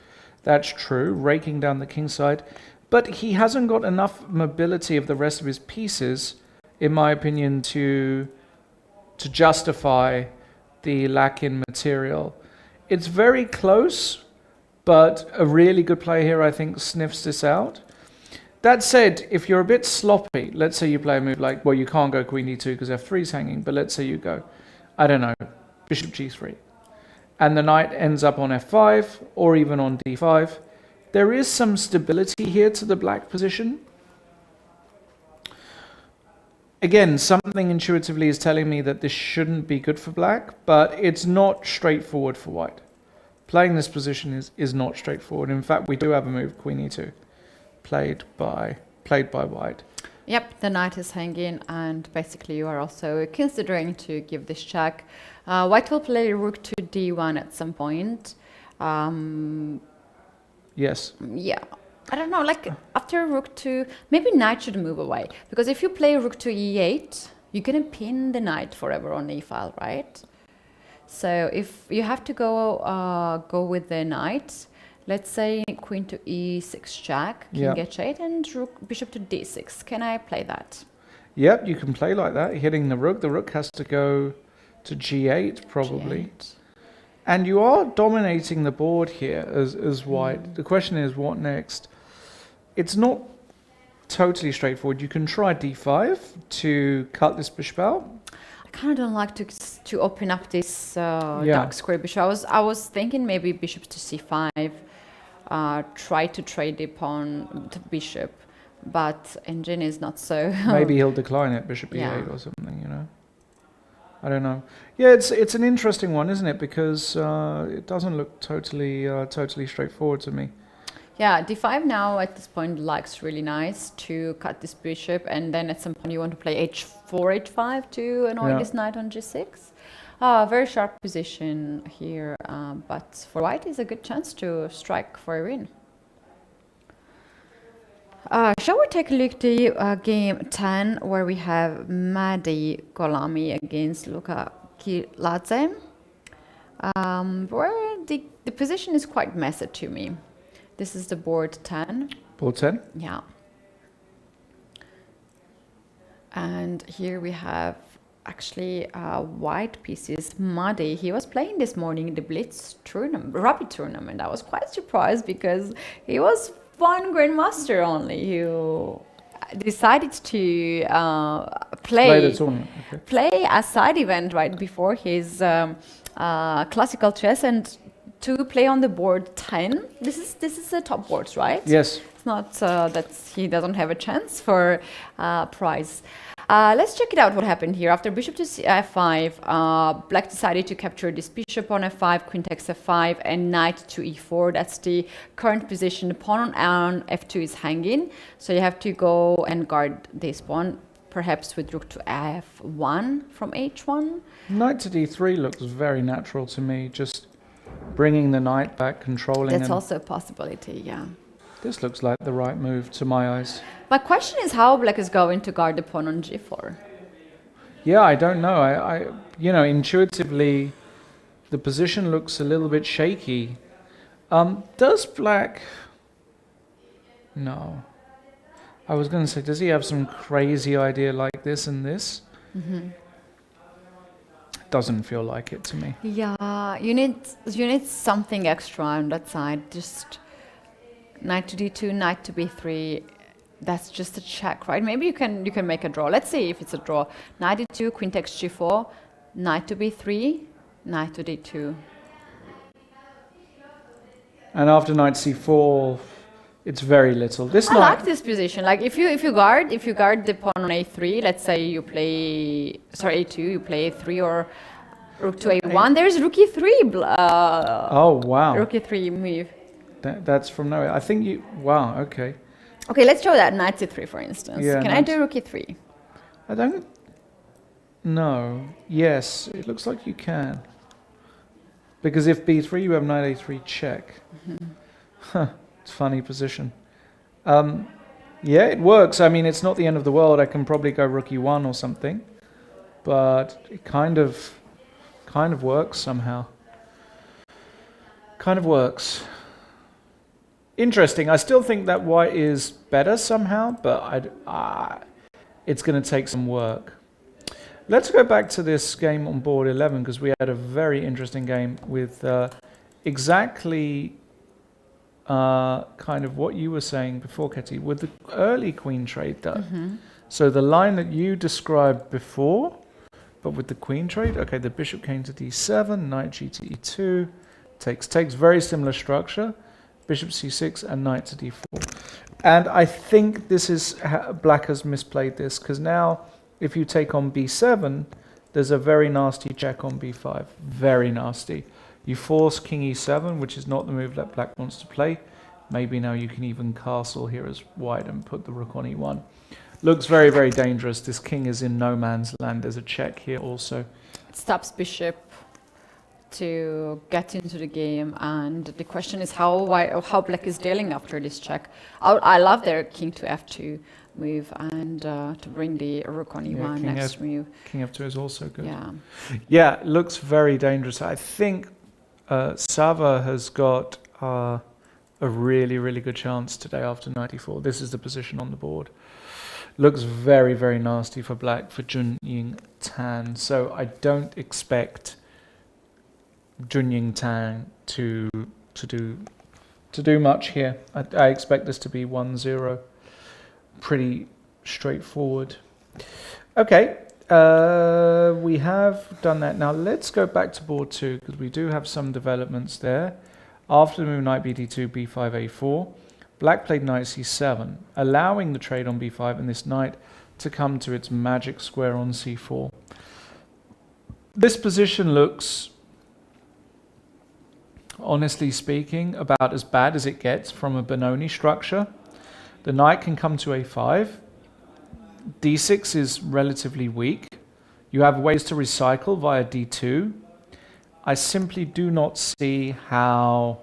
C: That's true, raking down the king side. But he hasn't got enough mobility of the rest of his pieces, in my opinion, to justify the lack in material. It's very close, but a really good player here, I think, sniffs this out. That said, if you're a bit sloppy, let's say you play a move like, well, you can't go queen e2 because f3 is hanging, but let's say you go, I don't know, bishop g3, and the knight ends up on f5 or even on d5, there is some stability here to the black position. Again, something intuitively is telling me that this shouldn't be good for black, but it's not straightforward for white. Playing this position is not straightforward. In fact, we do have a move, queen e2. Played by white.
B: Yep, the knight is hanging, and basically you are also considering to give this check. White will play rook to d1 at some point.
C: Yes.
B: Yeah, I don't know, like after rook to, maybe knight should move away, because if you play rook to e8, you're gonna pin the knight forever on e file, right? So if you have to go with the knight, let's say queen to e6 check, king h8, and rook bishop to d6. Can I play that?
C: Yep, you can play like that, hitting the rook. The rook has to go to g8 probably.
B: G8.
C: And you are dominating the board here as white. The question is, what next? It's not totally straightforward. You can try d5 to cut this bishop out.
B: I kind of don't like to open up this dark square bishop. I was thinking maybe bishop to c5, try to trade the pawn to bishop, but engine is not so.
C: Maybe he'll decline it, bishop e8 or something, you know. I don't know. Yeah, it's an interesting one, isn't it? Because it doesn't look totally straightforward to me.
B: Yeah, d5 now at this point likes really nice to cut this bishop, and then at some point you want to play h4, h5 to annoy this knight on g6. Very sharp position here, but for white is a good chance to strike for a win. Shall we take a look at the game 10, where we have Mehdi Golami against Luka Kiladze, where the position is quite messy to me. This is the board 10.
C: Board 10?
B: Yeah. And here we have actually white pieces. Mehdi, he was playing this morning in the Blitz tournament, Rapid tournament. I was quite surprised because he was one grandmaster only who decided to play
C: the tournament. Okay.
B: Play a side event right before his classical chess, and to play on the board 10. This is the top boards, right?
C: Yes.
B: It's not that he doesn't have a chance for prize. Let's check it out what happened here. After bishop to f5, black decided to capture this bishop on f5, queen takes f5, and knight to e4. That's the current position. The pawn on f2 is hanging, so you have to go and guard this pawn, perhaps with rook to f1 from h1.
C: Knight to d3 looks very natural to me, just bringing the knight back, controlling.
B: That's also a possibility, yeah.
C: This looks like the right move to my eyes.
B: My question is how black is going to guard the pawn on g4.
C: Yeah, I don't know. I you know, intuitively, the position looks a little bit shaky. Does black? No. I was going to say, does he have some crazy idea like this and this? Mm-hmm. Doesn't feel like it to me.
B: Yeah, you need something extra on that side. Just knight to d2, knight to b3. That's just a check, right? Maybe you can make a draw. Let's see if it's a draw. Knight d2, queen takes g4, knight to b3, knight to d2.
C: And after knight c4, it's very little.
B: I like this position. Like if you guard the pawn on a3, let's say you play a2, you play a3 or rook to a1. There's rook e3.
C: Oh wow!
B: Rook e3 move.
C: That's from nowhere. I think you. Wow. Okay.
B: Okay, let's show that knight c3, for instance.
C: Yeah,
B: can I do rook e3?
C: I don't. No. Yes, it looks like you can. Because if b3, you have knight a3 check. Mm-hmm. Huh. It's a funny position. Yeah, it works. I mean, it's not the end of the world. I can probably go rook e1 or something, but it kind of works somehow. Kind of works. Interesting. I still think that white is better somehow, but it's going to take some work. Let's go back to this game on board 11 because we had a very interesting game with exactly kind of what you were saying before, Ketty, with the early queen trade though. Mm-hmm. So the line that you described before, but with the queen trade, okay, the bishop came to d7, knight g to e2, takes, very similar structure. Bishop c6 and knight to d4. And I think this is black has misplayed this because now if you take on b7, there's a very nasty check on b5. Very nasty. You force king e7, which is not the move that black wants to play. Maybe now you can even castle here as white and put the rook on e1. Looks very, very dangerous. This king is in no man's land. There's a check here also.
B: It stops bishop to get into the game, and the question is how black is dealing after this check. I love their king to f2 move and to bring the rook on e1 next move.
C: King f2 is also good.
B: Yeah,
C: looks very dangerous. I think Sava has got a really, really good chance today after knight e4. This is the position on the board. Looks very, very nasty for black for Junying Tan. So I don't expect Junying Tan to do much here. I expect this to be 1-0. Pretty straightforward. Okay, we have done that. Now let's go back to board 2 because we do have some developments there. After the move knight bd2, b5, a4, black played knight c7, allowing the trade on b5 and this knight to come to its magic square on c4. This position looks, honestly speaking, about as bad as it gets from a Benoni structure. The knight can come to a5. d6 is relatively weak. You have ways to recycle via d2. I simply do not see how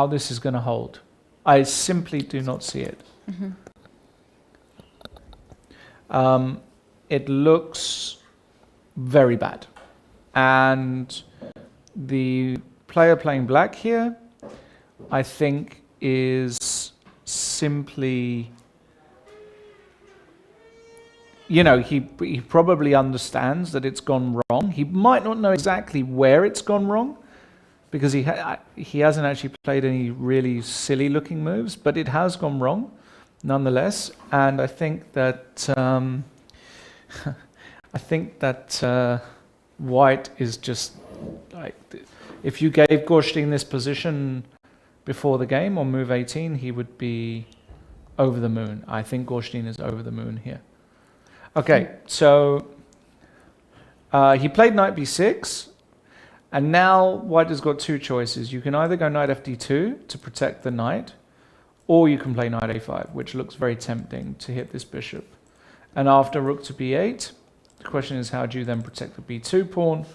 C: this is going to hold. I simply do not see it. It looks very bad. And the player playing black here, I think, is simply, you know, he probably understands that it's gone wrong. He might not know exactly where it's gone wrong because he hasn't actually played any really silly looking moves, but it has gone wrong nonetheless. And I think that white is just like, if you gave Gorshtein this position before the game on move 18, he would be over the moon. I think Gorshtein is over the moon here. Okay, so he played knight b6, and now white has got two choices. You can either go knight fd2 to protect the knight, or you can play knight a5, which looks very tempting to hit this bishop. And after rook to b8, the question is, how do you then protect the b2 pawn?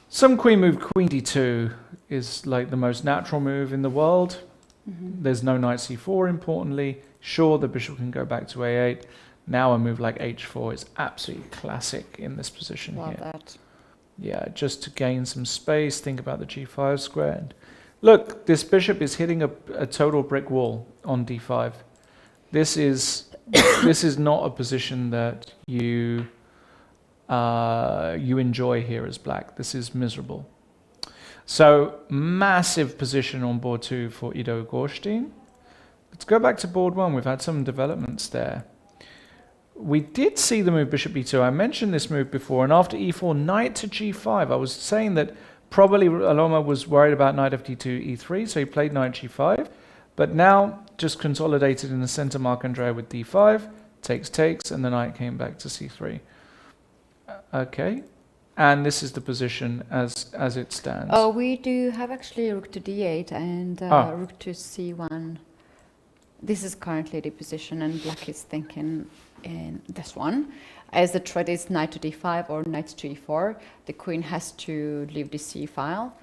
C: Some queen move, queen d2 is like the most natural move in the world. There's no knight c4, importantly. Sure, the bishop can go back to a8. Now a move like h4 is absolutely classic in this position here.
B: Love that.
C: Yeah, just to gain some space, think about the g5 square. And look, this bishop is hitting a total brick wall on d5. This is not a position that you enjoy here as black. This is miserable. So massive position on board 2 for Ido Gorshtein. Let's go back to board 1. We've had some developments there. We did see the move bishop b2. I mentioned this move before, and after e4, knight to g5. I was saying that probably Aloma was worried about knight fd2, e3, so he played knight g5. But now, just consolidated in the center, Marc-Andrea with d5, takes, and the knight came back to c3. Okay, and this is the position as it stands.
B: Oh, we do have actually rook to d8 and rook to c1. This is currently the position, and black is thinking in this one. As the threat is knight to d5 or knight to e4, the queen has to leave the c file.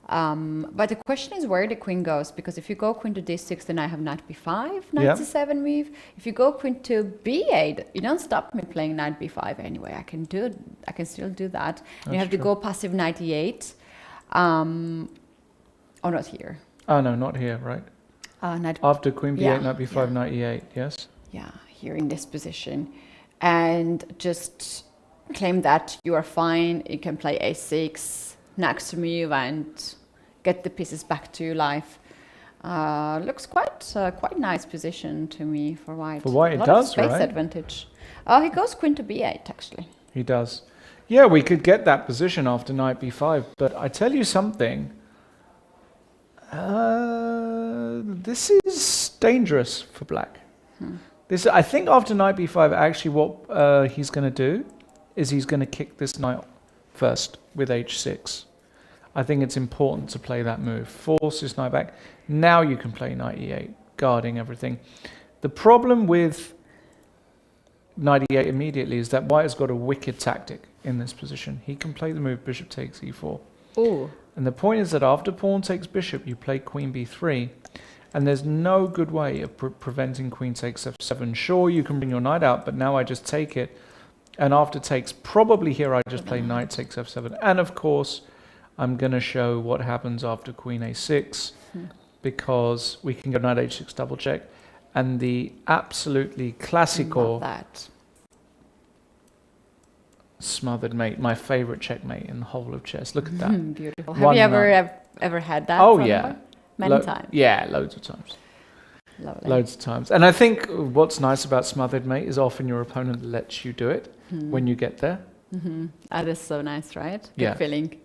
B: But the question is where the queen goes, because if you go queen to d6, then I have knight b5, knight c7 move. If you go queen to b8, you don't stop me playing knight b5 anyway. I can still do that. You have to go passive knight e8. Oh, not here.
C: Oh no, not here, right? After queen b8, knight b5, knight e8, yes?
B: Yeah, here in this position. And just claim that you are fine. You can play a6, next move, and get the pieces back to life. Looks quite nice position to me for white.
C: For white, it does,
B: space
C: right?
B: advantage. Oh, he goes queen to b8 actually.
C: He does. Yeah, we could get that position after knight b5, but I tell you something. This is dangerous for black. This, I think after knight b5, actually what he's going to do is he's going to kick this knight first with h6. I think it's important to play that move. Force this knight back. Now you can play knight e8, guarding everything. The problem with knight e8 immediately is that white has got a wicked tactic in this position. He can play the move bishop takes e4.
B: Ooh.
C: And the point is that after pawn takes bishop, you play queen b3. And there's no good way of preventing queen takes f7. Sure, you can bring your knight out, but now I just take it. And after takes, probably here I just play knight takes f7. And of course, I'm going to show what happens after queen a6, because we can go knight h6 double check. and the absolutely classical
B: Love that.
C: smothered mate, my favorite checkmate in the whole of chess. Look at that.
B: Beautiful.
C: One
B: Have you
C: night.
B: ever had that?
C: Oh,
B: from
C: yeah.
B: her? Many times.
C: Yeah, loads of times.
B: Lovely.
C: Loads of times. And I think what's nice about smothered mate is often your opponent lets you do it when you get there.
B: That is so nice, right? Good
C: Yeah.
B: feeling.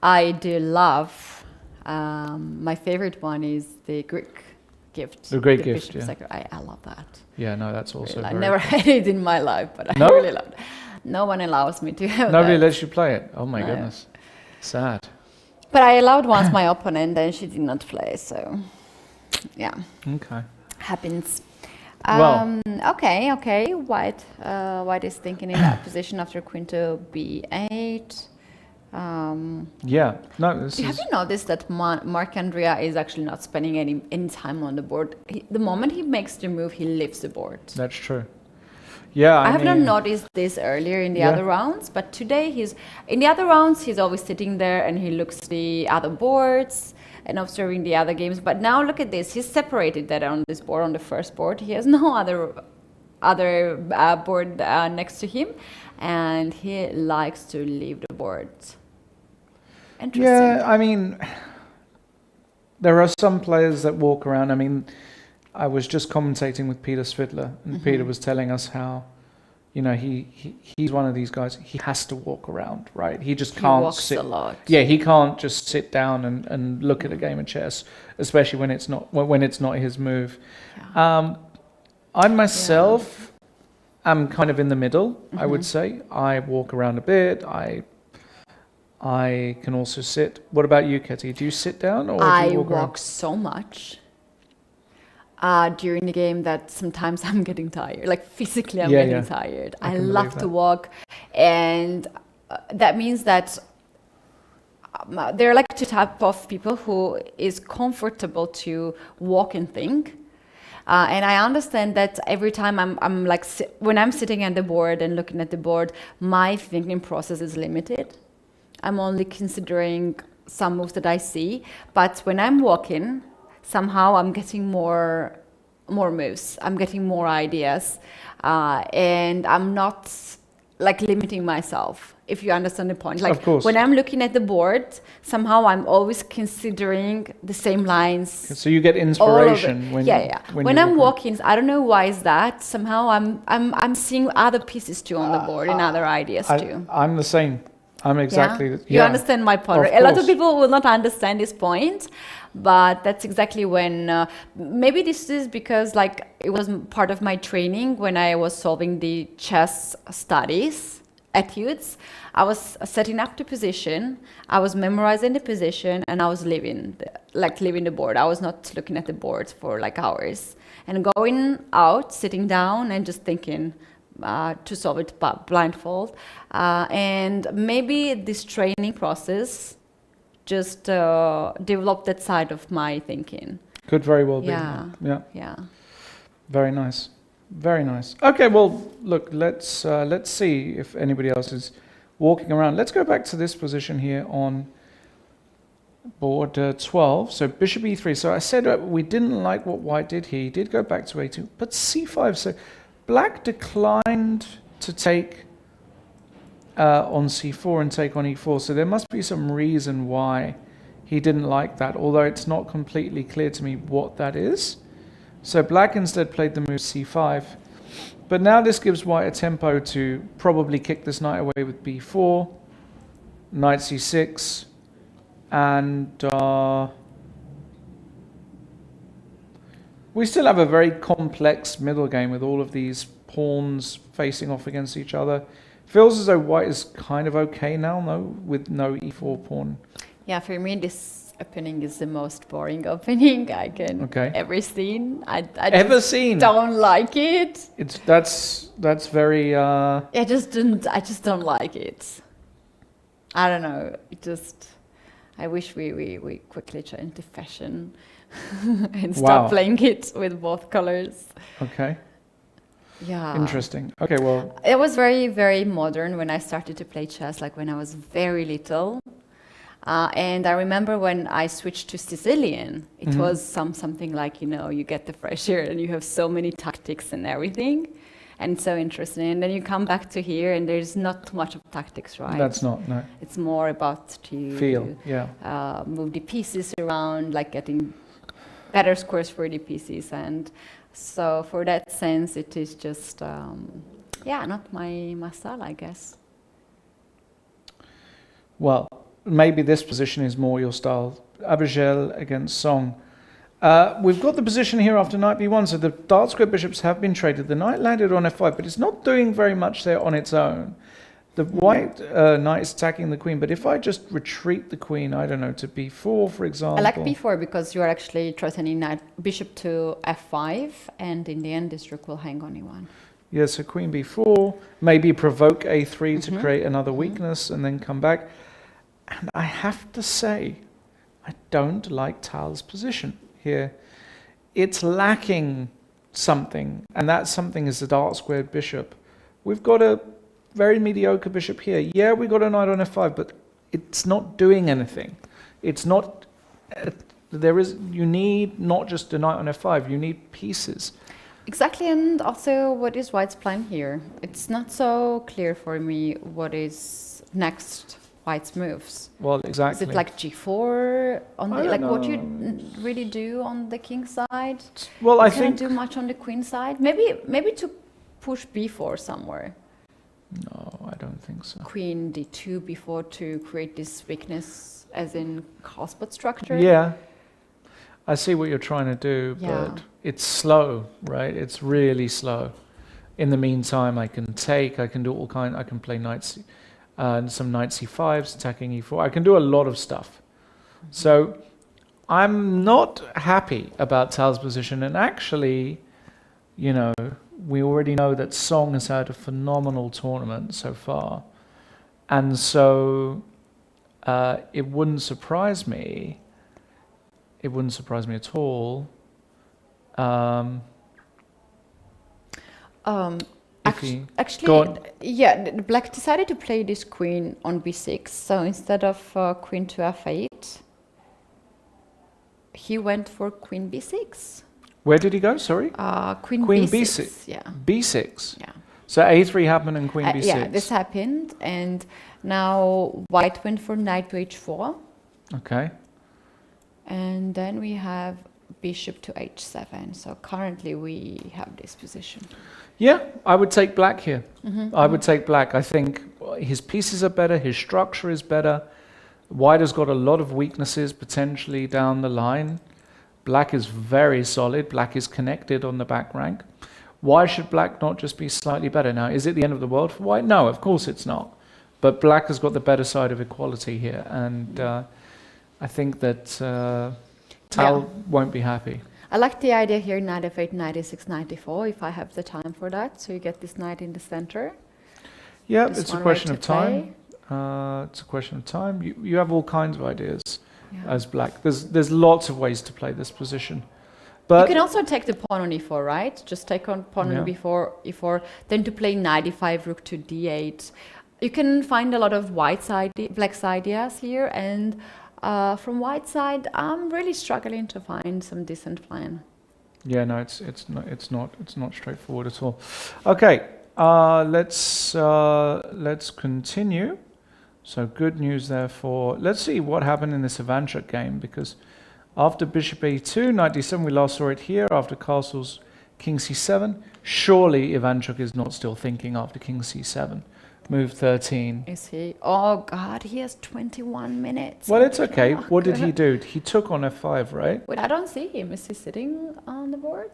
B: I do love, my favorite one is the Greek gift.
C: The Greek
B: the
C: gift,
B: bishop's
C: yeah.
B: sacred. I love that.
C: Yeah, no, that's also
B: Really, I
C: very
B: never had it in my life, but
C: No?
B: I really love it. No one allows me to have
C: Nobody
B: that.
C: lets you play it. Oh my
B: No.
C: goodness. Sad.
B: But I allowed once my opponent, and she did not play, so yeah,
C: Okay.
B: happens.
C: Well-
B: Okay. White is thinking in that position after quinto b8.
C: Yeah. No, this
B: Have
C: is
B: you noticed that Mark Andrea is actually not spending any time on the board? The moment he makes the move, he leaves the board.
C: that's true. Yeah,
B: I have not
C: mean,
B: noticed this earlier in the
C: Yeah.
B: other rounds, but today in the other rounds he's always sitting there and he looks at the other boards and observing the other games. But now look at this, he's separated that on this board, on the first board. He has no other board next to him, and he likes to leave the board. Interesting.
C: Yeah, I mean, there are some players that walk around. I mean, I was just commentating with Peter Svidler, and Peter was telling us how, you know, he's one of these guys. He has to walk around, right? He just
B: He
C: can't
B: walks
C: sit.
B: a lot.
C: Yeah, he can't just sit down and look at a game of chess, especially when it's not his move. I myself am kind of in the middle. I would say I walk around a bit. I can also sit. What about you, Ketty? Do you sit down or do
B: I
C: you walk around?
B: walk so much during the game that sometimes I'm getting tired. Like physically, I'm
C: Yeah,
B: getting
C: yeah.
B: tired.
C: I
B: I
C: can
B: love
C: believe
B: to
C: that.
B: walk, and that means that there are like two type of people who is comfortable to walk and think. And I understand that every time I'm like, when I'm sitting at the board and looking at the board, my thinking process is limited. I'm only considering some moves that I see, but when I'm walking, somehow I'm getting more moves. I'm getting more ideas, and I'm not like limiting myself. If you understand the point, like
C: Of course.
B: when I'm looking at the board, somehow I'm always considering the same lines.
C: So you get
B: All of it.
C: inspiration when
B: Yeah. When
C: you
B: I'm
C: walk
B: walking, I don't know why is that. Somehow I'm seeing other pieces too on the board and other ideas
C: around.
B: too.
C: I'm the same. I'm exactly.
B: Yeah?
C: The,
B: You
C: yeah.
B: understand my point.
C: Of
B: Right? A lot of
C: course.
B: people will not understand this point, but that's exactly when maybe this is because like it was part of my training when I was solving the chess studies etudes. I was setting up the position, I was memorizing the position, and I was leaving the board. I was not looking at the board for like hours and going out, sitting down, and just thinking. To solve it blindfold, and maybe this training process just developed that side of my thinking.
C: Could very well be.
B: Yeah.
C: Yeah.
B: Yeah.
C: Very nice. Very nice. Okay, well, look, let's see if anybody else is walking around. Let's go back to this position here on board 12. So bishop e3. So I said we didn't like what white did here. He did go back to a2, but c5. So black declined to take on c4 and take on e4. So there must be some reason why he didn't like that, although it's not completely clear to me what that is. So black instead played the move c5. But now this gives white a tempo to probably kick this knight away with b4, knight c6, and we still have a very complex middle game with all of these pawns facing off against each other. Feels as though white is kind of okay now, no, with no e4 pawn.
B: Yeah, for me, this opening is the most boring opening I can ever seen. I
C: Ever
B: just
C: seen?
B: don't like it.
C: It's that's very.
B: I just don't like it. I don't know. I wish we quickly change the fashion and stop playing it with both colors.
C: Okay.
B: Yeah.
C: Interesting. Okay, well.
B: It was very, very modern when I started to play chess, like when I was very little. And I remember when I switched to Sicilian, it was something like, you get the fresh air and you have so many tactics and everything. And it's so interesting. And then you come back to here and there's not too much of tactics, right?
C: That's not, no.
B: It's more about to
C: Feel, yeah.
B: move the pieces around, like getting better scores for the pieces. And so for that sense, it is just, not my style, I guess.
C: Well, maybe this position is more your style. Abigel against Song. We've got the position here after knight b1, so the dark square bishops have been traded. The knight landed on f5, but it's not doing very much there on its own. The white knight is attacking the queen, but if I just retreat the queen, I don't know, to b4, for example.
B: I like b4 because you are actually threatening bishop to f5, and in the end this rook will hang on e1.
C: Yeah, so queen b4, maybe provoke a3 to create another weakness and then come back. And I have to say, I don't like Tal's position here. It's lacking something, and that something is the dark squared bishop. We've got a very mediocre bishop here. Yeah, we got a knight on f5, but it's not doing anything. It's not, you need not just a knight on f5, you need pieces.
B: Exactly, and also what is white's plan here? It's not so clear for me what is next white's moves.
C: Well, exactly.
B: Is it like g4 on the, like what you
C: know.
B: really do on the king side?
C: Well,
B: You
C: I
B: can't
C: think
B: do much on the queen side. Maybe to push b4 somewhere.
C: no, I don't think so.
B: Queen d2 before to create this weakness, as in Hotspot structure.
C: Yeah, I see what you're trying to do,
B: Yeah.
C: but it's slow, right? It's really slow. In the meantime, I can do all kind. I can play knights, some knight c5s, attacking e4. I can do a lot of stuff. So I'm not happy about Tal's position. And actually, we already know that Song has had a phenomenal tournament so far. And so it wouldn't surprise me. It wouldn't surprise me at all.
B: Actually, yeah, black decided to play this queen on b6. So instead of queen to f8, he went for queen b6.
C: Where did he go? Sorry?
B: Queen
C: Queen
B: b6.
C: b6.
B: Yeah.
C: b6.
B: Yeah.
C: So a3 happened and queen b6.
B: Yeah, this happened, and now white went for knight to h4,
C: Okay.
B: and then we have bishop to h7. So currently we have this position.
C: Yeah, I would take black here. I would take black. I think his pieces are better, his structure is better. White has got a lot of weaknesses potentially down the line. Black is very solid. Black is connected on the back rank. Why should black not just be slightly better? Now, is it the end of the world for white? No, of course it's not. But black has got the better side of equality here. And I think that Tal won't be happy.
B: I like the idea here, knight f8, knight e6, knight e4, if I have the time for that. So you get this knight in the center.
C: Yeah,
B: Just
C: it's a
B: one
C: question
B: way
C: of
B: to
C: time. It's a question of time. You have all kinds of ideas as black. There's lots of ways to play this position. But
B: you can also take the pawn on e4, right? Just take on pawn on e4, then to play knight e5, rook to d8. You can find a lot of black's ideas here, and from white side, I'm really struggling to find some decent plan.
C: yeah, no, it's not straightforward at all. Okay, let's continue. So good news there for. Let's see what happened in this Ivanchuk game, because after bishop a2, knight d7, we last saw it here. After castles, king c7. Surely Ivanchuk is not still thinking after king c7. Move 13.
B: Is he? Oh God, he has 21 minutes.
C: Well, it's okay. What did he do? He took on f5, right?
B: Wait, I don't see him. Is he sitting on the board?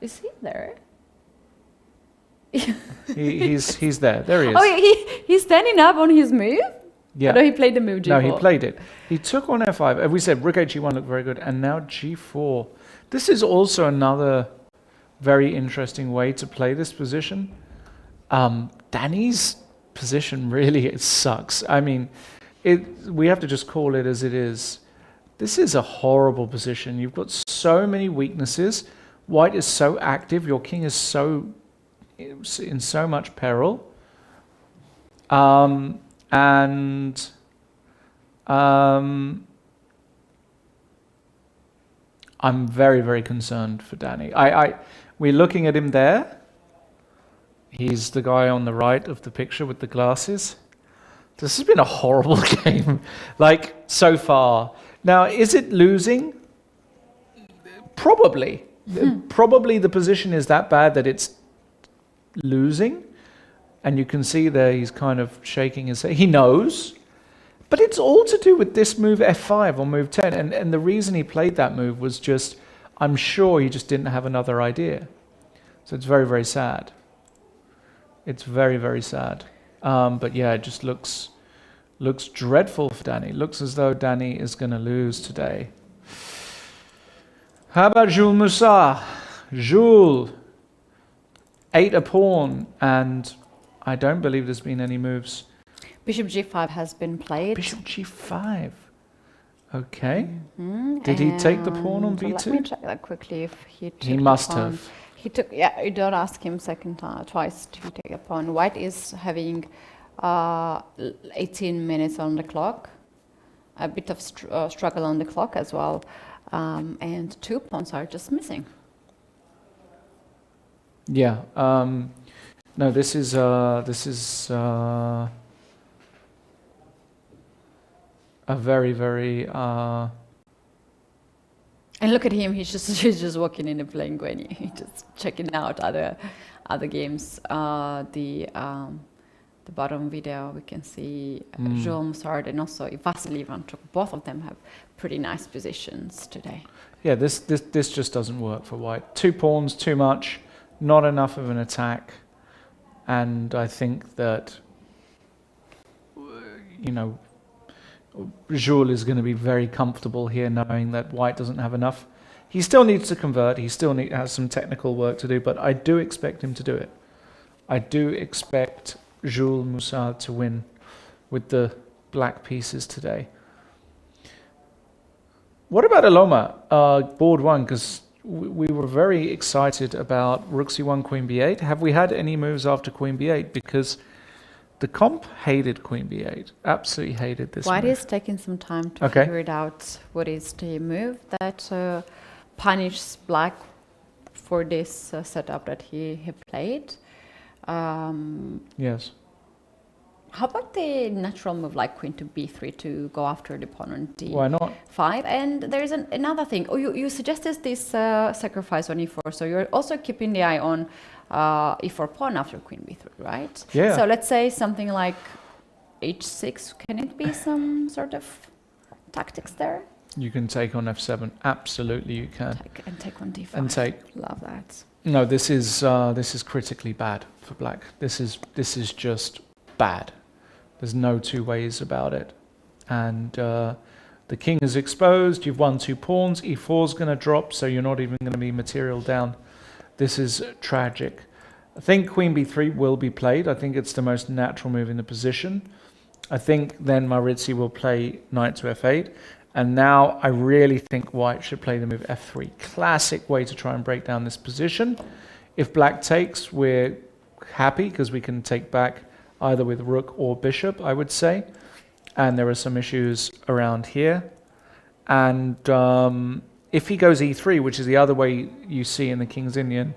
B: Is he there?
C: He's there. There he is.
B: Oh, he's standing up on his move?
C: Yeah.
B: No, he played the move g4.
C: No, he played it. He took on f5. We said rook h1 looked very good, and now g4. This is also another very interesting way to play this position. Danny's position really, it sucks. I mean, we have to just call it as it is. This is a horrible position. You've got so many weaknesses. White is so active. Your king is in so much peril. And I'm very, very concerned for Danny. We're looking at him there. He's the guy on the right of the picture with the glasses. This has been a horrible game, like, so far. Now, is it losing? Probably. Probably the position is that bad that it's losing. And you can see there he's kind of shaking his head. He knows. But it's all to do with this move F5 or move 10. And the reason he played that move was just, I'm sure he just didn't have another idea. So it's very, very sad. It's very, very sad. But yeah, it just looks dreadful for Danny. Looks as though Danny is going to lose today. How about Jules Moussa? Jules, 8 a pawn, and I don't believe there's been any moves.
B: Bishop g5 has been played.
C: Bishop g5. Okay. Did he take the pawn on b2?
B: Let me check that quickly. If he took
C: He
B: the
C: must
B: pawn.
C: have.
B: He took. Yeah, you don't ask him twice to take a pawn. White is having 18 minutes on the clock. A bit of struggle on the clock as well, and 2 pawns are just missing.
C: Yeah. No, this is a very, very.
B: And look at him. He's just walking in and playing Gwenny. He's just checking out other games. The bottom video we can see Jules Moussa and also Vasily Ivanchuk. Both of them have pretty nice positions today.
C: Yeah, this just doesn't work for White. 2 pawns, too much, not enough of an attack, and I think that Jules is going to be very comfortable here, knowing that White doesn't have enough. He still needs to convert. He still has some technical work to do, but I do expect him to do it. I do expect Jules Moussa to win with the black pieces today. What about Aloma, board 1? Because we were very excited about rook c1, queen b8. Have we had any moves after queen b8? Because the comp hated queen b8, absolutely hated this
B: White
C: move.
B: is taking some time to figure it out. What is the move that punishes black for this setup that he played?
C: Yes.
B: How about the natural move like queen to b3 to go after the pawn on d5?
C: Why not?
B: And there is another thing. Oh, you suggested this sacrifice on e4, so you're also keeping the eye on e4 pawn after queen b3, right?
C: Yeah.
B: So let's say something like h6. Can it be some sort of tactics there?
C: You can take on f7. Absolutely, you can.
B: Take on d5.
C: And take.
B: Love that.
C: No, this is critically bad for black. This is just bad. There's no two ways about it. And the king is exposed. You've won 2 pawns. e4 is going to drop, so you're not even going to be material down. This is tragic. I think queen b3 will be played. I think it's the most natural move in the position. I think then Maurizi will play knight to f8. And now I really think white should play the move f3. Classic way to try and break down this position. If black takes, we're happy because we can take back either with rook or bishop, I would say. And there are some issues around here. And if he goes e3, which is the other way you see in the King's Indian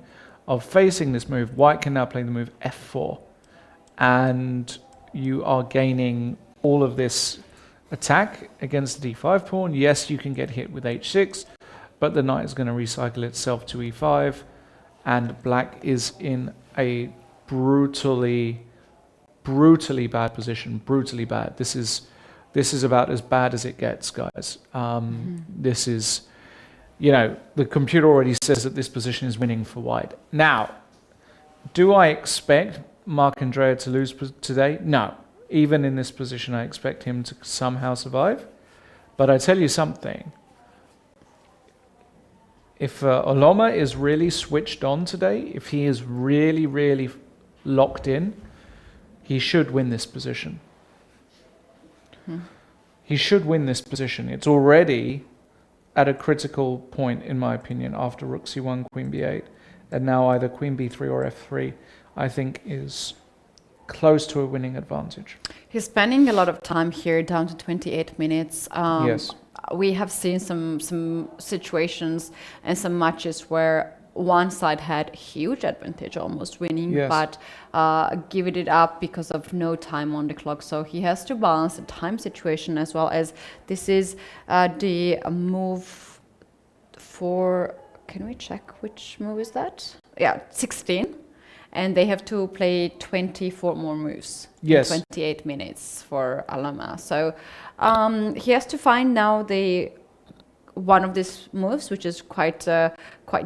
C: of facing this move, white can now play the move f4. And you are gaining all of this attack against the d5 pawn. Yes, you can get hit with h6, but the knight is going to recycle itself to e5, and black is in a brutally bad position. Brutally bad. This is about as bad as it gets, guys. This is, the computer already says that this position is winning for white. Now, do I expect Marc-Andrea to lose today? No. Even in this position, I expect him to somehow survive. But I tell you something. If Aloma is really switched on today, if he is really, really locked in, he should win this position. He should win this position. It's already at a critical point, in my opinion, after rook c1, queen b8, and now either queen b3 or f3, I think is close to a winning advantage.
B: He's spending a lot of time here, down to 28 minutes.
C: Yes.
B: We have seen some situations and some matches where one side had huge advantage, almost winning,
C: Yes.
B: but giving it up because of no time on the clock. So he has to balance the time situation as well as this is the move for. Can we check which move is that? Yeah, 16. And they have to play 24 more moves
C: Yes.
B: in 28 minutes for Alama. So he has to find now the one of these moves, which is quite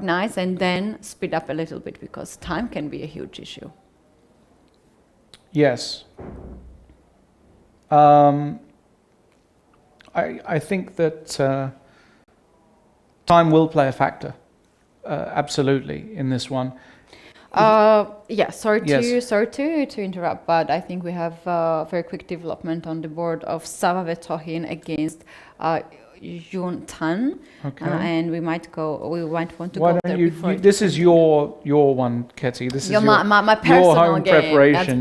B: nice, and then speed up a little bit because time can be a huge issue.
C: Yes. I think that time will play a factor, absolutely, in this one.
B: Yeah, sorry
C: Yes.
B: to interrupt, but I think we have very quick development on the board of Sava Vetohin against Yun Tan,
C: Okay.
B: and we might want to
C: Why
B: go
C: don't
B: there
C: you,
B: before.
C: this is your one, Ketty. This is
B: Your,
C: your,
B: my personal
C: home
B: game.
C: preparation.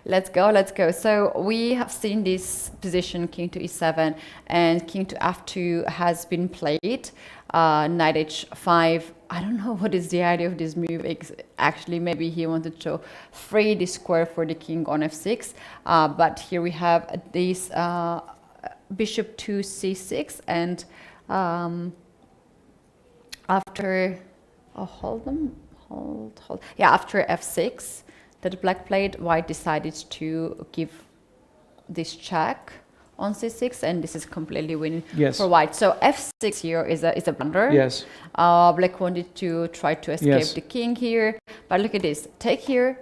B: Let's go. So we have seen this position, King to E7 and King to F2 has been played. Knight H5. I don't know what is the idea of this move. Actually, maybe he wanted to free the square for the king on F6. But here we have this bishop to C6 and after hold. Yeah, after F6 that black played, white decided to give this check on C6, and this is completely winning
C: Yes.
B: for white. So F6 here is a blunder.
C: Yes.
B: Black wanted to try to escape
C: Yes.
B: the king here, but look at this: take here,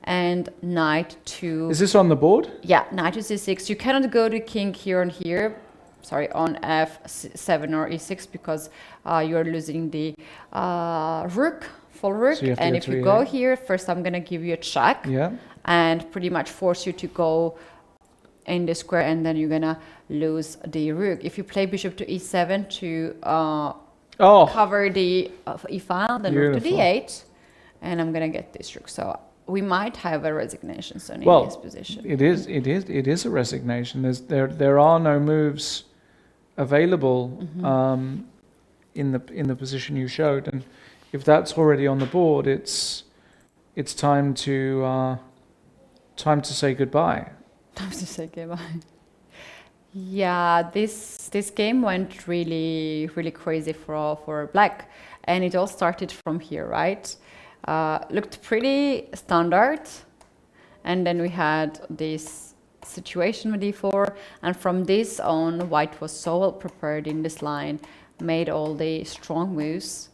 B: and knight to.
C: Is this on the board?
B: Yeah, knight to C6. You cannot go to king here and here. Sorry, on F7 or E6 because you are losing the rook, full rook.
C: So you have to
B: And
C: go
B: if you
C: to
B: go
C: E8.
B: here, first I'm gonna give you a check
C: Yeah.
B: and pretty much force you to go in the square, and then you're gonna lose the rook. If you play bishop to E7 to
C: Oh,
B: cover the E file, then rook to
C: Beautiful.
B: D8, and I'm gonna get this rook. So we might have a resignation soon in
C: Well,
B: this position.
C: it is a resignation. There are no moves available
B: Mm-hmm.
C: in the position you showed, and if that's already on the board, it's time to say goodbye.
B: Time to say goodbye. Yeah, this game went really crazy for black, and it all started from here, right? Looked pretty standard, and then we had this situation with d4, and from this on, white was so well prepared in this line, made all the strong moves,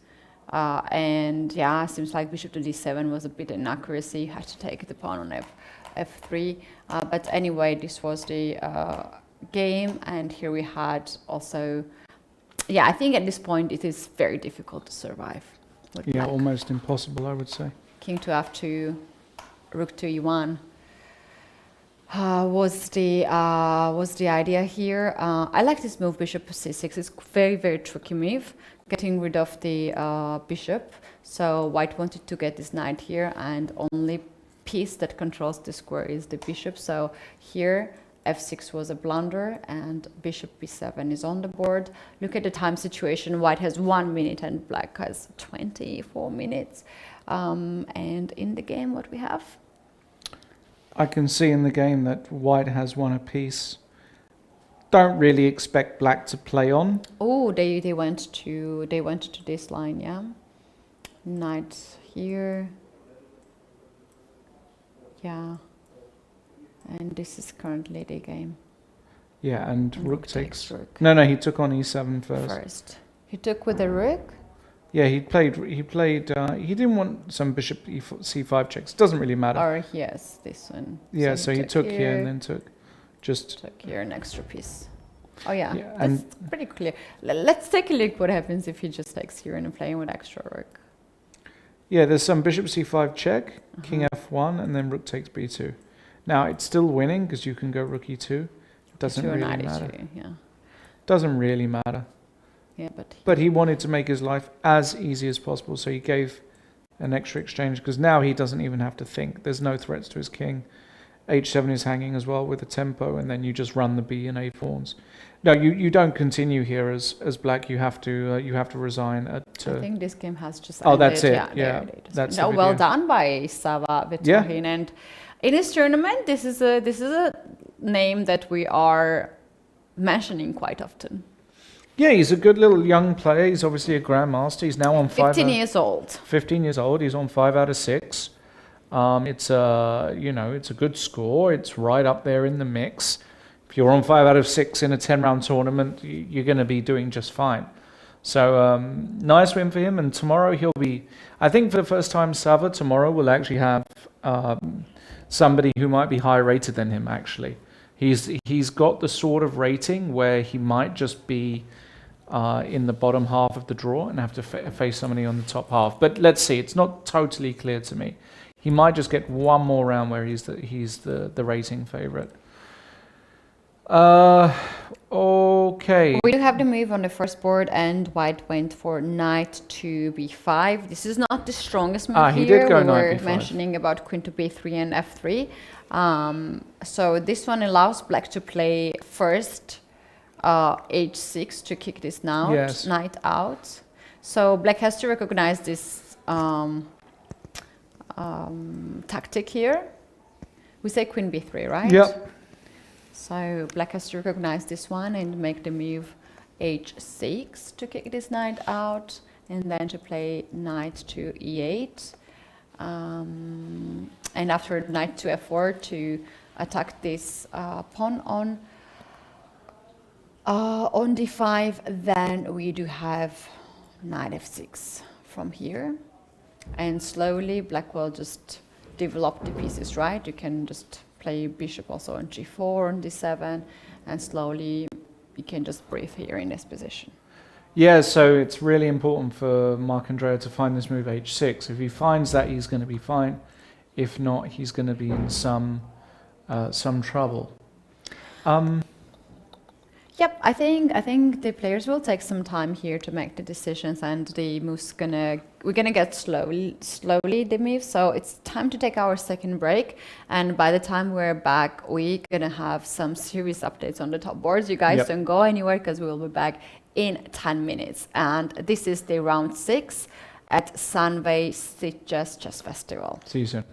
B: and yeah, seems like bishop to d7 was a bit inaccuracy. You had to take the pawn on f3, but anyway, this was the game, and here we had also, yeah, I think at this point it is very difficult to survive. With
C: Yeah,
B: black.
C: almost impossible, I would say.
B: King to f2, rook to e1 was the idea here. I like this move, bishop c6. It's very tricky move, getting rid of the bishop. So white wanted to get this knight here, and only piece that controls the square is the bishop. So here f6 was a blunder, and bishop b7 is on the board. Look at the time situation. White has 1 minute and black has 24 minutes. And in the game, what we have?
C: I can see in the game that white has one apiece. Don't really expect black to play on.
B: Oh, they went to this line, yeah. Knight here. Yeah. And this is currently the game.
C: Yeah, and
B: And
C: rook takes.
B: rook
C: No, he took on e7 first.
B: first. He took with the rook.
C: Yeah, he played. He didn't want some bishop c5 checks. Doesn't really matter.
B: Or yes, this one.
C: Yeah, so he took here and then took just.
B: Took here an extra piece. Oh yeah,
C: Yeah,
B: that's
C: and-
B: pretty clear. Let's take a look what happens if he just takes here and playing with extra rook.
C: Yeah, there's some bishop c5 check, king f1, and then rook takes b2. Now it's still winning because you can go rook e2. It doesn't
B: To an
C: really
B: knight
C: matter.
B: E2, yeah,
C: Doesn't really matter.
B: yeah,
C: But he wanted to make his life as easy as possible, so he gave an extra exchange, because now he doesn't even have to think. There's no threats to his king. H7 is hanging as well with the tempo, and then you just run the B and A pawns. No, you don't continue here as black. You have to resign at.
B: I think this game has just
C: Oh,
B: ended.
C: that's it.
B: Yeah,
C: Yeah,
B: there it is.
C: that's
B: No,
C: the
B: well
C: video.
B: done by Sava Vitohin.
C: Yeah.
B: And in this tournament, this is a name that we are mentioning quite often.
C: Yeah, he's a good little young player. He's obviously a grandmaster. He's now on
B: 15 years old.
C: 15 years old. He's on 5 out of 6. It's a good score. It's right up there in the mix. If you're on 5 out of 6 in a 10-round tournament, you're going to be doing just fine. So nice win for him. And tomorrow he'll be, I think for the first time, Sava tomorrow will actually have somebody who might be higher rated than him. Actually, he's got the sort of rating where he might just be in the bottom half of the draw and have to face somebody on the top half. But let's see. It's not totally clear to me. He might just get one more round where he's the rating favorite. Okay.
B: We do have the move on the first board, and white went for knight to b5. This is not the strongest move
C: he
B: here.
C: did go
B: we
C: knight
B: were
C: b5.
B: mentioning about queen to b3 and f3. So this one allows black to play first h6 to kick this knight out. So black has to recognize this tactic here. We say queen b3, right?
C: Yep.
B: So black has to recognize this one and make the move h6 to kick this knight out, and then to play knight to e8. And after knight to f4 to attack this pawn on d5. Then we do have knight f6 from here. And slowly black will just develop the pieces, right? You can just play bishop also on g4, on d7, and slowly you can just breathe here in this position.
C: Yeah, so it's really important for Marc-Andrea to find this move h6. If he finds that, he's going to be fine. If not, he's going to be in some trouble.
B: Yep, I think the players will take some time here to make the decisions, and the moves we're gonna get slowly the moves. So it's time to take our second break, and by the time we're back, we're gonna have some serious updates on the top boards. You guys don't go anywhere because we will be back in 10 minutes. And this is the round 6 at Sunway Sitges Chess Festival.
C: See you soon.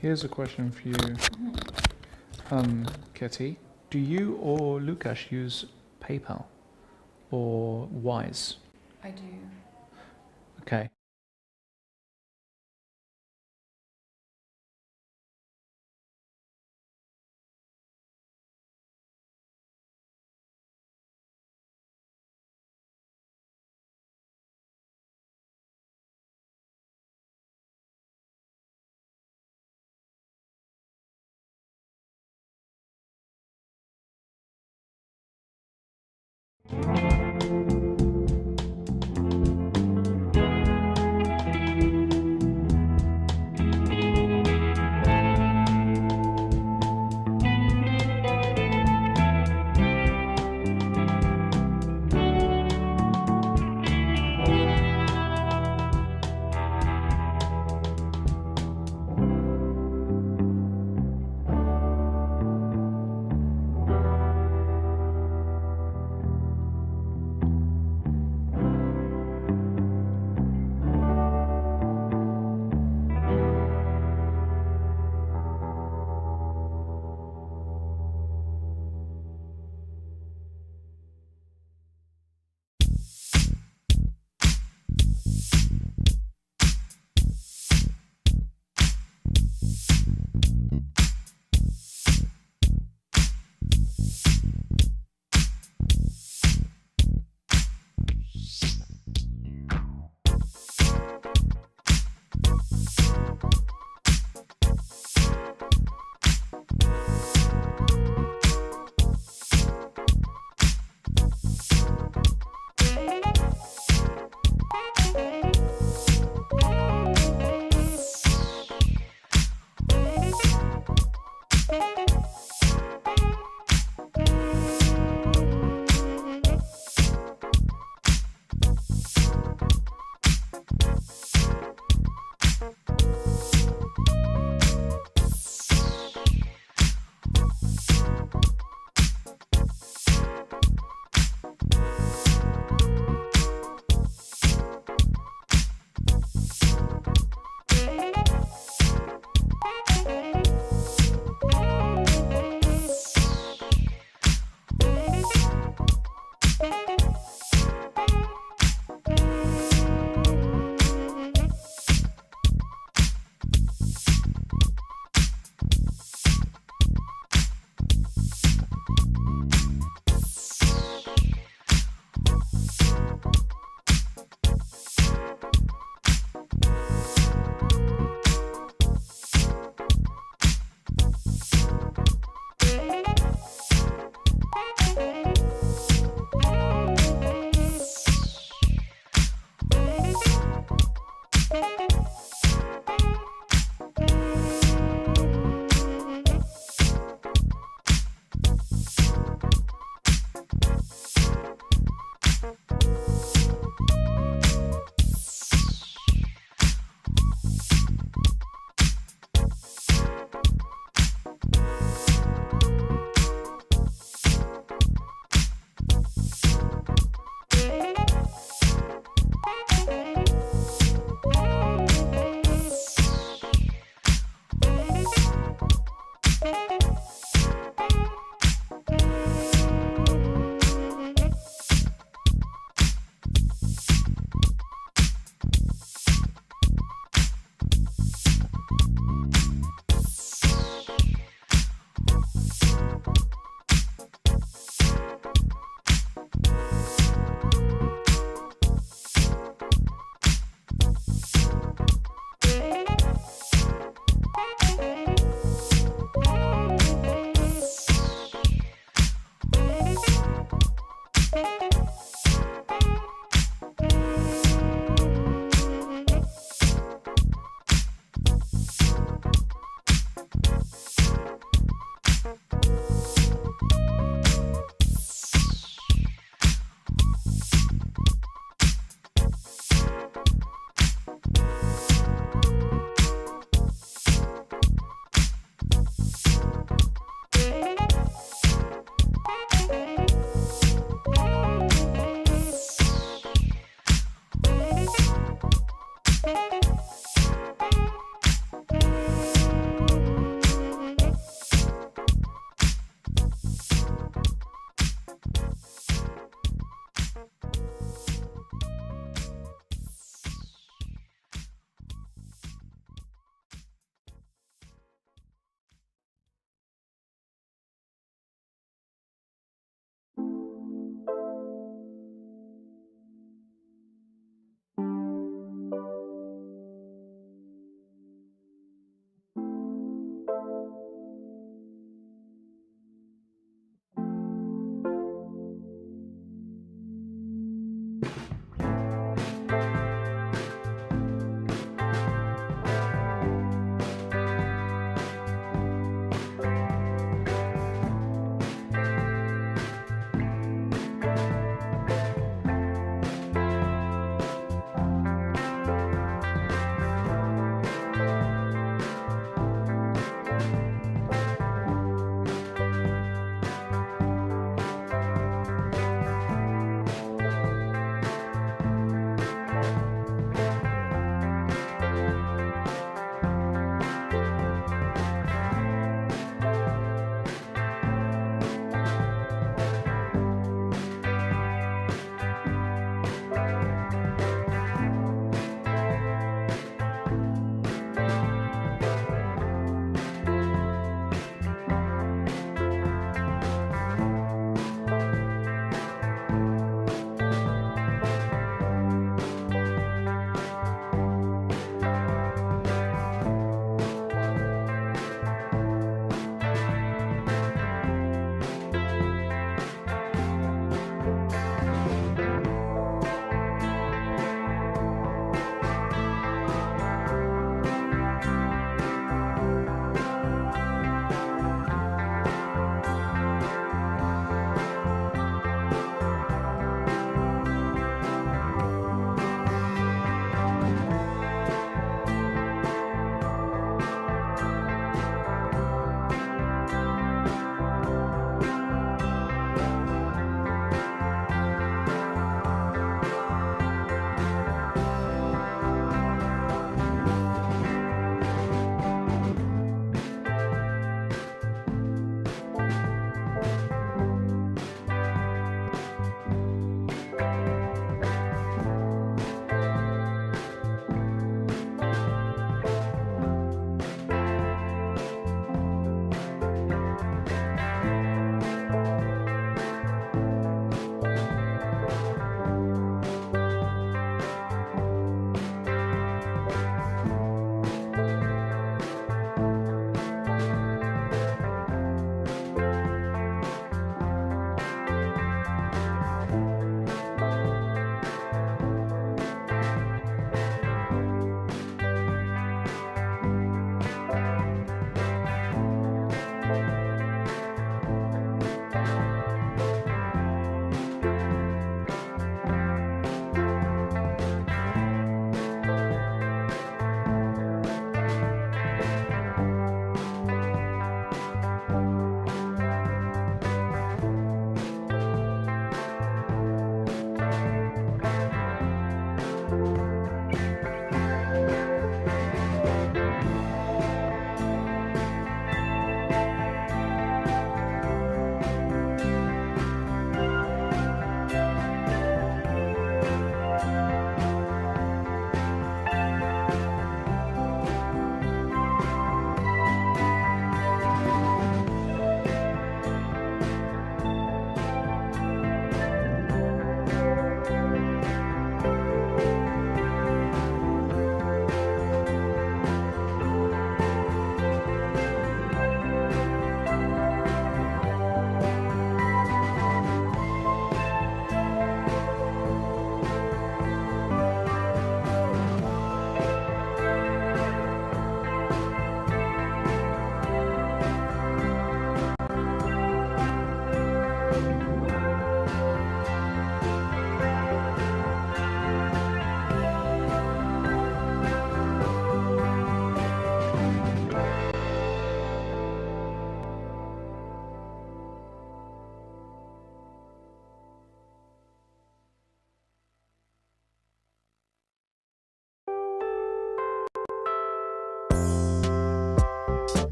C: Here's a question for you, Ketty. Do you or Lukasz use PayPal or Wise?
B: I do.
C: Okay.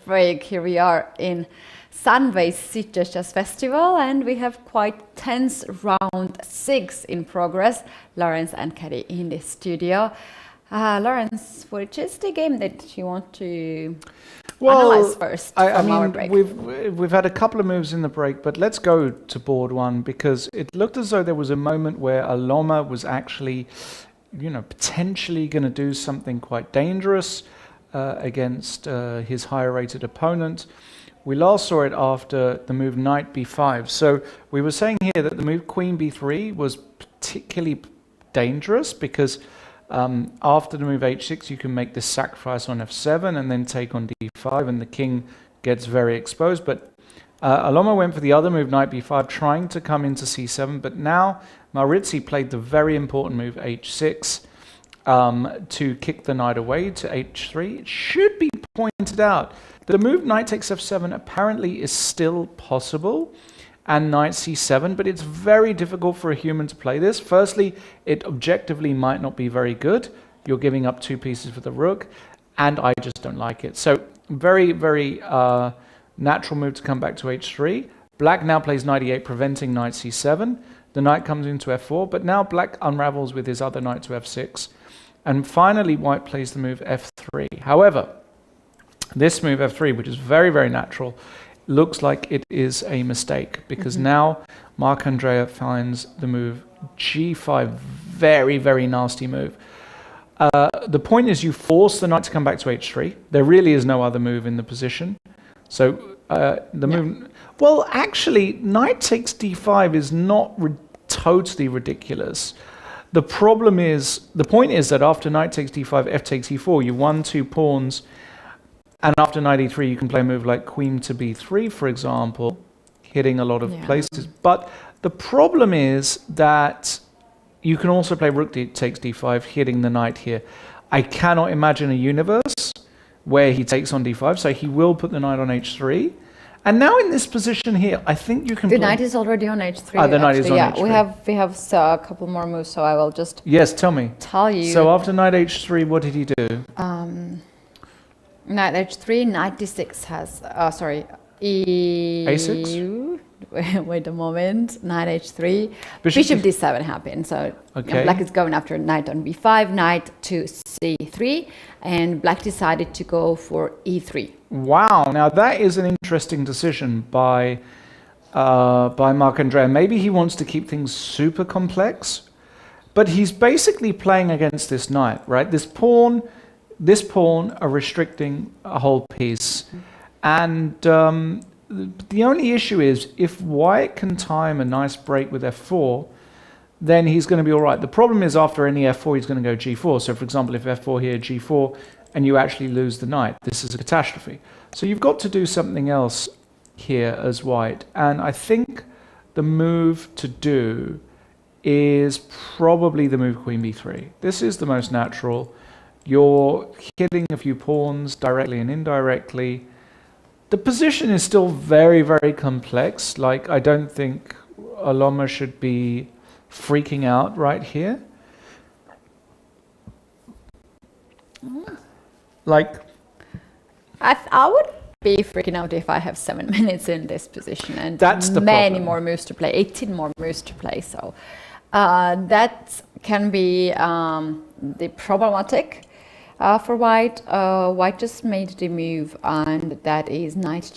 B: Break. Here we are in Sunway Sitges Jazz Festival, and we have quite tense round 6 in progress. Lawrence and Caddy in the studio. Lawrence, which is the game that you want to analyze first from our break?
C: We've had a couple of moves in the break, but let's go to board 1 because it looked as though there was a moment where Aloma was actually, potentially going to do something quite dangerous against his higher rated opponent. We last saw it after the move knight b5. So we were saying here that the move queen b3 was particularly dangerous because after the move h6 you can make this sacrifice on f7 and then take on d5 and the king gets very exposed. But Aloma went for the other move, knight b5, trying to come into c7, but now Maurizi played the very important move h6 to kick the knight away to h3. It should be pointed out that the move knight takes f7 apparently is still possible, and knight c7, but it's very difficult for a human to play this. Firstly, it objectively might not be very good. You're giving up 2 pieces for the rook, and I just don't like it. So very, very natural move to come back to h3. Black now plays knight e8, preventing knight c7. The knight comes into f4, but now black unravels with his other knight to f6. And finally, white plays the move f3. However, this move f3, which is very, very natural, looks like it is a mistake because now Marc-Andrea finds the move g5, very, very nasty move. The point is you force the knight to come back to h3. There really is no other move in the position. So move... Well, actually, knight takes d5 is not totally ridiculous. The point is that after knight takes d5, f takes e4, you won 2 pawns, and after knight e3 you can play a move like queen to b3, for example, hitting a lot of places. But the problem is that you can also play rook takes d5, hitting the knight here. I cannot imagine a universe where he takes on d5, so he will put the knight on h3. And now in this position here, I think you can...
B: The knight is already on h3.
C: The knight is on h3.
B: We have a couple more moves, so I will just...
C: Yes, tell me.
B: Tell you.
C: So after knight h3, what did he do?
B: Knight h3, knight d6 has...
C: a6?
B: Wait a moment. Knight h3. Bishop d7 happened. So black is going after knight on b5, knight to c3, and black decided to go for e3.
C: Wow, now that is an interesting decision by Marc-Andrea. Maybe he wants to keep things super complex, but he's basically playing against this knight, right? This pawn are restricting a whole piece. And the only issue is if white can time a nice break with f4, then he's going to be all right. The problem is after any f4, he's going to go g4. So for example, if f4 here, g4, and you actually lose the knight, this is a catastrophe. So you've got to do something else here as white. And I think the move to do is probably the move queen b3. This is the most natural. You're hitting a few pawns directly and indirectly. The position is still very, very complex. Like, I don't think Aloma should be freaking out right here. Like,
B: I would be freaking out if I have 7 minutes in this position and
C: that's the
B: many
C: problem.
B: more moves to play, 18 more moves to play. So that can be the problematic for white. White just made the move, and that is knight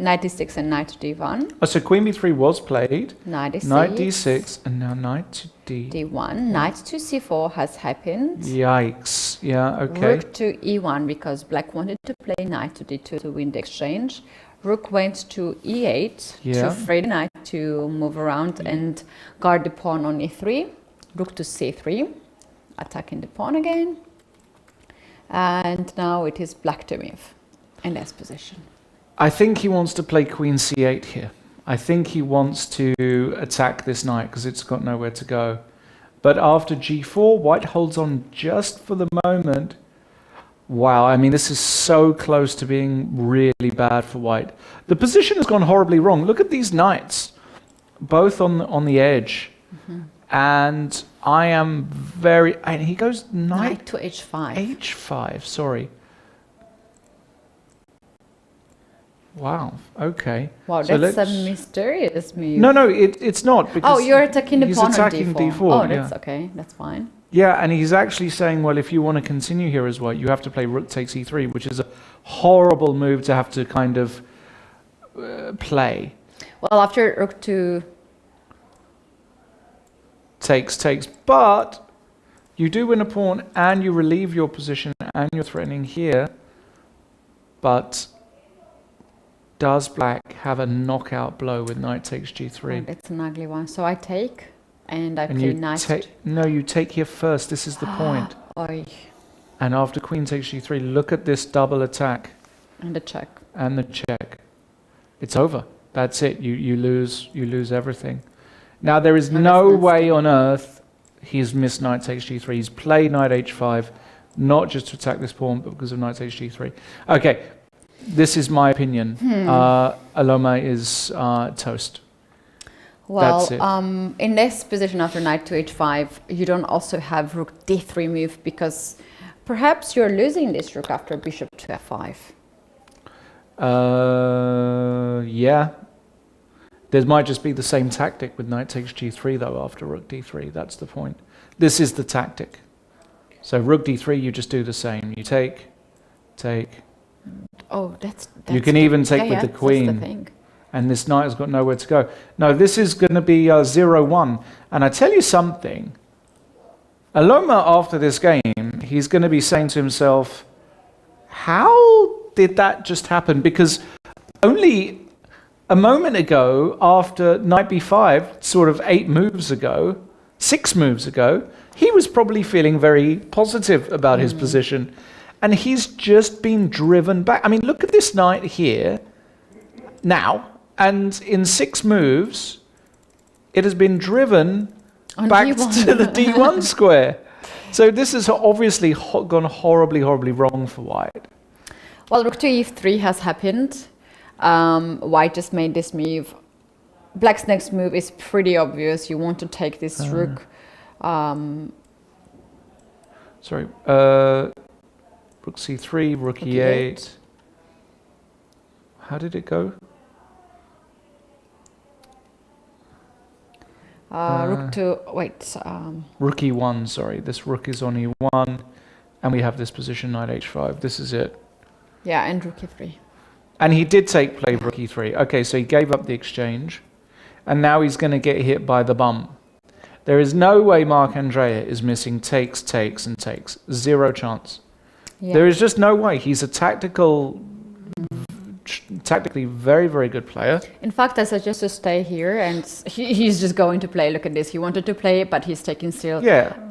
B: d6 and knight to d1.
C: Oh, so queen b3 was played.
B: Knight d6.
C: Knight d6 and now knight to
B: d1. Knight to c4 has happened.
C: Yikes. Yeah, okay.
B: Rook to e1 because black wanted to play knight to d2 to win the exchange. Rook went to e8 to free the knight to move around and guard the pawn on e3. Rook to c3, attacking the pawn again. And now it is black to move in this position.
C: I think he wants to play queen c8 here. I think he wants to attack this knight because it's got nowhere to go. But after g4, white holds on just for the moment. Wow, I mean, this is so close to being really bad for white. The position has gone horribly wrong. Look at these knights, both on the edge. And I am very... And he goes
B: Knight to h5.
C: h5, sorry. Wow, okay.
B: Wow,
C: So
B: that's a
C: let's-
B: mysterious move.
C: No, it's not. Because
B: Oh, you're attacking the
C: he's
B: pawn on
C: attacking
B: d4.
C: d4,
B: Oh,
C: yeah.
B: that's okay. That's fine.
C: Yeah, and he's actually saying, well, if you want to continue here as well, you have to play rook takes e3, which is a horrible move to have to kind of play.
B: Well, after rook to...
C: Takes. But you do win a pawn, and you relieve your position, and you're threatening here. But does black have a knockout blow with knight takes g3?
B: Oh, that's an ugly one. So I take, and I
C: And
B: play
C: you
B: knight.
C: no, you take here first. This is the point.
B: Oy.
C: And after queen takes g3, look at this double attack
B: And a check.
C: and the check. It's over. That's it. You lose everything. Now there is
B: No,
C: no
B: that's
C: way on earth he's missed knight takes g3. He's played knight h5, not just to attack this pawn, but because of knight takes g3. Okay, this is my opinion. Aloma is toast.
B: Well,
C: That's it.
B: in this position after knight to h5, you don't also have rook d3 move because perhaps you're losing this rook after bishop to f5.
C: Yeah. There might just be the same tactic with knight takes g3 though after rook d3. That's the point. This is the tactic. So rook d3, you just do the same. You take.
B: Oh, that's
C: You can even take with the
B: that's
C: queen.
B: the thing.
C: And this knight has got nowhere to go. No, this is going to be 0-1. And I tell you something. Aloma, after this game, he's going to be saying to himself, how did that just happen? Because only a moment ago, after knight b5, sort of 6 moves ago, he was probably feeling very positive about his position. And he's just been driven back. I mean, look at this knight here now. And in 6 moves, it has been driven
B: On
C: back
B: D1.
C: to the d1 square. So this has obviously gone horribly, horribly wrong for white.
B: Well, rook to e3 has happened. White just made this move. Black's next move is pretty obvious. You want to take this rook.
C: Sorry. Rook c3, rook e8. How did it go?
B: Rook to... Wait.
C: Rook e1, sorry. This rook is on e1. And we have this position, knight h5. This is it.
B: Yeah, and rook e3.
C: And he did play rook e3. Okay, so he gave up the exchange. And now he's going to get hit by the bum. There is no way Mark Andrea is missing takes. 0 chance.
B: Yeah.
C: There is just no way. He's a tactically very, very good player.
B: In fact, I suggest to stay here, and he's just going to play. Look at this. He wanted to play, but he's taking still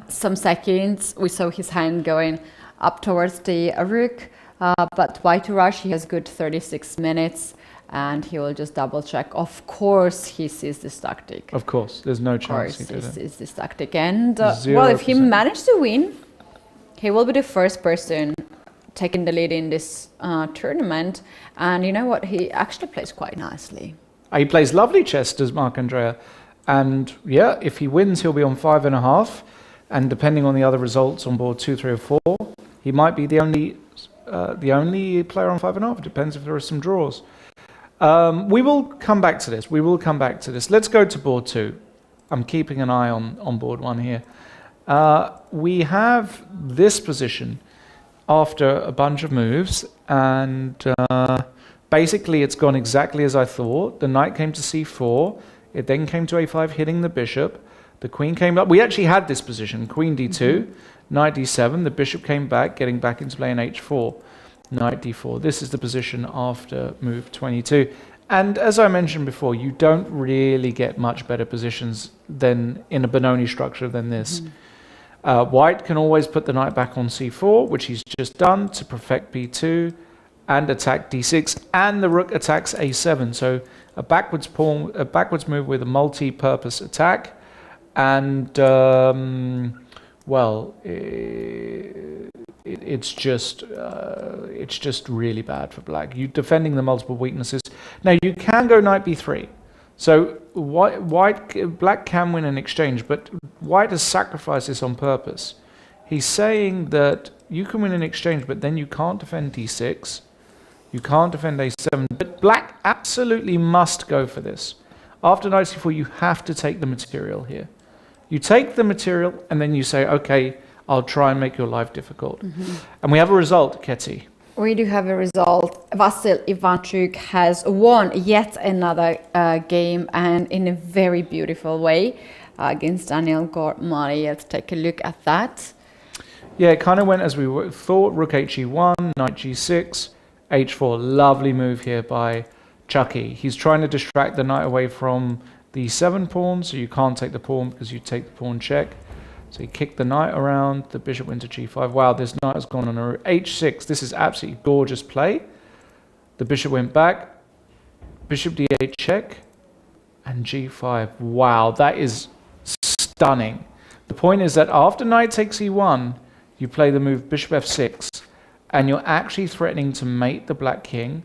B: some seconds. We saw his hand going up towards the rook, but white to rush, he has good 36 minutes, and he will just double check. Of course, he sees this tactic.
C: Of course, there's no
B: Of
C: chance
B: course,
C: he
B: he
C: did it.
B: sees this tactic. And, well, if he
C: 0%.
B: managed to win, he will be the first person taking the lead in this tournament. And you know what? He actually plays quite nicely.
C: He plays lovely chess, does Mark Andrea. And yeah, if he wins, he'll be on 5.5. And depending on the other results on board 2, 3, or 4, he might be the only player on 5.5. It depends if there are some draws. We will come back to this. Let's go to board 2. I'm keeping an eye on board 1 here. We have this position after a bunch of moves, and basically it's gone exactly as I thought. The knight came to c4, it then came to a5, hitting the bishop. The queen came up. We actually had this position, queen d2, knight d7, the bishop came back, getting back into play in h4, knight d4. This is the position after move 22. And as I mentioned before, you don't really get much better positions than in a Benoni structure than this. White can always put the knight back on c4, which he's just done to perfect b2 and attack d6, and the rook attacks a7. So a backwards move with a multi-purpose attack, and well, it's just really bad for black. You defending the multiple weaknesses. Now you can go knight b3. So black can win an exchange, but white has sacrificed this on purpose. He's saying that you can win an exchange, but then you can't defend d6, you can't defend a7, but black absolutely must go for this. After knight c4, you have to take the material here. You take the material, and then you say, okay, I'll try and make your life difficult. And we have a result, Ketty.
B: We do have a result. Vasil Ivanchuk has won yet another game, and in a very beautiful way, against Daniel Gormari. Let's take a look at that.
C: Yeah, it kind of went as we thought. Rook he1, knight g6, h4. Lovely move here by Chucky. He's trying to distract the knight away from the 7 pawn, so you can't take the pawn because you take the pawn check. So he kicked the knight around, the bishop went to g5. Wow, this knight has gone on a h6. This is absolutely gorgeous play. The bishop went back, bishop d8 check, and g5. Wow, that is stunning. The point is that after knight takes e1, you play the move bishop f6, and you're actually threatening to mate the black king.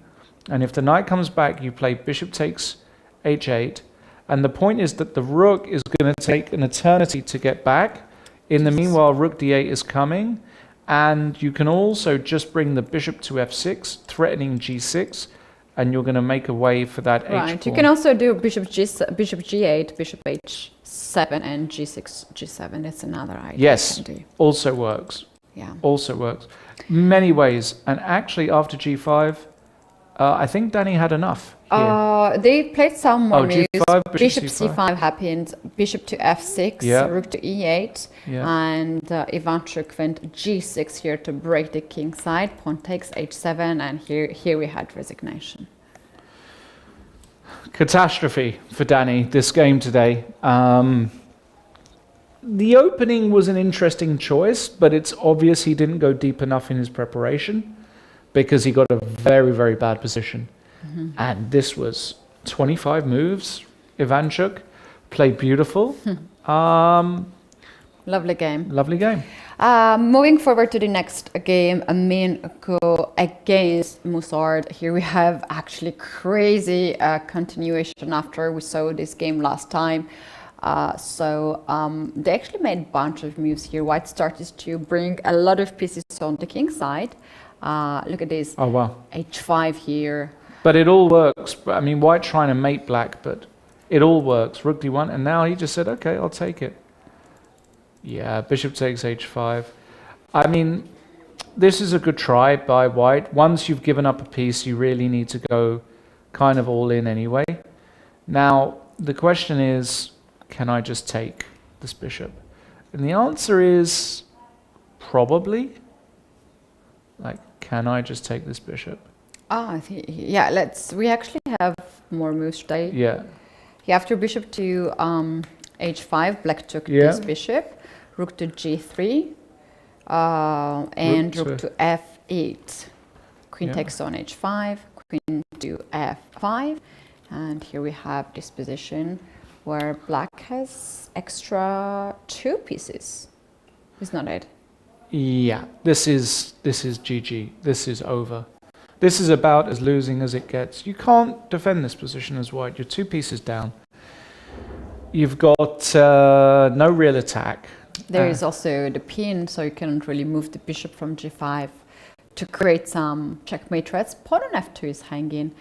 C: And if the knight comes back, you play bishop takes h8. And the point is that the rook is going to take an eternity to get back. In the meanwhile, rook d8 is coming. And you can also just bring the bishop to f6, threatening g6. And you're going to make a way for that h pawn.
B: Right, you can also do bishop g8, bishop h7, and g6, g7. That's another idea.
C: Yes,
B: you can do.
C: also works.
B: Yeah.
C: Also works. Many ways. And actually, after g5, I think Danny had enough here.
B: They played some more moves.
C: g5,
B: Bishop
C: c5.
B: c5 happened, bishop to f6,
C: Yeah.
B: rook to e8,
C: Yeah.
B: and Ivanchuk went g6 here to break the king side. Pawn takes h7, and here we had resignation.
C: Catastrophe for Danny, this game today. The opening was an interesting choice, but it's obvious he didn't go deep enough in his preparation because he got a very, very bad position. And this was 25 moves. Ivanchuk played beautiful.
B: Lovely game.
C: Lovely game.
B: Moving forward to the next game, Minko against Musard. Here we have actually crazy continuation after we saw this game last time. They actually made a bunch of moves here. White started to bring a lot of pieces on the king side. Look at this.
C: Oh, wow.
B: h5 here.
C: But it all works. I mean, white trying to mate black, but it all works. Rook d1, and now he just said, okay, I'll take it. Yeah, bishop takes h5. I mean, this is a good try by white. Once you've given up a piece, you really need to go kind of all in anyway. Now, the question is, can I just take this bishop? And the answer is probably. Like, can I just take this bishop?
B: Yeah, we actually have more moves today.
C: Yeah.
B: After bishop to h5, black took this bishop, rook to g3, and rook to f8. Queen takes on h5, queen to f5, and here we have this position where black has extra 2 pieces. It's not it.
C: Yeah, this is GG. This is over. This is about as losing as it gets. You can't defend this position as white. You're 2 pieces down. You've got no real attack.
B: There is also the pin, so you cannot really move the bishop from g5 to create some checkmate threats. Pawn on f2 is hanging.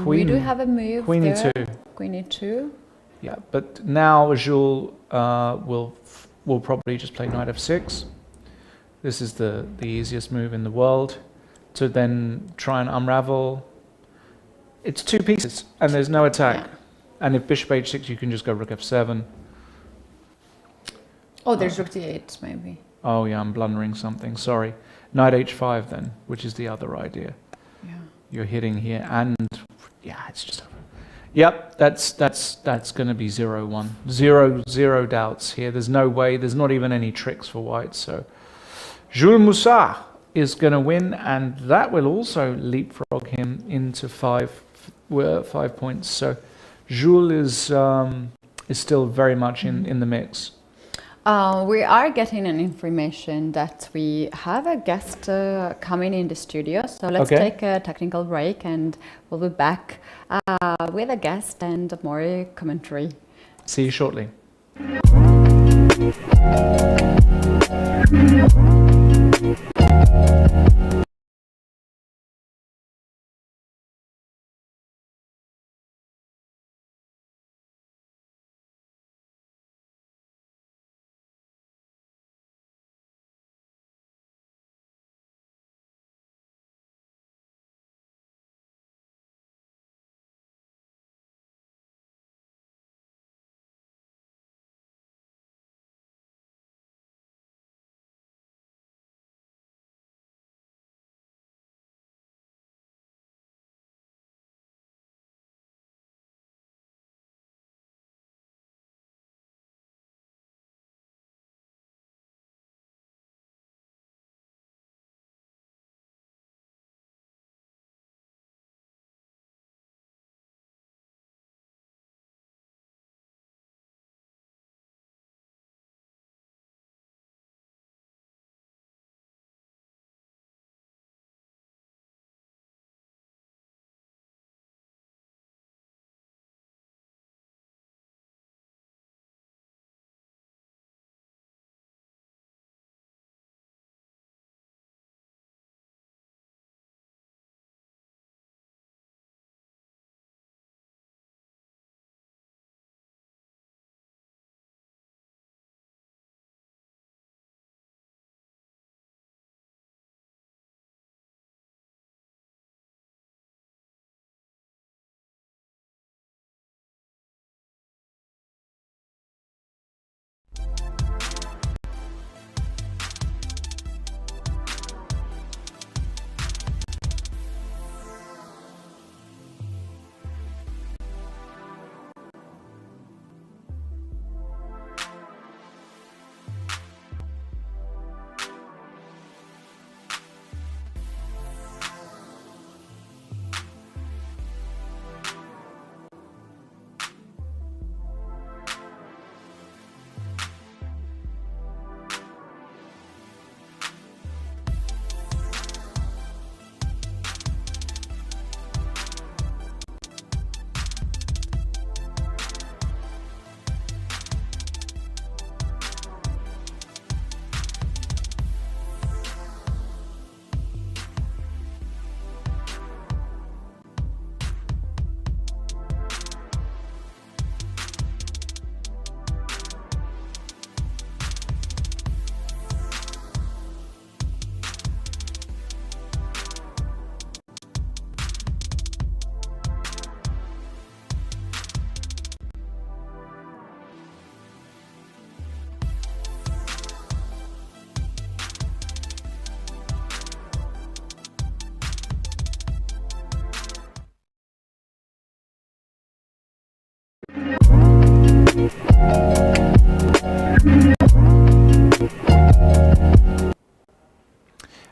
B: We do have a move
C: Queen
B: there.
C: e2.
B: Queen e2.
C: Yeah, but now Jules will probably just play knight f6. This is the easiest move in the world to then try and unravel. It's 2 pieces and there's no attack.
B: Yeah.
C: And if bishop h6, you can just go rook f7.
B: Oh, there's rook d8 maybe.
C: Oh yeah, I'm blundering something. Sorry. Knight h5 then, which is the other idea.
B: Yeah.
C: You're hitting here, and yeah, it's just over. Yep, that's going to be 0-1. Zero doubts here. There's no way. There's not even any tricks for white. So Jules Moussard is going to win, and that will also leapfrog him into 5 points. So Jules is still very much in the mix.
B: We are getting an information that we have a guest coming in the studio. So let's
C: Okay.
B: take a technical break and we'll be back with a guest and more commentary.
C: See you shortly.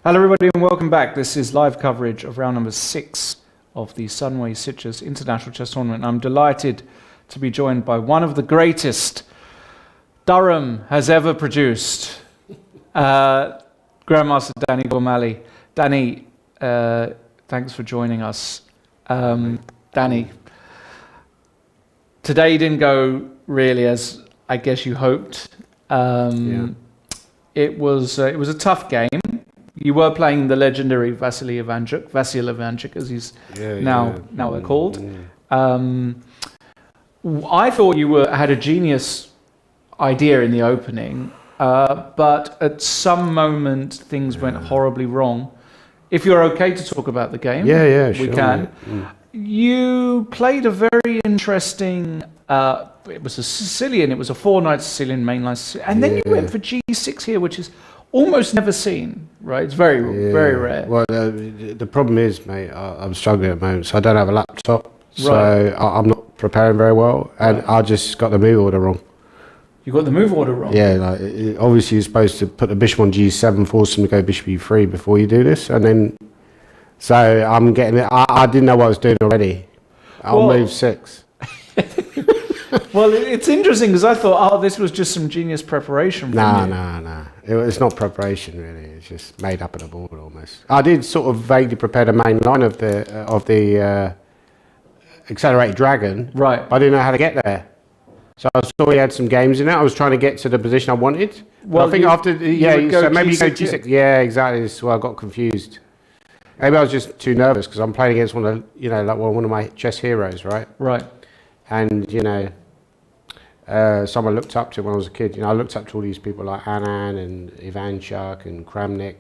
C: Hello everybody and welcome back. This is live coverage of round number 6 of the Sunway Sitges International Chess Tournament. I'm delighted to be joined by one of the greatest Durham has ever produced, Grandmaster Danny Gormali. Danny, thanks for joining us. Danny, today didn't go really as I guess you hoped. It was a tough game. You were playing the legendary Vasil Ivanchuk, as he's now they're called. I thought you had a genius idea in the opening, but at some moment things went horribly wrong. If you're okay to talk about the game, we can. You played a very interesting. It was a Sicilian. It was a 4-knight Sicilian, mainline Sicilian, and then you went for G6 here, which is almost never seen, right? It's very rare.
E: Well, the problem is, mate, I'm struggling at the moment, so I don't have a laptop, so I'm not preparing very well, and I just got the move order wrong.
C: You got the move order wrong?
E: Yeah, like, obviously you're supposed to put the bishop on G7, force him to go bishop E3 before you do this, and then, so I'm getting it, I didn't know what I was doing already. I'll move 6.
C: Well, it's interesting because I thought, oh, this was just some genius preparation. From
E: No. It's not preparation really. It's just made up on the board almost. I did sort of vaguely prepare the main line of the accelerated dragon.
C: Right.
E: But I didn't know how to get there. So I saw he had some games in it. I was trying to get to the position I wanted.
C: Well,
E: I think so maybe you go
C: G6.
E: G6. Yeah, exactly. This is why I got confused. Maybe I was just too nervous because I'm playing against one of my chess heroes, right?
C: Right.
E: And someone looked up to when I was a kid. I looked up to all these people like Anand and Ivanchuk and Kramnik.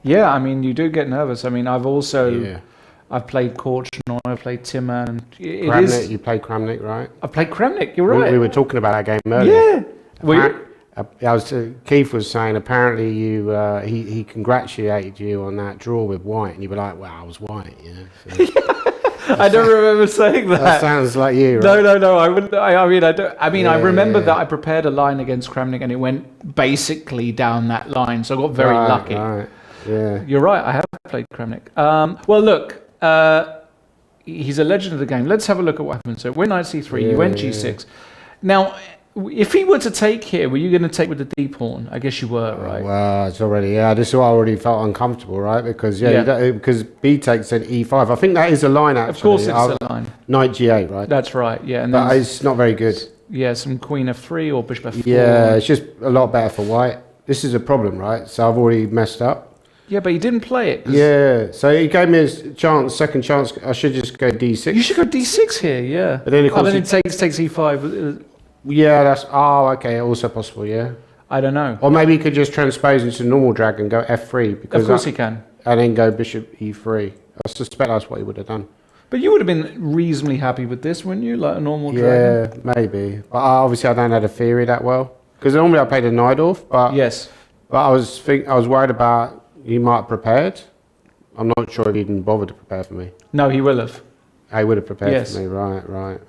C: Yeah, I mean, you do get nervous. I mean, I've played Korchnoi, I've played Timman. And
E: Kramnik, you played Kramnik, right?
C: I played Kramnik. You're right.
E: We were talking about that game earlier.
C: Yeah.
E: Keith was saying apparently he congratulated you on that draw with White, and you were like, "Wow, I was White," So.
C: I don't remember saying that.
E: That sounds like you, right?
C: No. I wouldn't. I remember that I prepared a line against Kramnik, and it went basically down that line, so I got very lucky.
E: Right. Yeah.
C: You're right. I have played Kramnik. Well, look, he's a legend of the game. Let's have a look at what happened. So we're knight c3. You went g6. Now, if he were to take here, were you going to take with the d pawn? I guess you were, right?
E: Well, it's already this is why I already felt uncomfortable, right? Because because b takes an e5. I think that is a line actually.
C: Of course, it's a line.
E: Knight g8, right?
C: That's right. Yeah, and
E: but it's not very good.
C: Yeah, some queen f3 or bishop f4.
E: Yeah, it's just a lot better for White. This is a problem, right? So I've already messed up.
C: Yeah, but he didn't play it.
E: Yeah, so he gave me a second chance. I should just go d6.
C: You should go d6 here, yeah.
E: But then of course
C: it takes e5.
E: Yeah, that's okay. Also possible, yeah.
C: I don't know.
E: Or maybe he could just transpose into normal drag and go f3 because
C: of course he can.
E: And then go bishop e3. I suspect that's what he would have done.
C: But you would have been reasonably happy with this, wouldn't you? Like a normal dragon.
E: Yeah, maybe. But obviously I don't know the theory that well because normally I play the knight off. But
C: yes.
E: But I was worried about. He might have prepared. I'm not sure if he didn't bother to prepare for me.
C: No, he will have.
E: He would have prepared for me, right.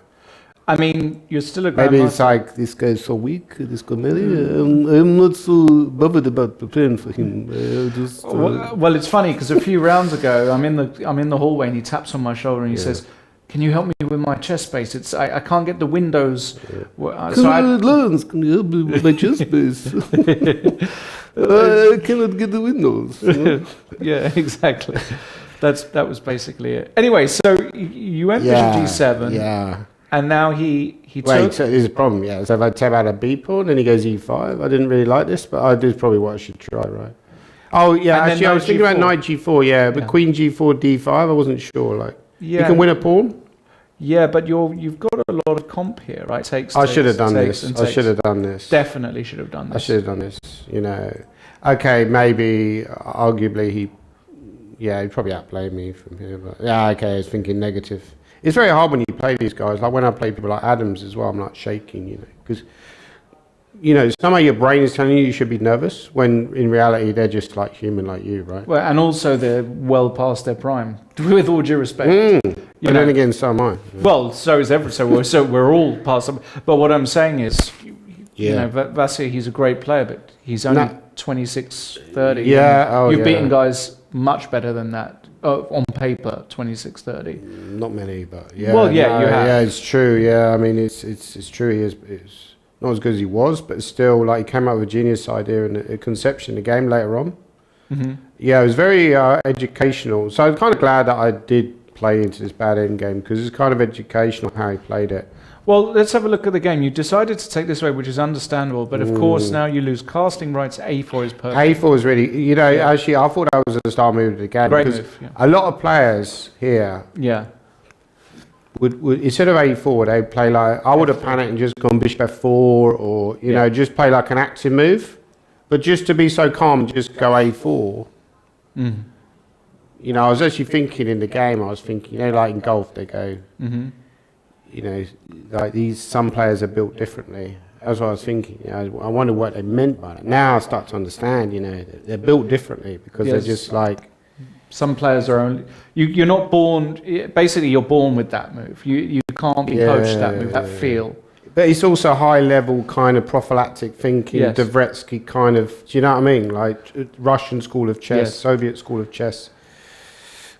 C: I mean, you're still a grandmaster.
E: Maybe it's like, this guy's so weak, this Cornelia. I'm not so bothered about preparing for him.
C: Well, it's funny because a few rounds ago, I'm in the hallway and he taps on my shoulder and he says, "Can you help me with my chess space? I can't get the windows."
E: Yeah. Can you help me with my chess space? I cannot get the windows.
C: Yeah, exactly. That was basically it. Anyway, so you went bishop g7.
E: Yeah.
C: And now he
E: Wait,
C: took...
E: so there's a problem, yeah. So if I tap out a b pawn and he goes e5, I didn't really like this, but this is probably what I should try, right? Oh, yeah,
C: and
E: actually, I was thinking about knight g4, yeah, but queen g4, d5, I wasn't sure, like.
C: Yeah.
E: You can win a pawn?
C: Yeah, but you've got a lot of comp here, right?
E: I should have done this. I should have done this.
C: Definitely should have done this.
E: I should have done this, Okay, maybe, arguably, he probably outplayed me from here, but I was thinking negative. It's very hard when you play these guys. Like when I play people like Adams as well, I'm like shaking, because, somehow your brain is telling you should be nervous when in reality they're just like human like you, right?
C: Well, and also they're well past their prime, with all due respect.
E: But then again, so am I.
C: Well, so is everyone. So we're all past them. But what I'm saying is, Vasily, he's a great player, but he's only 26, 30.
E: Yeah,
C: You've beaten guys much better than that. On paper, 26, 30.
E: Not many, but yeah.
C: Well, you have.
E: Yeah, it's true. Yeah, I mean, it's true. It's not as good as he was, but still, like, he came out with a genius idea and a conception of the game later on. Mm-hmm. Yeah, it was very educational. So I'm kind of glad that I did play into this bad end game because it's kind of educational how he played it.
C: Well, let's have a look at the game. You decided to take this way, which is understandable, but of course now you lose casting rights. A4 is perfect.
E: A4 is really, actually, I thought that was a star move of the game.
C: Great move, yeah.
E: A lot of players here would instead of A4, they'd play like, I would have panicked and just gone bishop F4 or, just play like an active move. But just to be so calm, just go A4. Mm. I was actually thinking in the game, like in golf, they go... Mm-hmm. Like some players are built differently. That's what I was thinking. I wonder what they meant by that. Now I start to understand, they're built differently because they're just like...
C: Some players are only... You're not born... Basically, you're born with that move. You can't be coached that move, that feel.
E: But it's also high-level kind of prophylactic thinking, Dvoretsky kind of... Do you know what I mean? Like Russian school of chess, Soviet school of chess.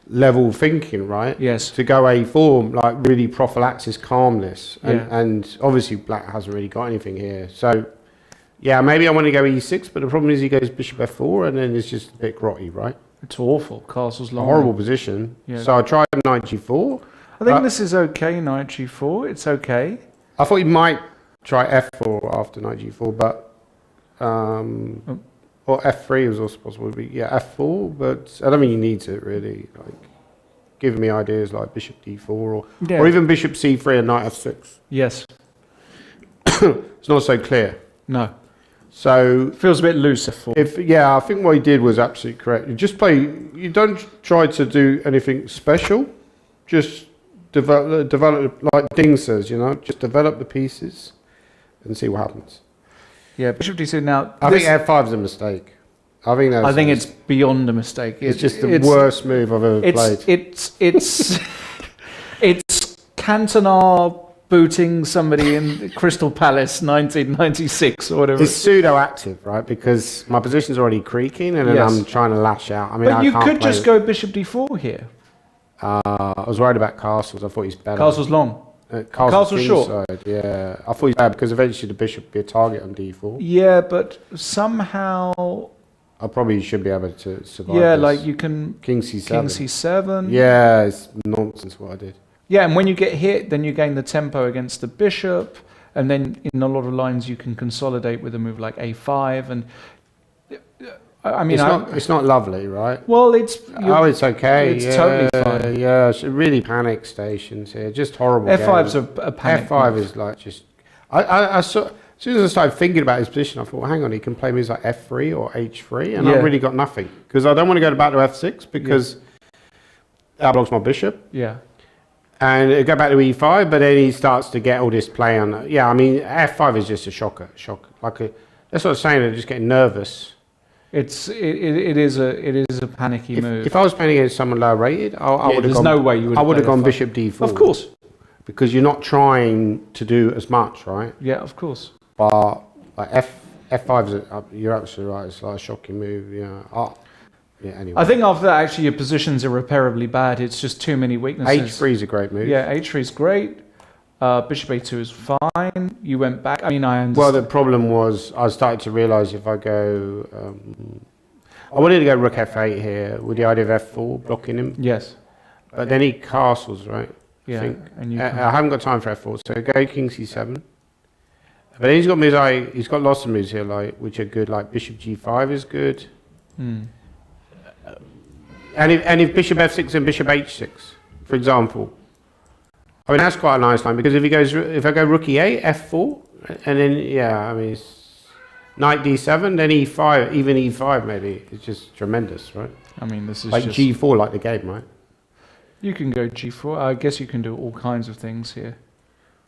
E: level thinking, right?
C: Yes.
E: To go A4, like really prophylaxis calmness. And,
C: Yeah.
E: and obviously black hasn't really got anything here. So, yeah, maybe I want to go E6, but the problem is he goes bishop F4 and then it's just a bit grotty, right?
C: It's awful. Castle's
E: A
C: long.
E: horrible position.
C: Yeah.
E: So I tried knight G4.
C: I think this is okay, knight G4. It's okay.
E: I thought he might try F4 after knight G4, but... or F3 was also possible. Yeah, F4, but I don't think he needs it really. Like, giving me ideas like bishop D4 or even bishop C3 and knight F6.
C: Yes.
E: It's not so clear.
C: No.
E: So
C: Feels a bit loose, F4.
E: I think what he did was absolutely correct. You just play. You don't try to do anything special. Just develop like Ding says. Just develop the pieces and see what happens.
C: Yeah, bishop D2 now.
E: I think F5 is a mistake. I think
C: it's beyond a mistake.
E: It's just the worst move I've ever played.
C: It's Cantona booting somebody in Crystal Palace 1996 or whatever.
E: It's pseudo-active, right? Because my position's already creaking and then I'm trying to lash out. I mean,
C: but you could just go bishop D4 here.
E: I was worried about castles. I thought he's better.
C: Castle's long.
E: Castle's
C: short.
E: Side, yeah. I thought he's bad because eventually the bishop would be a target on D4.
C: Yeah, but somehow...
E: I probably should be able to survive
C: Yeah,
E: this.
C: like you can...
E: King C7.
C: King C7.
E: Yeah, it's nonsense what I did.
C: Yeah, and when you get hit, then you gain the tempo against the bishop, and then in a lot of lines you can consolidate with a move like A5, and I mean...
E: It's not lovely, right?
C: Well, it's...
E: it's okay.
C: It's totally fine.
E: Yeah, it's really panic stations here. Just horrible
C: F5's
E: games.
C: a panic
E: F5
C: move.
E: is like just... I saw... As soon as I started thinking about his position, I thought, well, hang on, he can play moves like F3 or H3, and I really got nothing. Because I don't want to go back to F6, because that blocks my bishop.
C: Yeah.
E: And it go back to E5, but then he starts to get all this play on... Yeah, I mean, F5 is just a shocker. That's what I'm saying, I'm just getting nervous.
C: It is a panicky move.
E: If I was playing against someone low rated, I would have gone...
C: no way you would
E: I would have
C: play
E: gone
C: F5.
E: bishop D4.
C: Of course.
E: Because you're not trying to do as much, right?
C: Yeah, of course.
E: But like F5 you're absolutely right. It's like a shocking move. Anyway.
C: I think after that, actually, your position's irreparably bad. It's just too many weaknesses.
E: H3 is a great move.
C: Yeah, H3 is great. Bishop A2 is fine. You went back. I mean, I understand.
E: Well, the problem was I started to realise if I go... I wanted to go rook F8 here with the idea of F4 blocking him.
C: Yes.
E: But then he castles, right?
C: Yeah.
E: I think.
C: And
E: I haven't got time for F4, so go King C7. But then he's got moves he's got lots of moves here, like which are good. Like Bishop G5 is good. And if Bishop F6 and Bishop H6, for example, I mean that's quite a nice line because if I go Rook E8, F4, and then it's Knight D7, then E5, even E5 maybe. It's just tremendous, right?
C: I mean, this is
E: like
C: just...
E: G4, like the game, right?
C: You can go G4. I guess you can do all kinds of things here.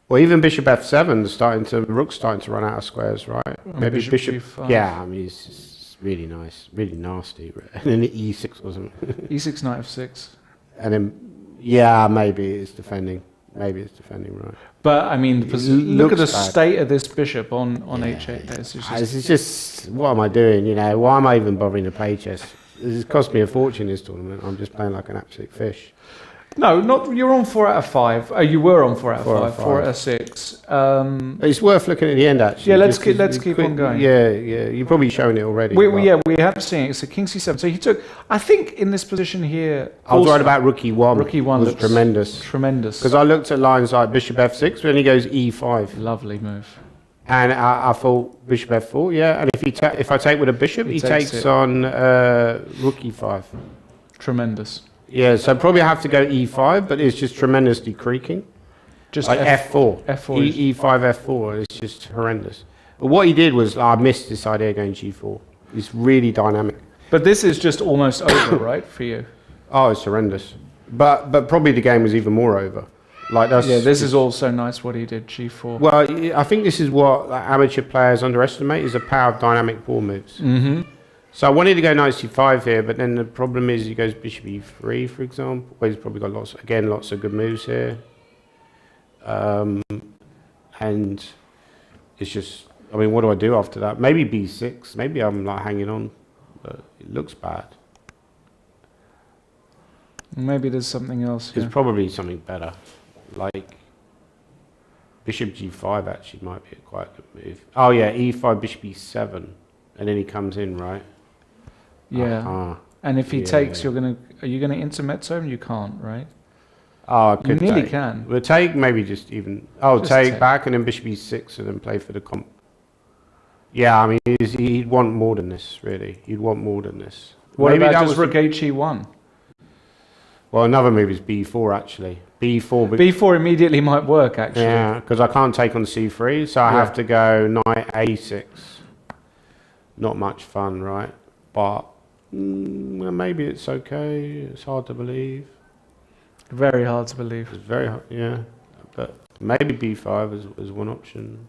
E: Well, even Bishop F7 Rook's starting to run out of squares, right?
C: And
E: Maybe
C: Bishop G5.
E: Yeah, I mean it's really nice, really nasty. And then E6 wasn't.
C: E6, Knight F6.
E: And then maybe it's defending. Maybe it's defending, right?
C: But I mean, look at the
E: bad.
C: state of this bishop on H8.
E: It's just what am I doing? Why am I even bothering to play chess? It's cost me a fortune this tournament. I'm just playing like an absolute fish.
C: No, not you're on 4 out of 5. You were on 4 out of 5. 4 out of 6.
E: It's worth looking at the end actually.
C: Yeah, let's keep on going.
E: Yeah, you're probably showing it already.
C: We have seen it. So King C7. So he took. I think in this position here.
E: I was right about Rook E1.
C: Rook E1
E: was tremendous.
C: Tremendous.
E: Because I looked at lines like Bishop F6, then he goes E5.
C: Lovely move.
E: And I thought Bishop F4, yeah. And if I take with a bishop, he takes on Rook E5.
C: Tremendous.
E: Yeah, so probably I have to go E5, but it's just tremendously creaking.
C: Just
E: like F4.
C: F4.
E: E5, F4. It's just horrendous. But what he did was, I missed this idea going G4. It's really dynamic.
C: But this is just almost over, right, for you?
E: Oh, it's horrendous. But probably the game was even more over.
C: This is also nice what he did, G4.
E: Well, I think this is what amateur players underestimate, is the power of dynamic ball moves.
C: Mm-hmm.
E: So I wanted to go Knight C5 here, but then the problem is he goes Bishop E3, for example. Well, he's probably got lots of good moves here. And it's just, I mean, what do I do after that? Maybe B6. Maybe I'm like hanging on, but it looks bad.
C: Maybe there's something else.
E: There's
C: Yeah.
E: probably something better, like bishop g5 actually might be quite a good move. Oh yeah, e5, bishop e7, and then he comes in, right?
C: Yeah.
E: Uh-huh.
C: And if he
E: Yeah.
C: takes, are you gonna intermezzo him? You can't, right?
E: Oh, I
C: You
E: could
C: nearly
E: take.
C: can.
E: We'll take maybe just even. Oh,
C: Just
E: take
C: take.
E: back and then bishop e6 and then play for the comp. Yeah, I mean, he'd want more than this, really. He'd want more than this.
C: What
E: Maybe
C: about
E: that
C: just
E: was
C: rook h1?
E: Well, another move is b4 actually. B4.
C: b4 immediately might work actually.
E: Yeah, because I can't take on c3, so I
C: Yeah.
E: have to go knight a6. Not much fun, right? But well, maybe it's okay. It's hard to believe.
C: Very hard to believe.
E: It's very hard, yeah. But maybe b5 is one option.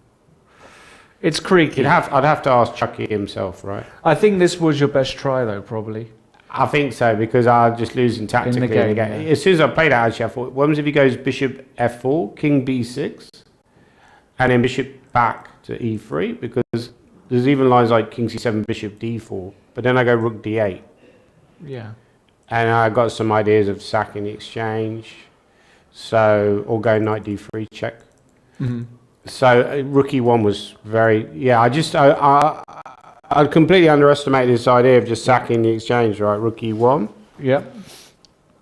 C: It's creaky.
E: I'd have to ask Chucky himself, right?
C: I think this was your best try though, probably.
E: I think so, because I'm just losing tactically.
C: game,
E: again.
C: yeah.
E: As soon as I played that, actually, I thought, what happens if he goes bishop f4, king b6, and then bishop back to e3? Because there's even lines like king c7, bishop d4, but then I go rook d8.
C: Yeah.
E: And I got some ideas of sacking the exchange, or going knight d3 check.
C: Mm-hmm.
E: So rook e1 was very, yeah, I completely underestimated this idea of just sacking the exchange, right? Rook e1
C: Yep.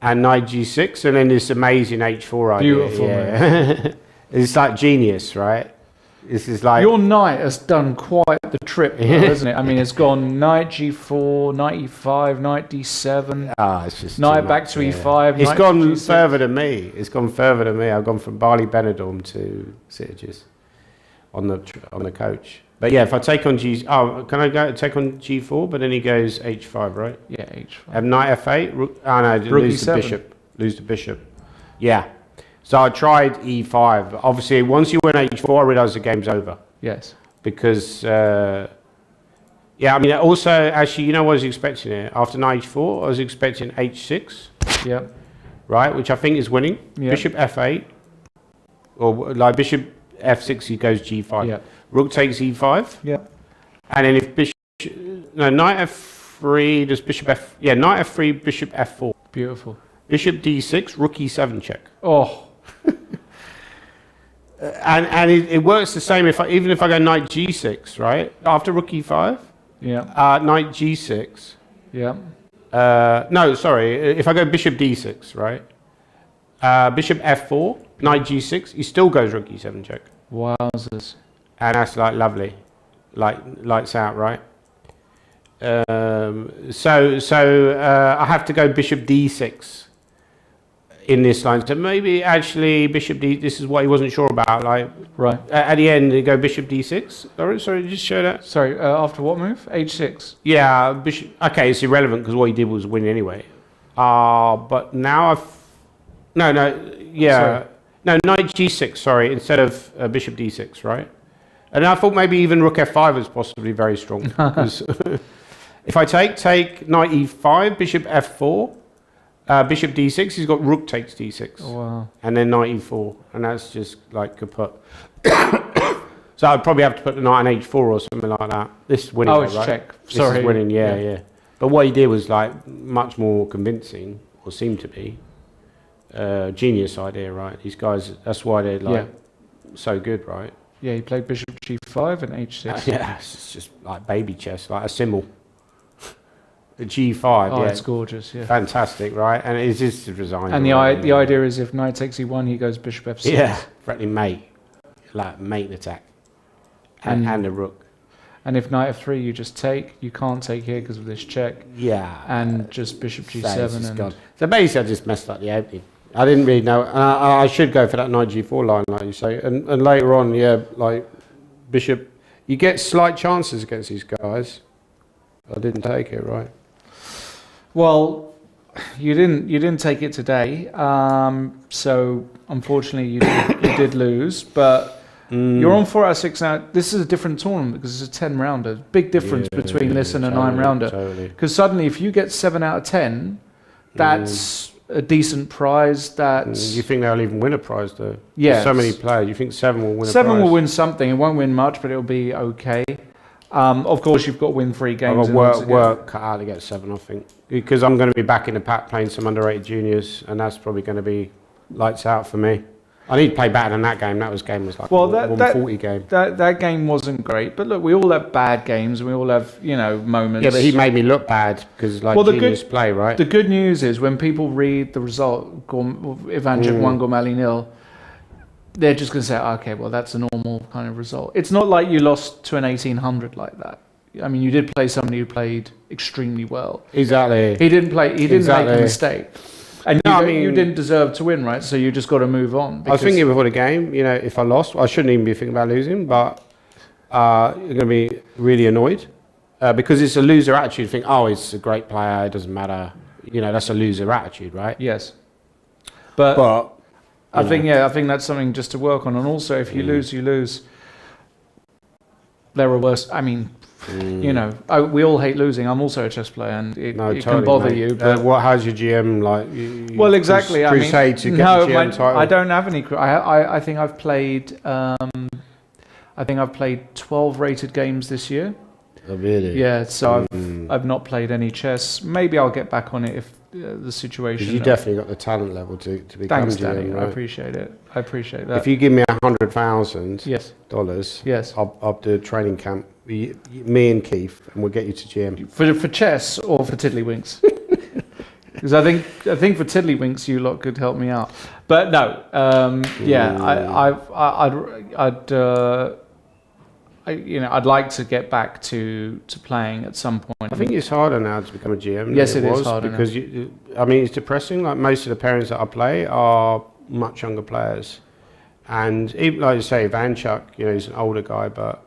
E: and knight g6, and then this amazing h4 idea.
C: Beautiful,
E: yeah. It's like genius, right? This is like
C: Your knight has done quite the trip, though, hasn't it? I mean, it's gone knight g4, knight e5, knight d7,
E: it's just
C: knight
E: too
C: back
E: much,
C: to e5.
E: It's
C: knight
E: gone
C: to g6.
E: further than me. It's gone further than me. I've gone from Bali Benidorm to Sitges on the coach. But yeah, if I take on can I go take on g4? But then he goes h5, right?
C: Yeah, h5.
E: Knight f8.
C: Rook
E: Lose the
C: e7.
E: bishop. Lose the bishop. Yeah. So I tried e5. Obviously, once you went h4, I realised the game's over.
C: Yes.
E: Because, I mean, also, actually, you know what I was expecting here? After knight h4, I was expecting h6,
C: Yep.
E: right? Which I think is winning.
C: Yep.
E: Bishop f8. Or like bishop f6, he goes g5.
C: Yep.
E: Rook takes e5.
C: Yep.
E: And then if knight f3, does bishop f... Yeah, knight f3, bishop f4.
C: Beautiful.
E: Bishop d6, rook e7 check.
C: Oh.
E: And it works the same even if I go knight g6, right? After rook e5,
C: Yeah.
E: knight g6.
C: Yeah.
E: No, sorry. If I go bishop d6, right? Bishop f4, knight g6, he still goes rook e7 check.
C: Wowzers.
E: And that's like lovely. Like lights out, right? So I have to go bishop d6 in this line. So maybe actually bishop d. This is what he wasn't sure about. Like
C: Right.
E: at the end, they go bishop d6. Sorry, just show that.
C: Sorry, after what move? h6.
E: Yeah, bishop. Okay, it's irrelevant because what he did was win anyway. But now
C: Sorry.
E: no, knight g6. Sorry, instead of bishop d6, right? And I thought maybe even rook f5 was possibly very strong. 'Cause if I take knight e5, bishop f4, bishop d6, he's got rook takes d6.
C: Oh, wow.
E: And then knight e4, and that's just like kaput. So I'd probably have to put the knight on h4 or something like that. This is winning,
C: Oh,
E: though,
C: it's
E: right?
C: check.
E: This
C: Sorry.
E: is winning, yeah. But what he did was like much more convincing, or seemed to be. Genius idea, right? These guys, that's why they're like so good, right?
C: Yeah, he played bishop g5 and h6.
E: Yeah, it's just like baby chess, like a symbol. The g5,
C: Oh,
E: yeah.
C: it's gorgeous, yeah.
E: Fantastic, right? And it's just designed.
C: And
E: right,
C: the idea is if knight takes e1, he goes bishop f6.
E: yeah, threatening mate, like mate attack, and the rook.
C: And if knight f3, you just take. You can't take here because of this check.
E: Yeah,
C: And just bishop
E: so
C: g7.
E: it's just
C: And
E: gone. So basically, I just messed up the opening. I didn't really know. I should go for that knight g4 line, like you say. And later on, like bishop, you get slight chances against these guys. I didn't take it, right?
C: well, you didn't take it today. So unfortunately, you did lose. But you're on 4 out of 6 now. This is a different tournament because it's a 10 rounder. Big difference between this and a 9 rounder.
E: Totally.
C: Because suddenly, if you get 7 out of 10, that's a decent prize. That's
E: You think they'll even win a prize, though?
C: Yeah.
E: There's so many players. You think 7 will win a prize?
C: 7 will win something. It won't win much, but it'll be okay. Of course, you've got to win 3 games.
E: I've got work cut out to get 7, I think, because I'm going to be back in the pack playing some underrated juniors, and that's probably going to be lights out for me. I need to play better than that game. That game was like a 140 game.
C: That game wasn't great, but look, we all have bad games, and we all have moments.
E: Yeah, but he made me look bad because juniors play, right?
C: The good news is when people read the result, Ivanchuk 1, Gormali 0, they're just going to say, okay, well, that's a normal kind of result. It's not like you lost to an 1800 like that. I mean, you did play somebody who played extremely well.
E: Exactly.
C: He didn't make a mistake. And you didn't deserve to win, right? So you just got to move on.
E: I was thinking before the game, if I lost, I shouldn't even be thinking about losing, but you're going to be really annoyed because it's a loser attitude. Think, oh, he's a great player, it doesn't matter. That's a loser attitude, right?
C: Yes. But I think that's something just to work on. And also, if you lose, you lose. There are worse. I mean, we all hate losing. I'm also a chess player, and it can bother
E: mate.
C: you. But
E: how's your GM like?
C: Well, exactly.
E: Crusade to get the GM title.
C: I don't have any. I think I've played. I think I've played 12 rated games this year.
E: Oh, really?
C: Yeah. So I've not played any chess. Maybe I'll get back on it if the situation.
E: You definitely got the talent level to become
C: Thanks,
E: GM.
C: Danny.
E: Right?
C: I appreciate it. I appreciate that.
E: If you give me $100,000,
C: yes,
E: I'll do a training camp. Me and Keith, and we'll get you to GM.
C: For chess or for Tiddlywinks? Because I think for Tiddlywinks you lot could help me out. But no, I'd like to get back to playing at some point.
E: I think it's harder now to become a GM.
C: Yes, it is harder
E: because it's depressing. Like most of the parents that I play are much younger players, and even like you say, Ivanchuk, he's an older guy, but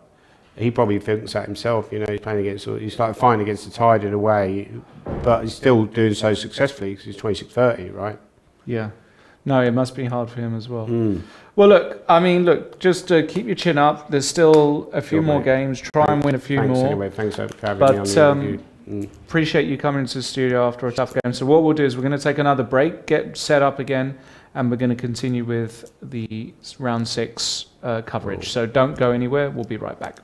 E: he probably thinks that himself. He's playing he's like fighting against the tide in a way, but he's still doing so successfully because he's 26-30, right?
C: Yeah. No, it must be hard for him as well. Well, look, just keep your chin up. There's still a few more games. Try and win a few more.
E: Anyway, thanks for having me on the interview.
C: Appreciate you coming into the studio after a tough game. So what we'll do is we're going to take another break, get set up again, and we're going to continue with the round 6 coverage. Cool. So don't go anywhere. We'll be right back.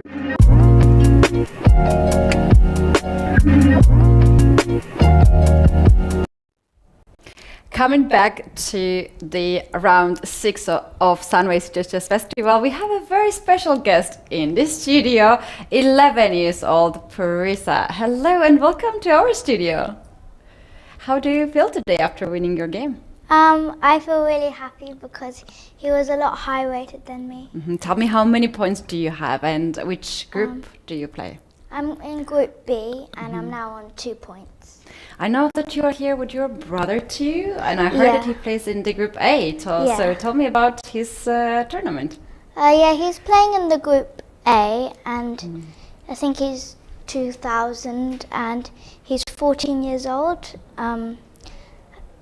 B: Coming back to the round 6 of Sunway Sitges Festival, we have a very special guest in the studio, 11 years old Parisa. Hello and welcome to our studio. How do you feel today after winning your game?
F: I feel really happy because he was a lot higher rated than me.
B: Tell me, how many points do you have and which group do you play?
F: I'm in Group B and I'm now on 2 points.
B: I know that you are here with your brother too, and I heard that he plays in the Group A. So tell me about his tournament.
F: He's playing in the Group A and I think he's 2000 and he's 14 years old.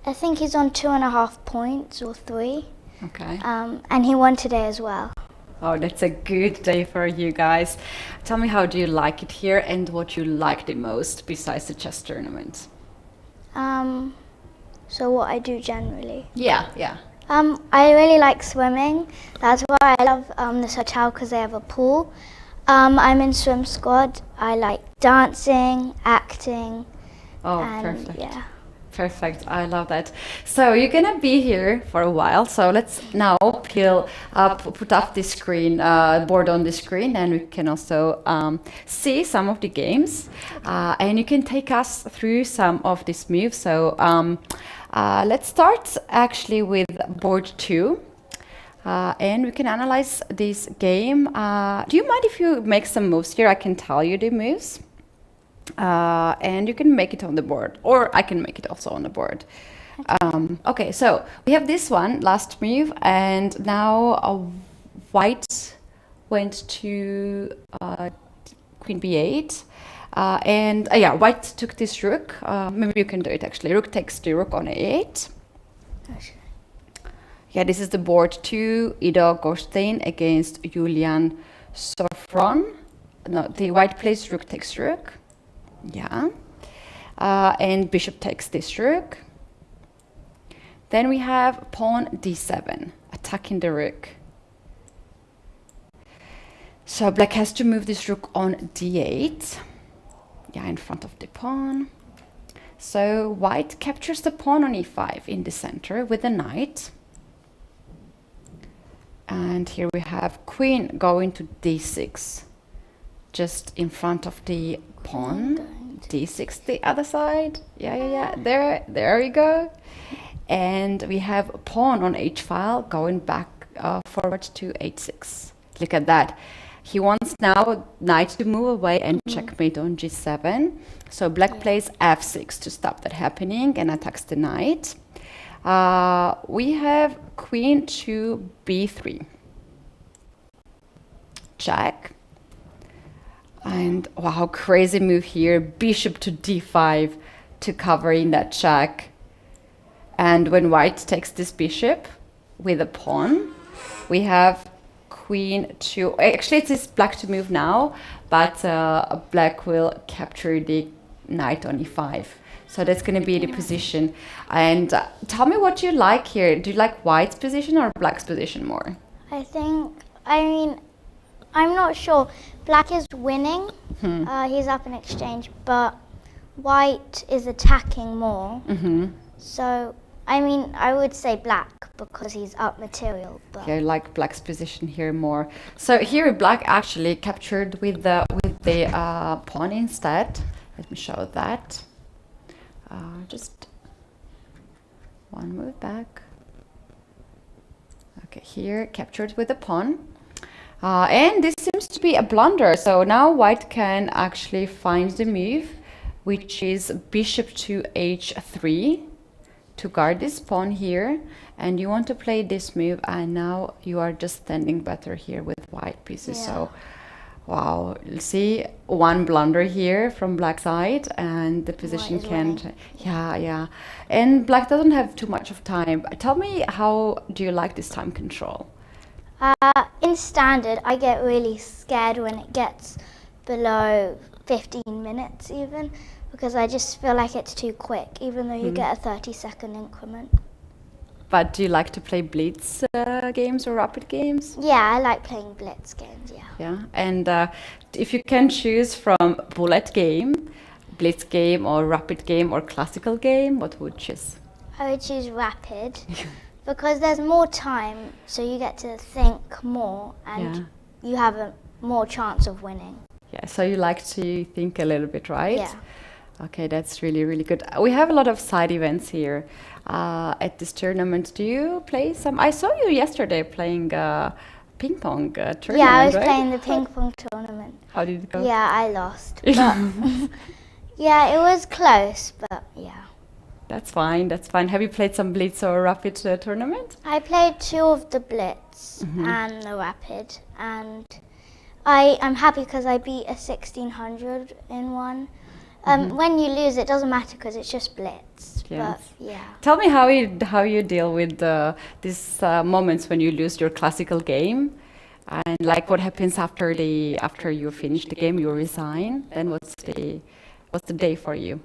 F: I think he's on 2.5 points or 3.
B: Okay.
F: And he won today as well.
B: Oh, that's a good day for you guys. Tell me, how do you like it here and what you like the most besides the chess tournament?
F: So what I do generally.
B: Yeah.
F: I really like swimming. That's why I love this hotel because they have a pool. I'm in swim squad. I like dancing, acting.
B: Oh,
F: and
B: perfect.
F: Yeah.
B: Perfect, I love that. So you're gonna be here for a while. So let's now put up the screen, board on the screen, and we can also see some of the games. And you can take us through some of these moves. So let's start actually with board 2. And we can analyze this game. Do you mind if you make some moves here? I can tell you the moves. And you can make it on the board, or I can make it also on the board. Okay, so we have this one, last move, and now white went to queen b8, and white took this rook. Maybe you can do it actually. Rook takes the rook on a8. Yeah, this is the board 2, Ido Gorstein against Julian Sofron. No, the white plays rook takes rook. Yeah, and bishop takes this rook. Then we have pawn d7, attacking the rook. So black has to move this rook on d8, in front of the pawn. So white captures the pawn on e5 in the center with the knight. And here we have queen going to d6, just in front of the pawn. D6 the other side. Yeah. There we go. And we have pawn on h-file going back forward to h6. Look at that. He wants now knight to move away and checkmate on g7. So black plays f6 to stop that happening and attacks the knight. We have queen to b3. Check. And wow, crazy move here. Bishop to d5 to cover in that check. And when white takes this bishop with a pawn, we have queen to... Actually, it is black to move now, but black will capture the knight on e5. So that's going to be the position. And tell me what you like here. Do you like white's position or black's position more?
F: I'm not sure. Black is winning. He's up in exchange, but white is attacking more. So, I would say black because he's up material. But
B: I like black's position here more. So here black actually captured with the pawn instead. Let me show that. Just one move back. Okay, here captured with the pawn. And this seems to be a blunder. So now white can actually find the move, which is bishop to h3 to guard this pawn here. And you want to play this move, and now you are just standing better here with white pieces.
F: Yeah.
B: So, wow, see one blunder here from black side, and the position can't. Yeah. And black doesn't have too much of time. Tell me, how do you like this time control?
F: in standard, I get really scared when it gets below 15 minutes even, because I just feel like it's too quick, even though you get a 30-second increment.
B: But do you like to play blitz games or rapid games?
F: Yeah, I like playing blitz games, yeah.
B: Yeah. And if you can choose from bullet game, blitz game, or rapid game, or classical game, what would you choose?
F: I would choose rapid because there's more time, so you get to think more and you have a more chance of winning.
B: Yeah, so you like to think a little bit, right?
F: Yeah.
B: Okay, that's really, really good. We have a lot of side events here at this tournament. Do you play some? I saw you yesterday playing ping pong tournament,
F: Yeah, I was
B: right?
F: playing the ping pong tournament.
B: How did it go?
F: Yeah, I lost. But yeah, it was close, but yeah.
B: That's fine, that's fine. Have you played some blitz or rapid tournament?
F: I played 2 of the blitz and the rapid, and I'm happy because I beat a 1600 in one. When you lose, it doesn't matter because it's just blitz.
B: Yes.
F: But yeah.
B: Tell me how you deal with these moments when you lose your classical game, and like what happens after you finish the game, you resign. Then what's the day for you?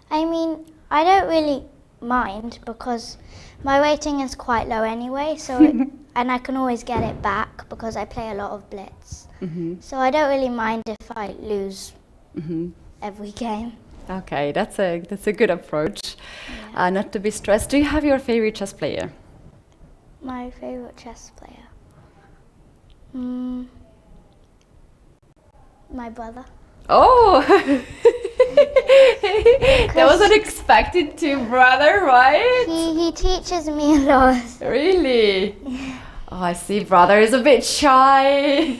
F: I mean, I don't really mind because my rating is quite low anyway, so and I can always get it back because I play a lot of blitz. So I don't really mind if I lose every game.
B: Okay, that's a good approach. Not to be stressed. Do you have your favorite chess player?
F: My favorite chess player? My brother.
B: Oh, that was unexpected too, brother, right?
F: He teaches me a lot.
B: Really? Oh, I see. Brother is a bit shy.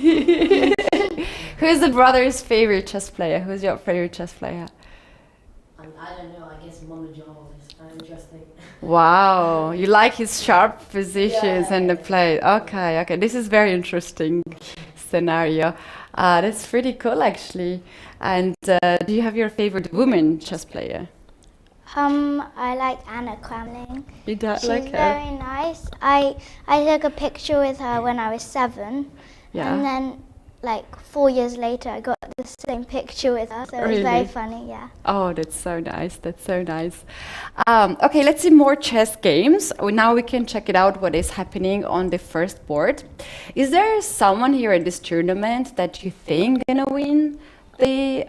B: Who's the brother's favorite chess player? Who's your favorite chess player?
G: I don't know. I guess Monojal is kind of interesting.
B: Wow, you like his sharp positions and the play. Okay, okay. This is very interesting scenario. That's pretty cool, actually. And do you have your favorite woman chess player?
F: I like Anna Kramling.
B: You don't
F: She's
B: like her?
F: very nice. I took a picture with her when I was 7,
B: Yeah.
F: and then like 4 years later I got the same picture with her, so it was very
B: Really?
F: funny, yeah.
B: Oh, that's so nice. That's so nice. Okay, let's see more chess games. Now we can check it out what is happening on the first board. Is there someone here at this tournament that you think gonna win the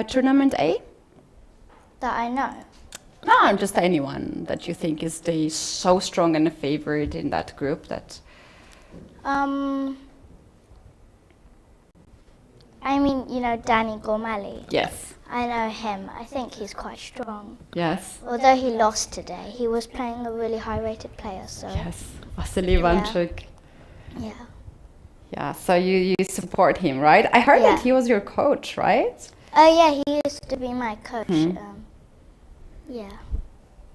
B: tournament A?
F: That I know.
B: No, just anyone that you think is so strong and a favorite in that group that.
F: I mean, you know, Danny Gormali.
B: Yes.
F: I know him. I think he's quite strong.
B: Yes.
F: Although he lost today, he was playing a really high-rated player, so
B: Yes. Vasily Ivanchuk.
F: yeah.
B: Yeah. So you support him, right? I heard that
F: Yeah.
B: he was your coach, right?
F: Oh yeah, he used to be my coach. Yeah.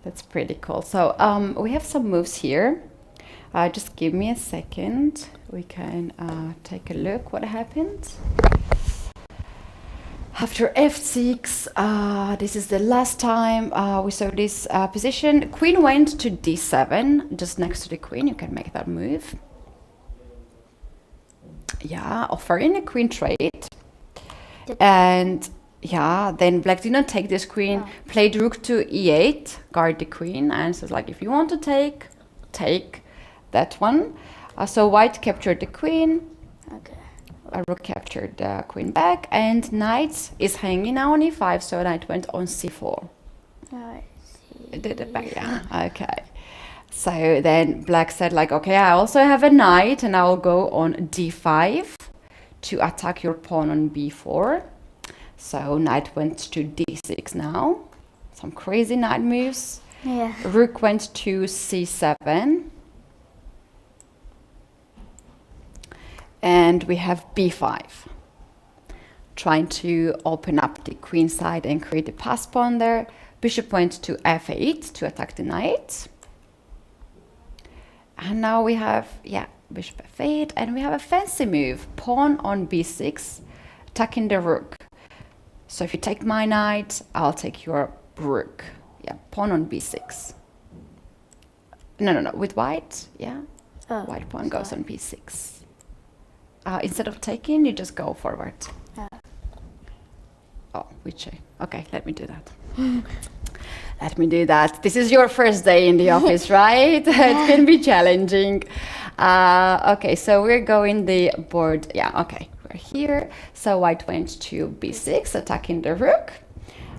B: That's pretty cool. So we have some moves here. Just give me a second. We can take a look what happened. After f6, this is the last time we saw this position. Queen went to d7, just next to the queen. You can make that move. Yeah, offering a queen trade. And yeah, then black did not take this queen, played rook to e8, guard the queen, and so it's like, if you want to take that one. So white captured the queen,
F: Okay.
B: rook captured the queen back, and knight is hanging now on e5, so knight went on c4.
F: Alright.
B: Did it back, yeah, okay. So then black said like, okay, I also have a knight, and I will go on d5 to attack your pawn on b4. So knight went to d6 now. Some crazy knight moves.
F: Yeah.
B: Rook went to c7. And we have b5. Trying to open up the queen side and create a pass pawn there. Bishop went to f8 to attack the knight. And now we have, yeah, bishop f8. And we have a fancy move. Pawn on b6, attacking the rook. So if you take my knight, I'll take your rook. Yeah, pawn on b6. No, with white, yeah.
F: Oh,
B: White pawn goes on b6. Instead of taking, you just go forward. Oh, which, okay, let me do that. Let me do that. This is your first day in the office, right? It can be challenging. Okay, so we're going the board. Yeah, okay, we're here. So white went to b6, attacking the rook.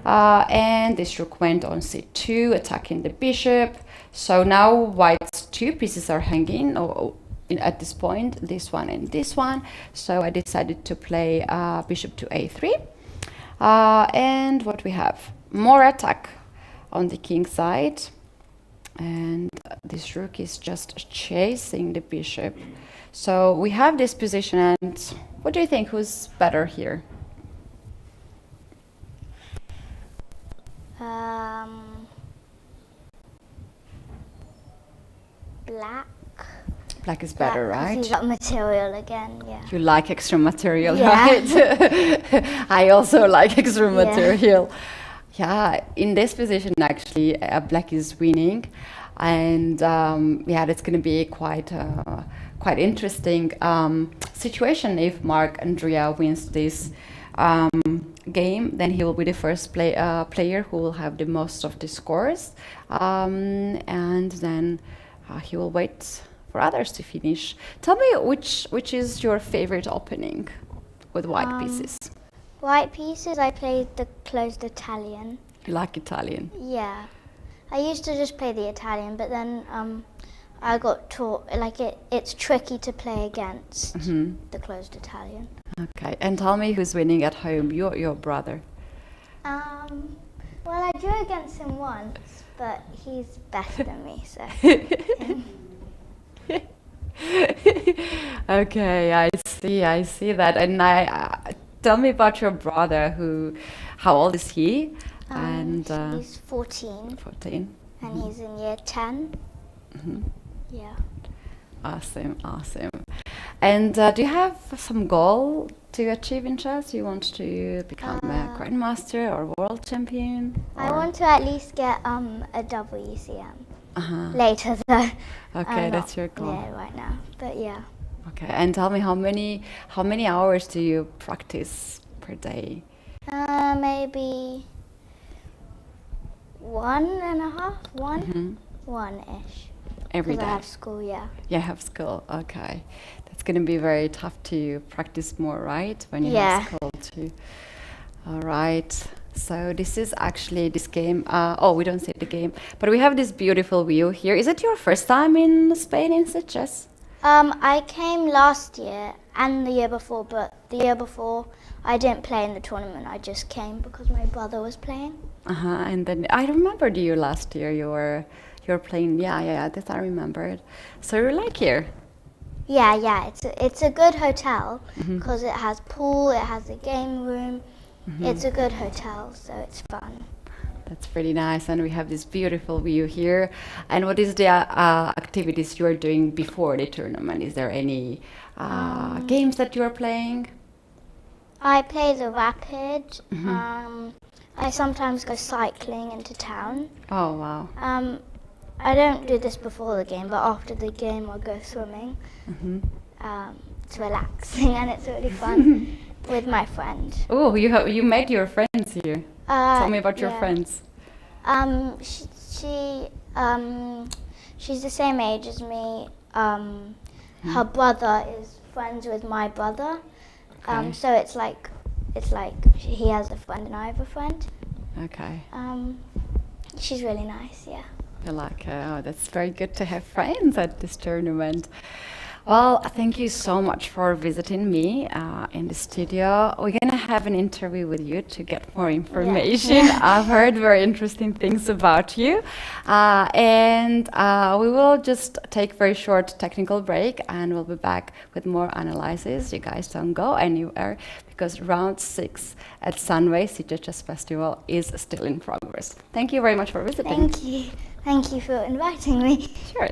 B: And this rook went on c2, attacking the bishop. So now white's two pieces are hanging at this point, this one and this one. So I decided to play bishop to a3. And what we have? More attack on the king side. And this rook is just chasing the bishop. So we have this position, and what do you think? Who's better here?
F: Black.
B: Black is better,
F: Black, 'cause
B: right?
F: he's got material again, yeah.
B: You like extra material,
F: Yeah.
B: right? I also like extra
F: Yeah.
B: material. Yeah, in this position, actually, black is winning. And yeah, that's going to be quite interesting situation if Mark Andrea wins this game. Then he will be the first player who will have the most of the scores, and then he will wait for others to finish. Tell me which is your favorite opening with white pieces.
F: White pieces, I played the closed Italian.
B: You like Italian?
F: Yeah. I used to just play the Italian, but then I got taught, like it's tricky to play against the closed Italian.
B: Okay, and tell me who's winning at home, you or your brother?
F: Well, I drew against him once, but he's better than me, so.
B: Okay, I see that. And tell me about your brother. How old is he? And
F: he's 14,
B: 14.
F: and he's in year 10. Yeah.
B: Awesome. And do you have some goal to achieve in chess? You want to become a grandmaster or world champion?
F: I
B: or-
F: want to at least get a WCM. Later though.
B: Okay, that's your goal.
F: Yeah, right now. But yeah.
B: Okay, and tell me how many hours do you practice per day?
F: Maybe 1.5, one-ish.
B: Every
F: 'Cause
B: day.
F: I have school, yeah.
B: Yeah, have school. Okay, that's going to be very tough to practice more, right? When you
F: Yeah.
B: have school too. All right. So this is actually this game. Oh, we don't see the game, but we have this beautiful view here. Is it your first time in Spain in Sitges?
F: I came last year and the year before, but the year before I didn't play in the tournament. I just came because my brother was playing.
B: And then I remembered you last year. You were playing. Yeah. That I remembered. So you like here?
F: Yeah. It's a good hotel because it has pool, it has a game room. It's a good hotel, so it's fun.
B: That's pretty nice, and we have this beautiful view here. And what is the activities you are doing before the tournament? Is there any games that you are playing?
F: I play the rapid. I sometimes go cycling into town.
B: Oh wow!
F: I don't do this before the game, but after the game I'll go swimming. It's relaxing and it's really fun with my friend.
B: Oh, you met your friends here. Tell me about your
F: yeah.
B: friends.
F: She's the same age as me. Her brother is friends with my brother.
B: Okay.
F: So it's like he has a friend and I have a friend.
B: Okay.
F: She's really nice, yeah.
B: I like her. Oh, that's very good to have friends at this tournament. Well, thank you so much for visiting me in the studio. We're going to have an interview with you to get more information.
F: Yeah.
B: I've heard very interesting things about you. And we will just take a very short technical break and we'll be back with more analysis. You guys don't go anywhere because round 6 at Sunway Sitges Chess Festival is still in progress. Thank you very much for visiting.
F: Thank you. Thank you for inviting me.
B: Sure.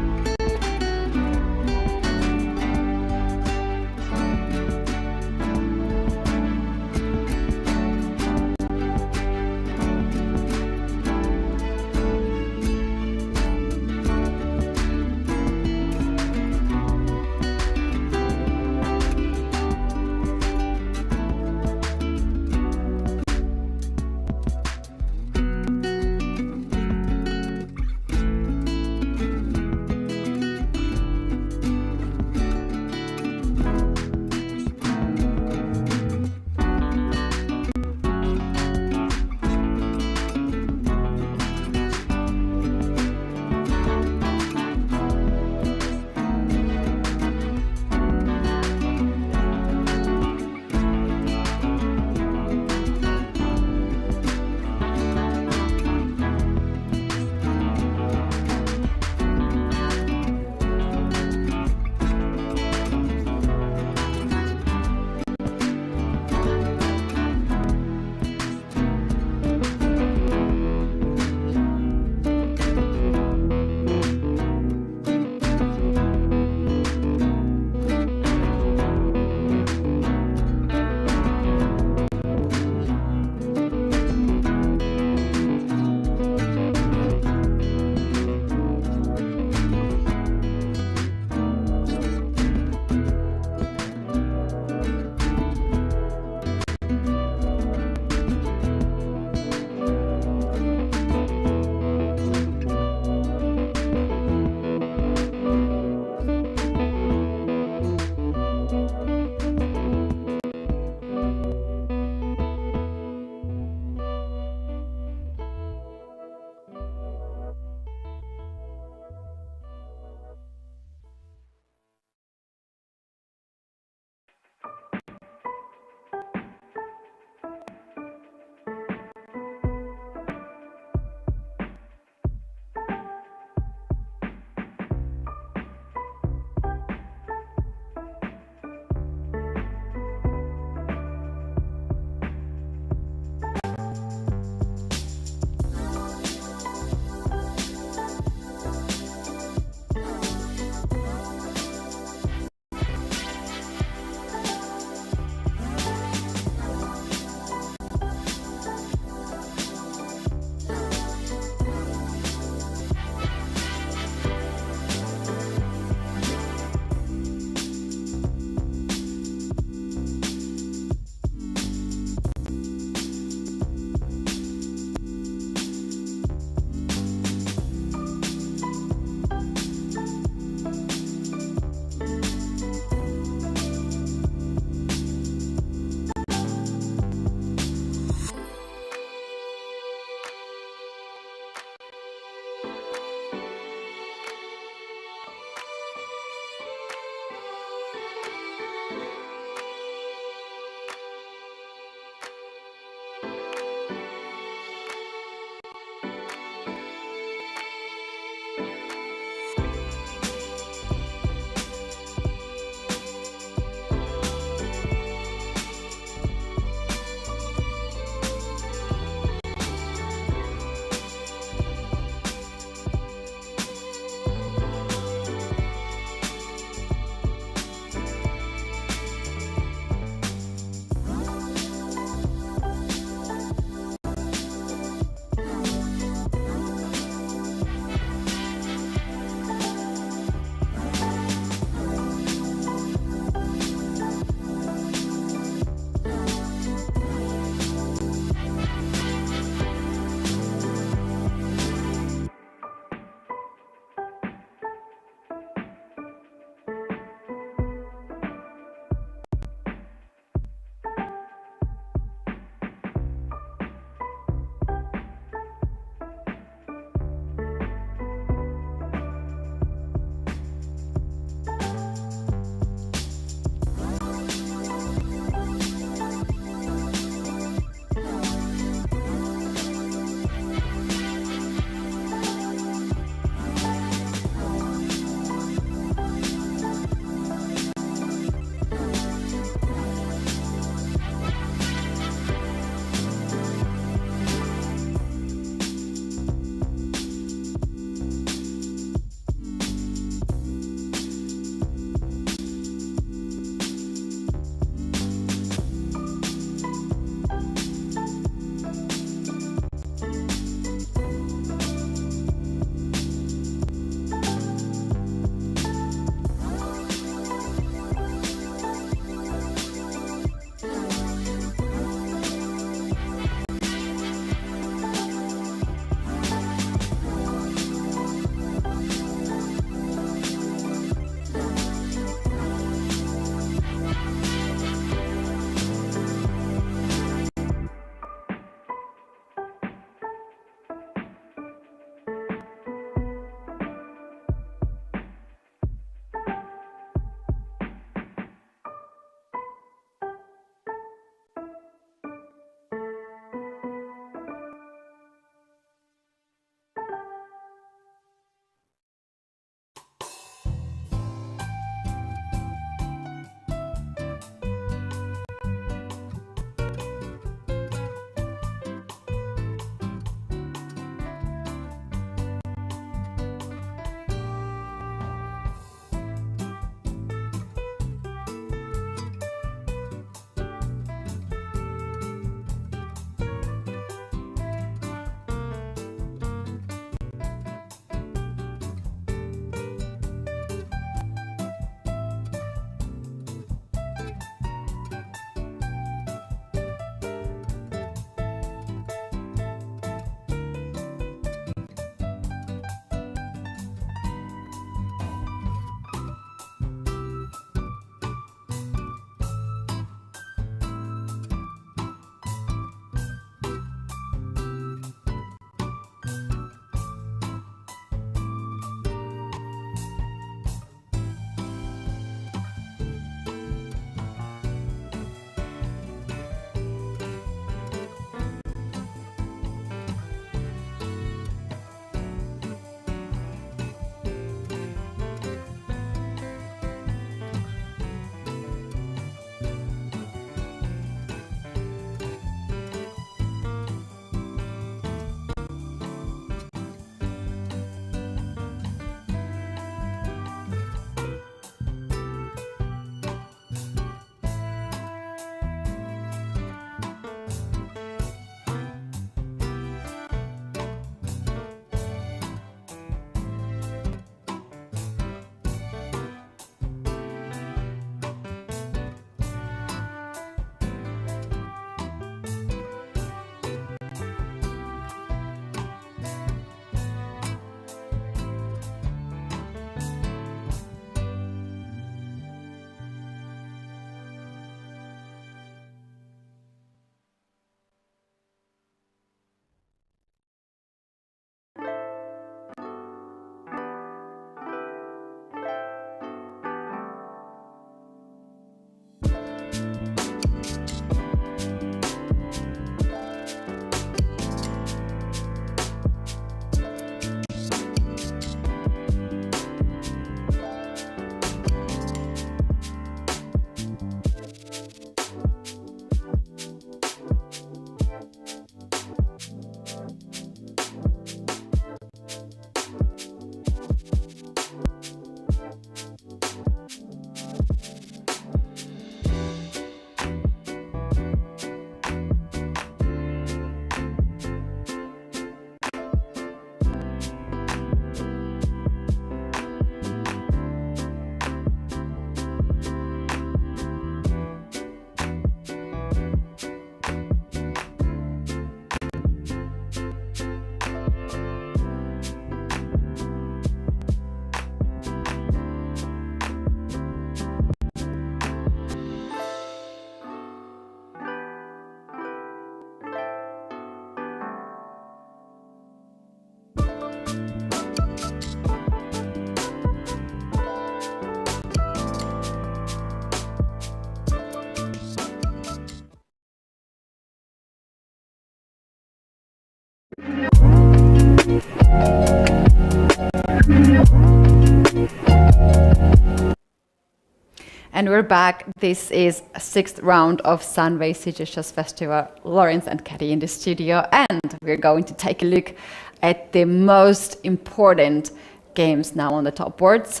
B: And we're back. This is 6th round of Sunway Sitges Chess Festival. Lawrence and Katie in the studio, and we're going to take a look at the most important games now on the top boards.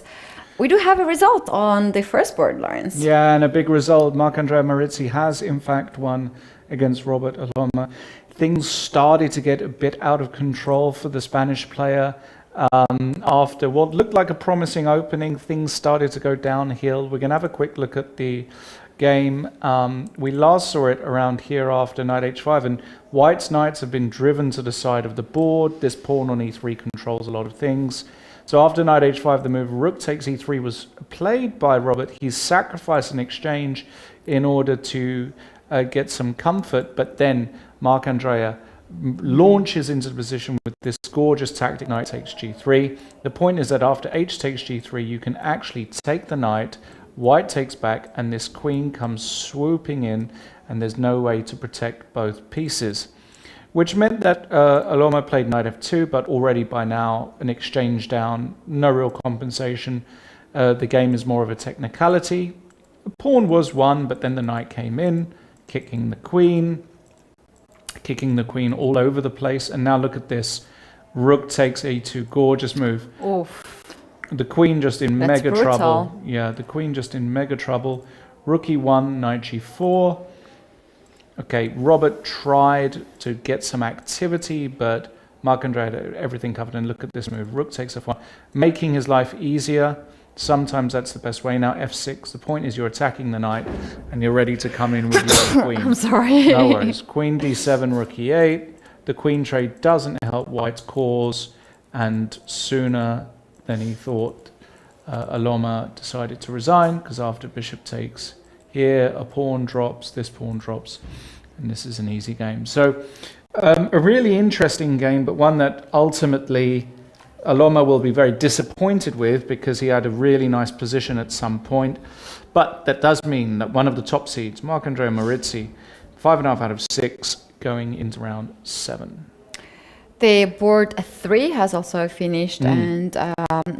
B: We do have a result on the first board, Lawrence.
C: Yeah, and a big result. Marc-Andrea Marizzi has, in fact, won against Robert Aloma. Things started to get a bit out of control for the Spanish player. After what looked like a promising opening, things started to go downhill. We're going to have a quick look at the game. We last saw it around here after knight h5, and White's knights have been driven to the side of the board. This pawn on e3 controls a lot of things. So after knight h5, the move rook takes e3 was played by Robert. He's sacrificed an exchange in order to get some comfort, but then Marc-Andrea launches into the position with this gorgeous tactic, knight takes g3. The point is that after h takes g3, you can actually take the knight, White takes back, and this queen comes swooping in, and there's no way to protect both pieces. Which meant that Aloma played knight f2, but already by now an exchange down, no real compensation. The game is more of a technicality. The pawn was won, but then the knight came in, kicking the queen all over the place. And now look at this. Rook takes a2, gorgeous move.
B: Oof.
C: The queen just in
B: That's
C: mega
B: brutal.
C: trouble. Yeah, the queen just in mega trouble. Rook e1, knight g4. Okay, Robert tried to get some activity, but Marc-Andrea had everything covered. And look at this move. Rook takes f1, making his life easier. Sometimes that's the best way. Now f6. The point is you're attacking the knight, and you're ready to come in with your queen.
B: I'm sorry.
C: No worries. Queen d7, rook e8. The queen trade doesn't help White's cause, and sooner than he thought, Aloma decided to resign, because after bishop takes here, a pawn drops, this pawn drops, and this is an easy game. So a really interesting game, but one that ultimately Aloma will be very disappointed with, because he had a really nice position at some point. But that does mean that one of the top seeds, Marc-Andrea Marizzi, 5.5 out of 6, going into round 7.
B: The board 3 has also finished, and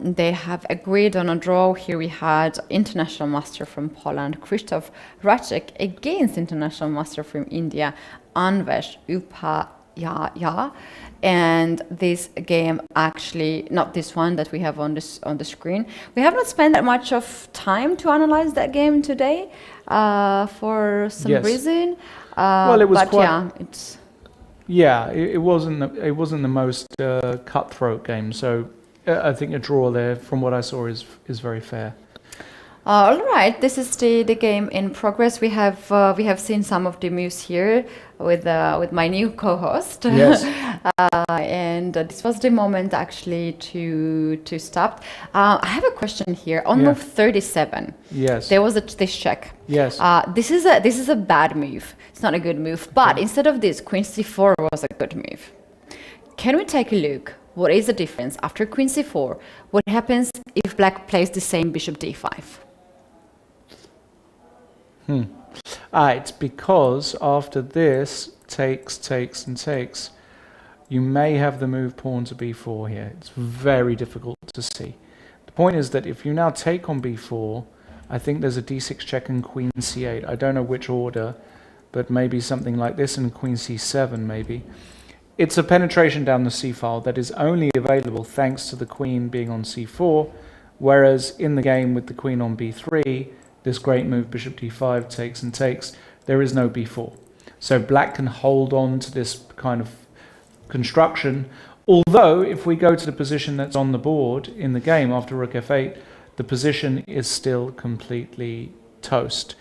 B: they have agreed on a draw. Here we had international master from Poland, Krzysztof Racek, against international master from India, Anvesh Upadhyaya. And this game, actually, not this one that we have on the screen. We have not spent that much of time to analyze that game today, for some reason.
C: Well, it was
B: but
C: quite.
B: yeah, it's.
C: Yeah, it wasn't the most cutthroat game. So I think a draw there, from what I saw, is very fair.
B: All right, this is the game in progress. We have seen some of the moves here with my new co-host.
C: Yes.
B: And this was the moment actually to stop. I have a question here on move 37.
C: Yes.
B: There was this check.
C: Yes.
B: This is a bad move. It's not a good move. But instead of this, queen c4 was a good move. Can we take a look? What is the difference after queen c4? What happens if black plays the same bishop d5?
C: It's because after this takes, you may have the move pawn to b4 here. It's very difficult to see. The point is that if you now take on b4, I think there's a d6 check and queen c8. I don't know which order, but maybe something like this and queen c7 maybe. It's a penetration down the c-file that is only available thanks to the queen being on c4, whereas in the game with the queen on b3, this great move, bishop d5, takes, there is no b4. So black can hold on to this kind of construction. Although, if we go to the position that's on the board in the game after rook f8, the position is still completely toast.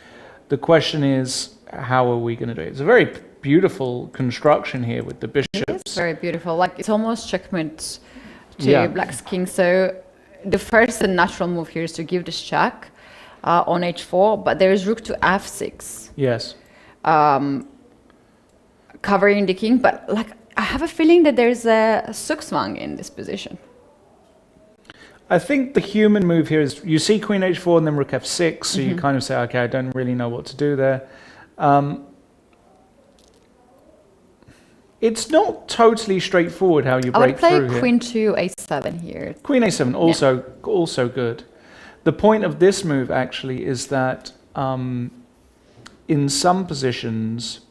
C: The question is, how are we going to do it? It's a very beautiful construction here with the bishops.
B: It is very beautiful. Like, it's almost checkmate to black's king. So the first and natural move here is to give this check. On h4, but there is rook to f6.
C: Yes.
B: Covering the king, but like I have a feeling that there's a zugzwang in this position.
C: I think the human move here is you see queen h4 and then rook f6, so you kind of say, okay, I don't really know what to do there. It's not totally straightforward how you break through here.
B: I would play queen to a7 here.
C: Queen a7 also good. The point of this move actually is that in some positions,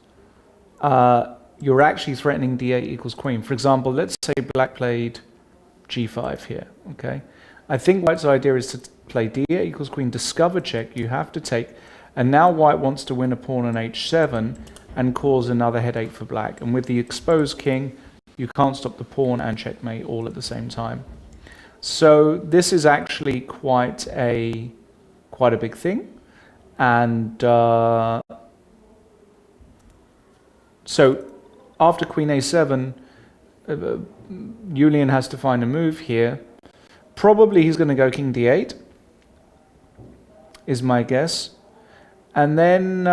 C: you're actually threatening d8 equals queen. For example, let's say black played g5 here, okay? I think white's idea is to play d8 equals queen, discover check, you have to take, and now white wants to win a pawn on h7 and cause another headache for black. And with the exposed king, you can't stop the pawn and checkmate all at the same time. So this is actually quite a big thing. And so after queen a7, Julian has to find a move here. Probably he's going to go king d8, is my guess. And then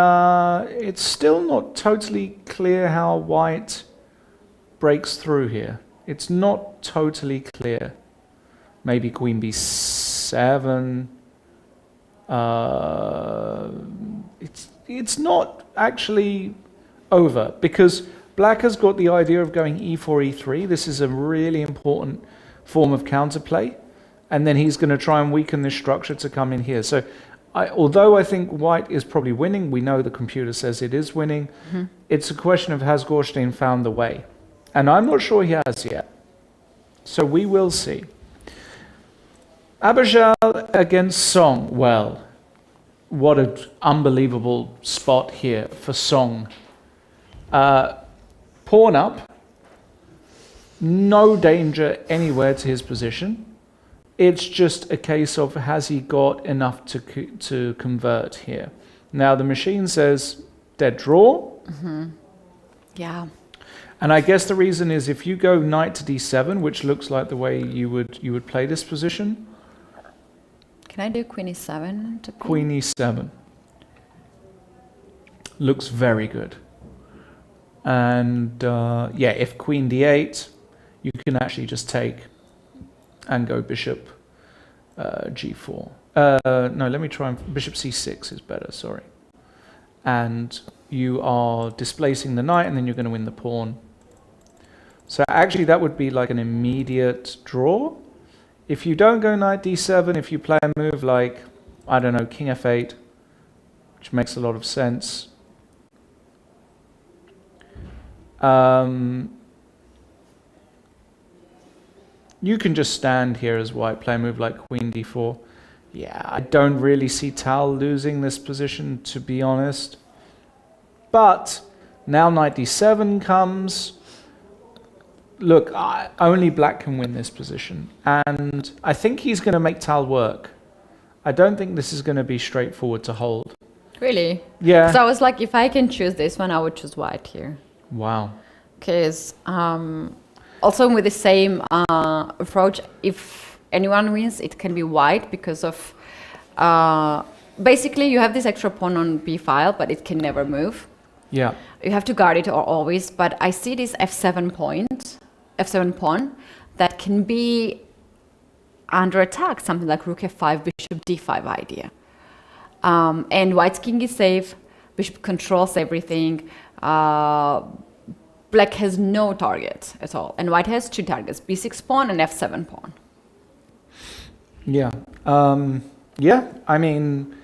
C: it's still not totally clear how white breaks through here. It's not totally clear. Maybe queen b7. It's not actually over because black has got the idea of going e4, e3. This is a really important form of counterplay. And then he's going to try and weaken this structure to come in here. So although I think white is probably winning, we know the computer says it is winning. Mm-hmm. It's a question of has Gorstein found the way? And I'm not sure he has yet. So we will see. Abajal against Song. Well, what an unbelievable spot here for Song. Pawn up. No danger anywhere to his position. It's just a case of has he got enough to convert here. Now the machine says dead draw.
B: Mm-hmm. Yeah.
C: And I guess the reason is if you go knight to d7, which looks like the way you would play this position.
B: Can I do queen e7? To
C: queen e7. Looks very good. And yeah, if queen d8, you can actually just take and go bishop g4. No, let me try and bishop c6 is better, sorry. And you are displacing the knight and then you're going to win the pawn. So actually that would be like an immediate draw. If you don't go knight d7, if you play a move like, I don't know, king f8, which makes a lot of sense. You can just stand here as white, play a move like queen d4. Yeah, I don't really see Tal losing this position, to be honest. But now knight d7 comes. Look, only black can win this position. And I think he's going to make Tal work. I don't think this is going to be straightforward to hold.
B: Really?
C: Yeah.
B: So I was like, if I can choose this one, I would choose white here.
C: Wow.
B: Because also with the same approach, if anyone wins, it can be white because of... basically, you have this extra pawn on b file, but it can never move.
C: Yeah.
B: You have to guard it always, but I see this f7 pawn that can be under attack, something like rook f5, bishop d5 idea. And white's king is safe, bishop controls everything, black has no target at all, and white has two targets, b6 pawn and f7 pawn.
C: Yeah. Yeah, I mean,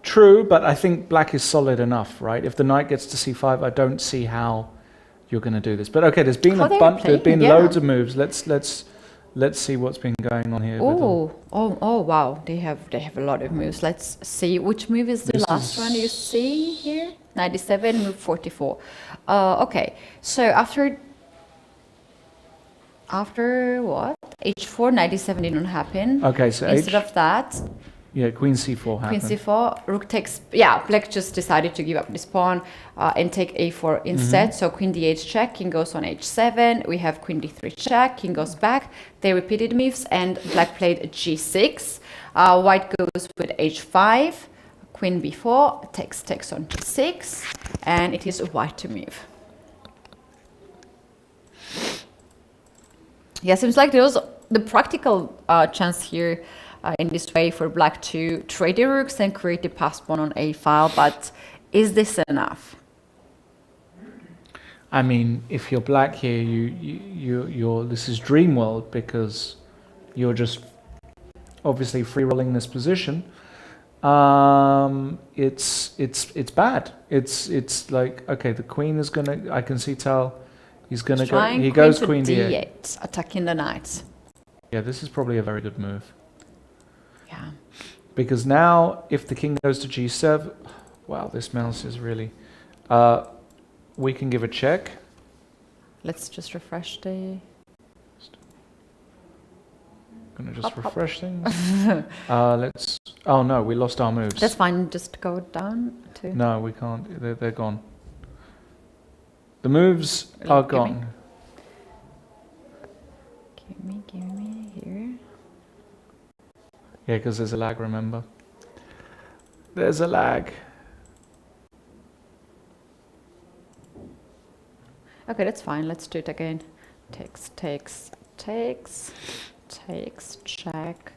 C: true, but I think black is solid enough, right? If the knight gets to c5, I don't see how you're going to do this. But okay, there's been a bunch, there's been loads of moves. Let's see what's been going on here.
B: Oh, wow! They have a lot of moves. Let's see which move is the last one you see here. 97, move 44. Okay, so after what? H4, 97 didn't happen.
C: Okay, so
B: instead of that.
C: Yeah, queen c4 happened.
B: Queen c4, rook takes, yeah, black just decided to give up this pawn and take a4 instead. So queen d8 check, king goes on h7, we have queen d3 check, king goes back. They repeated moves and black played g6. White goes with h5, queen b4, takes on g6, and it is white to move. Yeah, seems like there's the practical chance here in this way for black to trade the rooks and create a passed pawn on a file, but is this enough?
C: I mean, if you're black here, you're this is dream world because you're just obviously free rolling this position, it's bad. It's like, okay, the queen is gonna, I can see Tal, he's gonna go, he goes queen d8,
B: attacking the knights.
C: Yeah, this is probably a very good move.
B: Yeah.
C: Because now, if the king goes to g7, wow, this mouse is really, we can give a check.
B: Let's just refresh the...
C: Gonna just refresh things. Let's, oh no, we lost our moves.
B: That's fine, just go down to...
C: No, we can't, they're gone. The moves are gone.
B: Give me here.
C: Yeah, because there's a lag, remember? There's a lag.
B: Okay, that's fine. Let's do it again. Takes, check.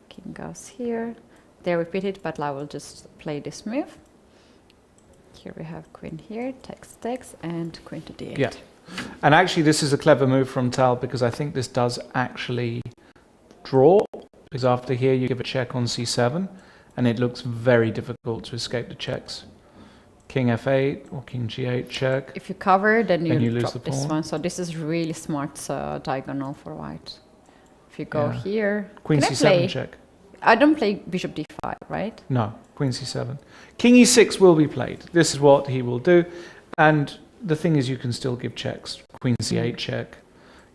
B: King goes here. They repeat it, but I will just play this move. Here we have queen here, takes, and queen to d8.
C: Yeah. And actually, this is a clever move from Tal, because I think this does actually draw. Because after here, you give a check on c7, and it looks very difficult to escape the checks. King f8 or king g8 check.
B: If you cover, then you
C: lose
B: drop
C: the
B: this
C: pawn.
B: one. So this is really smart diagonal for white. If you go here...
C: Queen
B: can I
C: c7
B: play?
C: check.
B: I don't play bishop d5, right?
C: No, queen c7. King e6 will be played. This is what he will do. And the thing is, you can still give checks. Queen c8 check.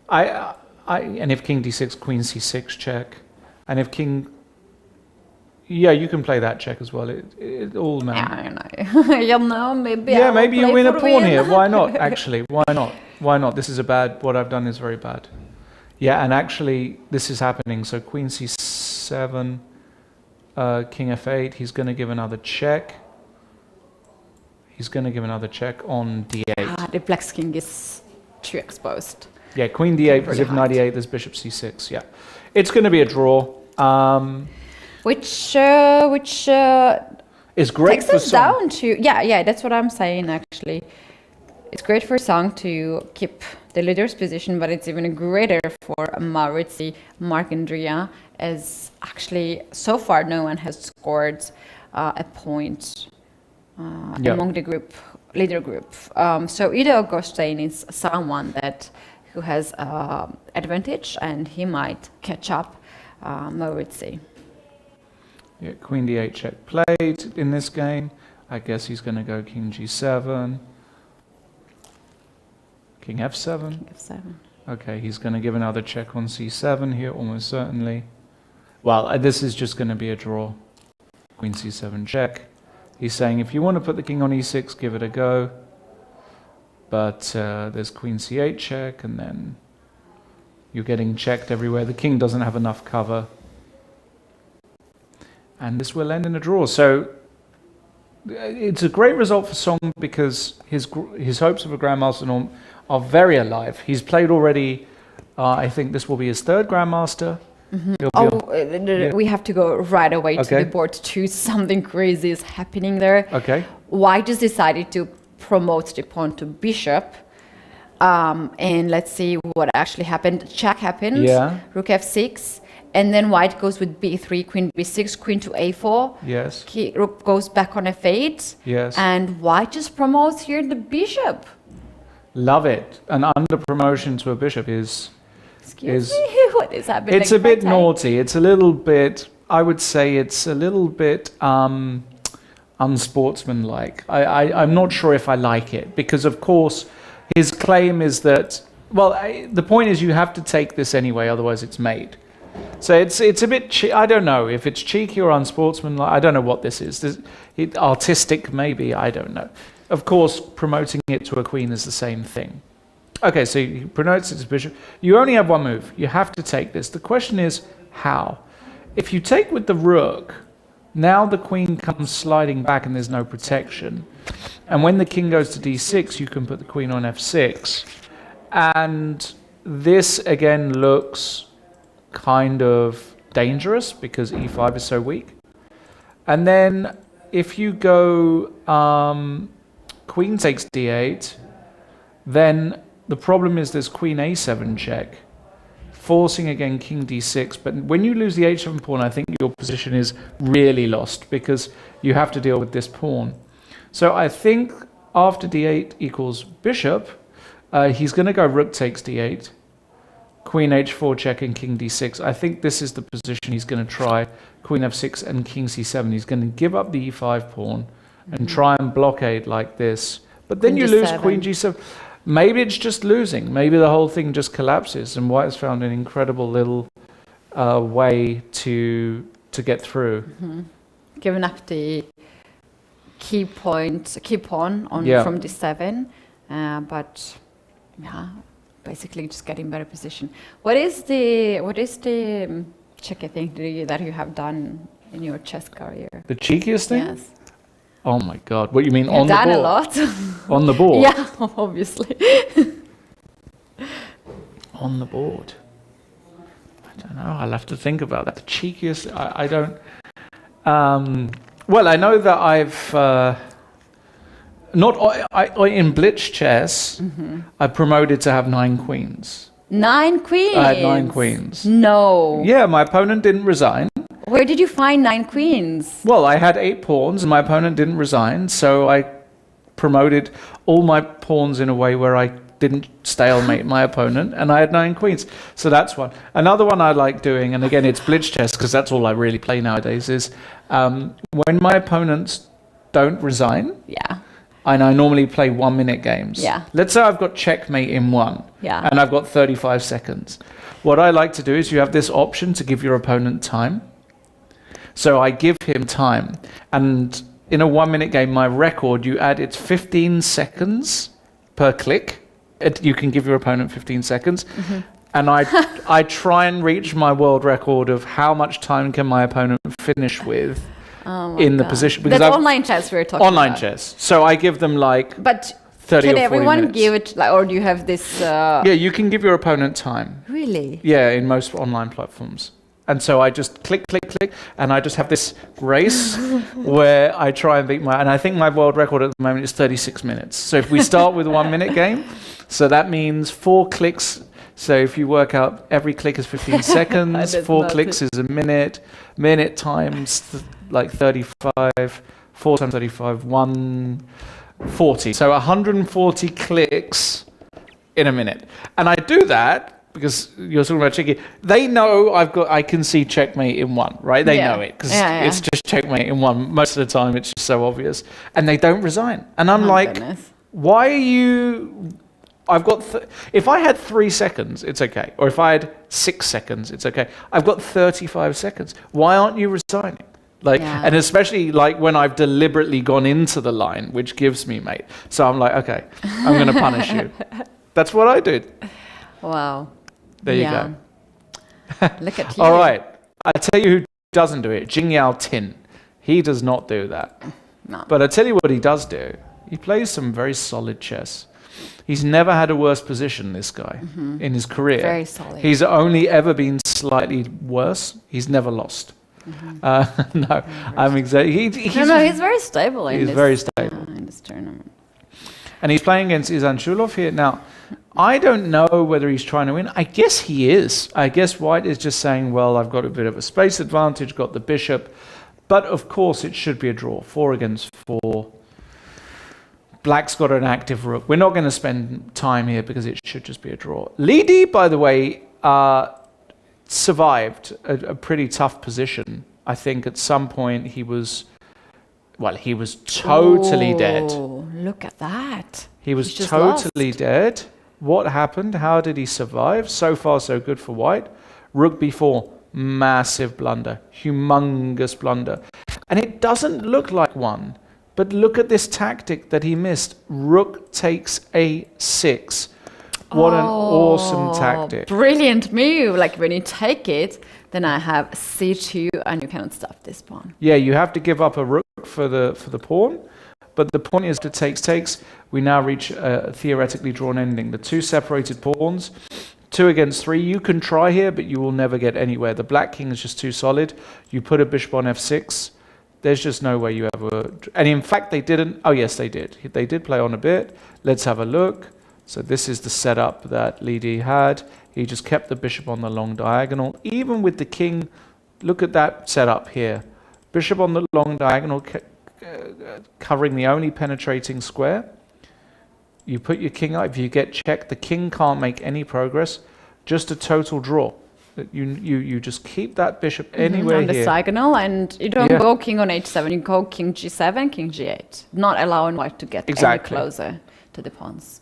C: And if king d6, queen c6 check. And if king... Yeah, you can play that check as well. It all matters.
B: You know, maybe
C: Yeah,
B: I
C: maybe
B: will
C: you
B: play
C: win a
B: for
C: pawn here. Why not, actually? Why not? Why not? This is a bad... What I've done is very bad. Yeah, and actually, this is happening. So queen c7, king f8. He's going to give another check. He's going to give another check on d8.
B: The black king is too exposed.
C: Yeah, queen d8, because if knight e8, there's bishop c6. Yeah, it's going to be a draw.
B: Which
C: is great
B: takes
C: for
B: us
C: Song.
B: down to... Yeah, that's what I'm saying, actually. It's great for Song to keep the leader's position, but it's even greater for Maurizi Marc-Andrea, as actually so far no one has scored a point among the leader group. So Ido Gostein is someone who has advantage, and he might catch up Maurizi.
C: Yeah, queen d8 check played in this game. I guess he's going to go king g7. King f7.
B: King f7.
C: Okay, he's going to give another check on c7 here, almost certainly. Well, this is just going to be a draw. Queen c7 check. He's saying, if you want to put the king on e6, give it a go. But there's queen c8 check, and then you're getting checked everywhere. The king doesn't have enough cover. And this will end in a draw. So it's a great result for Song, because his hopes of a Grandmaster norm are very alive. He's played already, I think this will be his third Grandmaster.
B: Mm-hmm. We have to go right away to the board too. Something crazy is happening there.
C: Okay.
B: White just decided to promote the pawn to bishop. And let's see what actually happened. Check happened.
C: Yeah.
B: Rook f6. And then white goes with b3, queen b6, queen to a4.
C: Yes.
B: Rook goes back on f8.
C: Yes.
B: And white just promotes here the bishop.
C: Love it. An under promotion to a bishop is...
B: Excuse me? What is happening?
C: It's a bit naughty. It's a little bit... I would say it's a little bit unsportsmanlike. I'm not sure if I like it. Because, of course, his claim is that... Well, the point is you have to take this anyway, otherwise it's mate. So it's a bit, I don't know if it's cheeky or unsportsmanlike. I don't know what this is. Artistic, maybe, I don't know. Of course, promoting it to a queen is the same thing. Okay, so he promotes it to bishop. You only have one move. You have to take this. The question is, how? If you take with the rook, now the queen comes sliding back and there's no protection. And when the king goes to d6, you can put the queen on f6. And this, again, looks kind of dangerous because e5 is so weak. And then if you go queen takes d8, then the problem is there's queen a7 check forcing again king d6. But when you lose the h7 pawn, I think your position is really lost because you have to deal with this pawn. So I think after d8 equals bishop, he's going to go rook takes d8, queen h4 check and king d6. I think this is the position he's going to try. Queen f6 and king c7. He's going to give up the e5 pawn and try and blockade like this. But then
B: Queen
C: you lose
B: G7.
C: queen g7. Maybe it's just losing. Maybe the whole thing just collapses and white has found an incredible little way to get through.
B: Giving up the key pawn on
C: Yeah.
B: from d7, but yeah, basically just getting better position. What is the check, I think, that you have done in your chess career?
C: The cheekiest thing?
B: Yes.
C: Oh my God. What you mean
B: You've
C: on the
B: done
C: board?
B: a lot.
C: On the board?
B: Yeah, obviously.
C: On the board. I don't know. I'll have to think about that. The cheekiest. I don't. Well, I know that I've in Blitz chess. I promoted to have 9 queens.
B: 9 queens.
C: I had 9 queens.
B: No.
C: Yeah, my opponent didn't resign.
B: Where did you find 9 queens?
C: Well, I had 8 pawns, and my opponent didn't resign, so I promoted all my pawns in a way where I didn't stalemate my opponent, and I had 9 queens. So that's one. Another one I like doing, and again, it's Blitz chess, because that's all I really play nowadays, is when my opponents don't resign,
B: Yeah.
C: and I normally play 1-minute games.
B: Yeah.
C: Let's say I've got checkmate in 1,
B: Yeah.
C: and I've got 35 seconds. What I like to do is you have this option to give your opponent time. So I give him time, and in a 1-minute game, my record, you add it's 15 seconds per click. You can give your opponent 15 seconds. And I try and reach my world record of how much time can my opponent finish with in the position.
B: That's online chess we're talking
C: online
B: about.
C: chess. So I give them like
B: But
C: 30
B: can
C: or 40
B: everyone
C: minutes.
B: give it, like, or do you have this?
C: Yeah, you can give your opponent time.
B: Really?
C: Yeah, in most online platforms. And so I just click, click, click, and I just have this race where I try and beat and I think my world record at the moment is 36 minutes. So if we start with a 1-minute game, so that means 4 clicks. So if you work out every click is 15 seconds,
B: That's
C: 4
B: not
C: clicks is a minute times like 35, 4 times 35, 140. So 140 clicks in a minute. And I do that because you're talking about cheeky. They know I can see checkmate in 1, right? They know it because it's just checkmate in 1. Most of the time it's just so obvious. And they don't resign. And I'm like,
B: goodness.
C: why are you... I've got... if I had 3 seconds, it's okay. Or if I had 6 seconds, it's okay. I've got 35 seconds. Why aren't you resigning? Like, and especially like when I've deliberately gone into the line, which gives me mate. So I'm like, okay, I'm going to punish you. That's what I did.
B: Wow.
C: There you go.
B: Look at you.
C: All right. I tell you who doesn't do it. Jing Yao Tin. He does not do that.
B: No.
C: But I tell you what he does do. He plays some very solid chess. He's never had a worse position, this guy, in his career.
B: Very solid.
C: He's only ever been slightly worse. He's never lost. No, I'm exactly. He's
B: very stable in
C: He's
B: this,
C: very stable.
B: in this tournament.
C: And he's playing against Izan Shulov here. Now, I don't know whether he's trying to win. I guess he is. I guess White is just saying, well, I've got a bit of a space advantage, got the bishop. But of course, it should be a draw. 4 against 4. Black's got an active rook. We're not going to spend time here because it should just be a draw. Li Di, by the way, survived a pretty tough position. I think at some point he was totally dead.
B: Look at that.
C: He was
B: He's just
C: totally
B: lost.
C: dead. What happened? How did he survive? So far, so good for White. Rook b4, massive blunder, humongous blunder. And it doesn't look like one, but look at this tactic that he missed. Rook takes a6. What an awesome tactic.
B: Brilliant move. Like when you take it, then I have c2 and you cannot stop this pawn.
C: Yeah, you have to give up a rook for the pawn. But the point is to takes. We now reach a theoretically drawn ending. The 2 separated pawns, 2 against 3. You can try here, but you will never get anywhere. The black king is just too solid. You put a bishop on f6. There's just no way you ever... And in fact, they didn't... Oh, yes, they did. They did play on a bit. Let's have a look. So this is the setup that Li Di had. He just kept the bishop on the long diagonal. Even with the king, look at that setup here. Bishop on the long diagonal, covering the only penetrating square. You put your king up. If you get checked, the king can't make any progress. Just a total draw. You just keep that bishop anywhere
B: on the
C: here.
B: diagonal, and you don't go king on h7, you go king g7, king g8, not allowing white to get any closer to the pawns.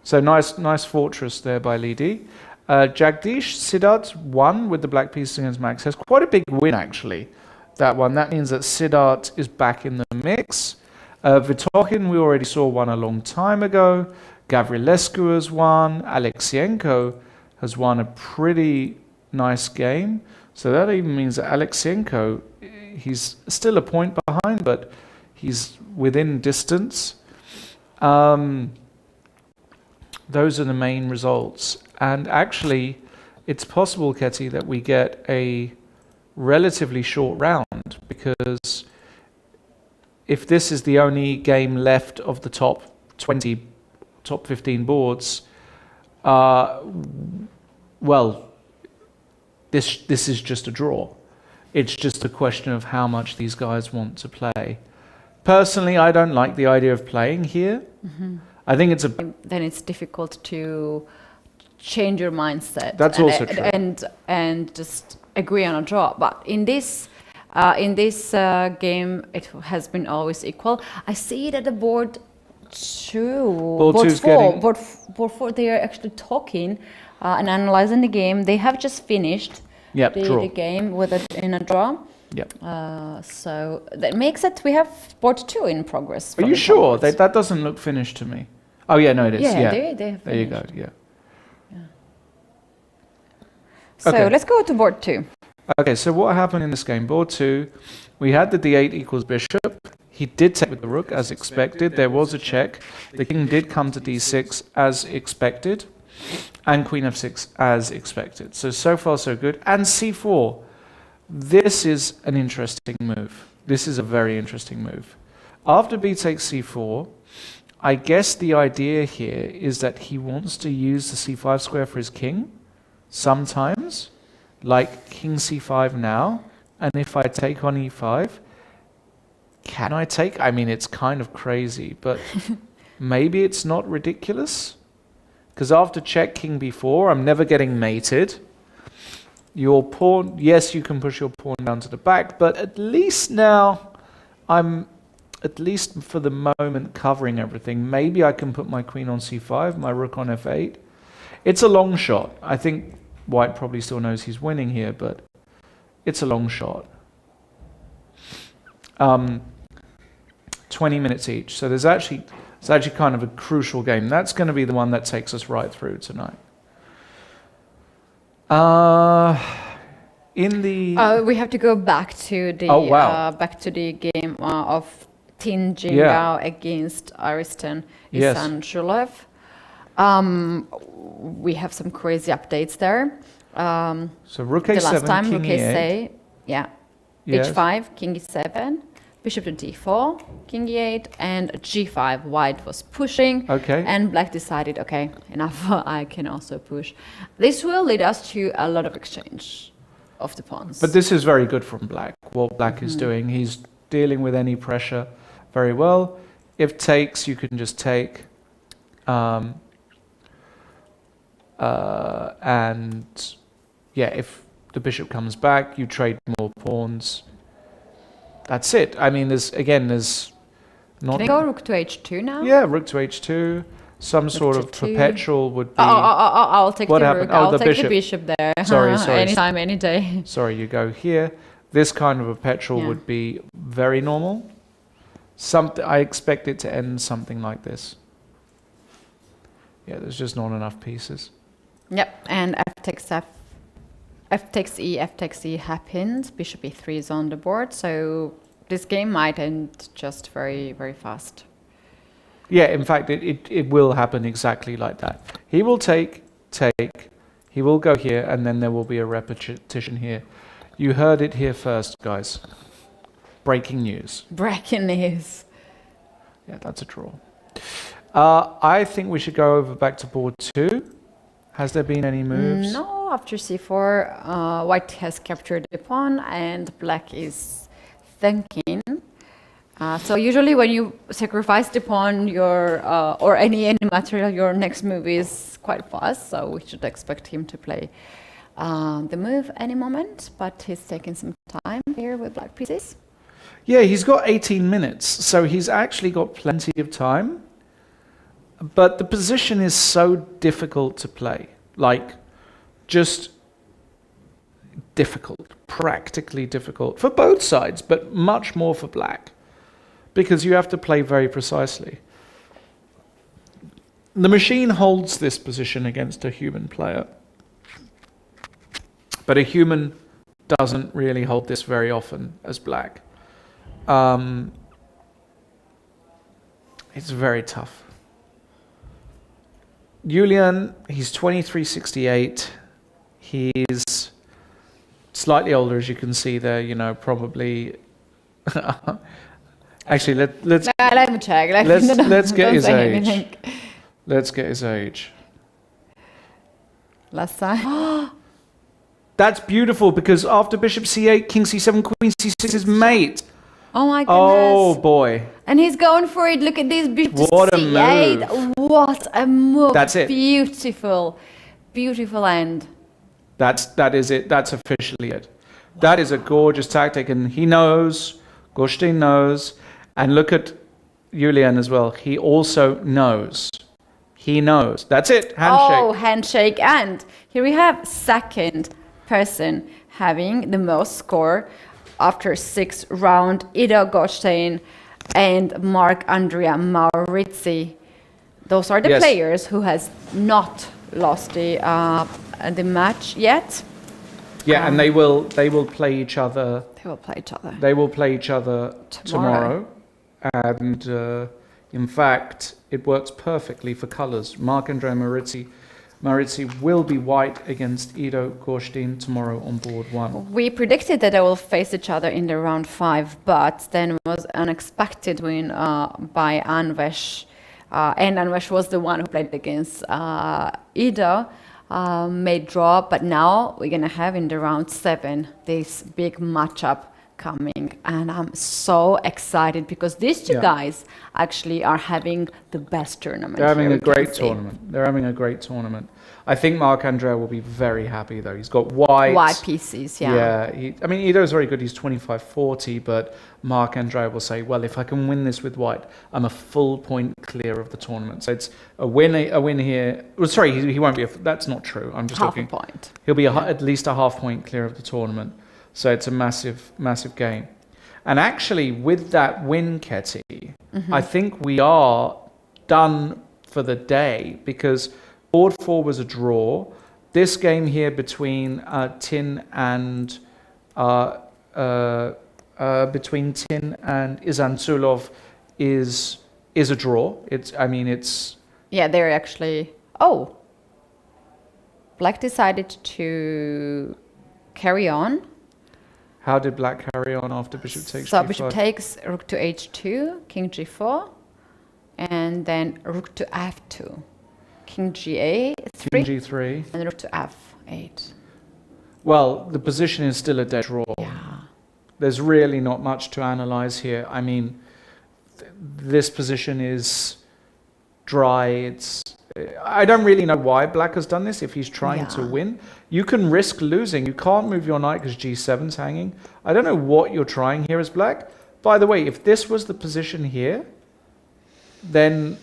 C: So nice fortress there by Li Di. Jagdish Siddharth won with the black piece against Max. Has quite a big win actually, that one. That means that Siddharth is back in the mix. Vitokin we already saw won a long time ago. Gavrilescu has won. Alexienko has won a pretty nice game. So that even means that Alexienko, he's still a point behind, but he's within distance. Those are the main results. And actually, it's possible, Ketty, that we get a relatively short round, because if this is the only game left of the top 20, top 15 boards, well, this is just a draw. It's just a question of how much these guys want to play. Personally, I don't like the idea of playing here. I think it's
B: then it's difficult to change your mindset.
C: That's also true.
B: And just agree on a draw. But in this game, it has been always equal. I see it at the board two, board four. They are actually talking and analyzing the game. They have just finished the game in a draw.
C: Yep.
B: So that makes it, we have board 2 in progress.
C: Are you sure? That doesn't look finished to me. Oh yeah, no it is.
B: Yeah, they have finished.
C: There you go, yeah.
B: So let's go to board 2.
C: Okay, so what happened in this game? Board 2, we had the d8 equals bishop. He did take with the rook as expected. There was a check. The king did come to d6 as expected. And queen f6 as expected. So far so good. And c4. This is an interesting move. This is a very interesting move. After b takes c4, I guess the idea here is that he wants to use the c5 square for his king sometimes, like king c5 now. And if I take on e5, can I take? I mean, it's kind of crazy, but maybe it's not ridiculous. Because after check king b4, I'm never getting mated. Your pawn, yes, you can push your pawn down to the back, but at least now I'm, at least for the moment, covering everything. Maybe I can put my queen on c5, my rook on f8. It's a long shot. I think white probably still knows he's winning here, but it's a long shot. 20 minutes each. So it's actually kind of a crucial game. That's going to be the one that takes us right through tonight.
B: We have to go back to the game of Tin Jingao against Ariston Isanchulov. We have some crazy updates there.
C: So rook a7,
B: the last time
C: king
B: rook
C: e8.
B: h5, king e7, bishop to d4, king e8, and g5. White was pushing, and black decided, okay, enough, I can also push. This will lead us to a lot of exchange of the pawns.
C: But this is very good from black, what black is doing. He's dealing with any pressure very well. If takes, you can just take. And yeah, if the bishop comes back, you trade more pawns. That's it. I mean, there's not...
B: Can I go rook to h2 now?
C: Yeah, rook to h2. Some sort of perpetual would be...
B: I'll take
C: what
B: the
C: happened?
B: rook. I'll
C: the
B: take
C: bishop.
B: the bishop there.
C: Sorry.
B: Anytime, any day.
C: Sorry, you go here. This kind of perpetual would be very normal. I expect it to end something like this. Yeah, there's just not enough pieces.
B: Yep, and f takes e, f takes e happens. Bishop e3 is on the board, so this game might end just very, very fast.
C: Yeah, in fact, it will happen exactly like that. He will take, he will go here, and then there will be a repetition here. You heard it here first, guys. Breaking news.
B: Breaking news.
C: Yeah, that's a draw. I think we should go over back to board 2. Has there been any moves?
B: No, after c4, white has captured the pawn and black is thinking. So usually when you sacrifice the pawn, or any material, your next move is quite fast. So we should expect him to play the move any moment. But he's taking some time here with black pieces.
C: Yeah, he's got 18 minutes, so he's actually got plenty of time. But the position is so difficult to play, like just difficult, practically difficult for both sides, but much more for black, because you have to play very precisely. The machine holds this position against a human player, but a human doesn't really hold this very often as black. It's very tough. Julian, he's 2368. He's slightly older, as you can see there, you know, probably. Actually, let's
B: Let me check.
C: let's get
B: Don't
C: his
B: say
C: age.
B: anything.
C: Let's get his age.
B: Last time.
C: That's beautiful, because after bishop c8, king c7, queen c6 is mate.
B: Oh my goodness.
C: Oh boy.
B: And he's going for it. Look at this bishop
C: What a
B: c8.
C: move.
B: What a move.
C: That's it.
B: Beautiful. Beautiful end.
C: That is it. That's officially it. That is a gorgeous tactic, and he knows, Gorstin knows, and look at Julian as well. He also knows. He knows. That's it. Handshake.
B: Oh, handshake. And here we have second person having the most score after 6 round, Ido Goldstein and Marc-Andrea Maurizi. Those are the
C: Yes.
B: players who has not lost the match yet.
C: Yeah, and they will play each other.
B: They will play each other.
C: They will play each other tomorrow. And in fact, it works perfectly for colors. Marc-Andrea Maurizi will be white against Ido Goldstein tomorrow on board 1.
B: We predicted that they will face each other in the round 5, but then was unexpected win by Anvesh. And Anvesh was the one who played against Ido, made draw, but now we're going to have in the round 7 this big matchup coming, and I'm so excited because these two guys actually are having the best tournament.
C: They're having
B: here,
C: a
B: we can
C: great
B: see.
C: tournament. They're having a great tournament. I think Marc-Andrea will be very happy though. He's got white
B: pieces,
C: Yeah, I mean, Ido's very good. He's 25-40, but Marc-Andrea will say, well, if I can win this with white, I'm a full point clear of the tournament. So it's a win here. Well, sorry, he won't be. That's not true. I'm just
B: Half
C: talking.
B: a point.
C: He'll be at least a half point clear of the tournament. So it's a massive, massive game. And actually, with that win, Ketty, I think we are done for the day, because board 4 was a draw. This game here between Tin and Izantsulov is a draw.
B: Yeah, they're actually. Oh, Black decided to carry on.
C: How did Black carry on after bishop takes
B: So
C: g5?
B: bishop takes, rook to h2, king g4, and then rook to f2, king ga3,
C: King g3.
B: and rook to f8.
C: Well, the position is still a dead draw.
B: Yeah.
C: There's really not much to analyze here. I mean, this position is dry. I don't really know why Black has done this if he's trying to win. You can risk losing. You can't move your knight because g7's hanging. I don't know what you're trying here as Black. By the way, if this was the position here, then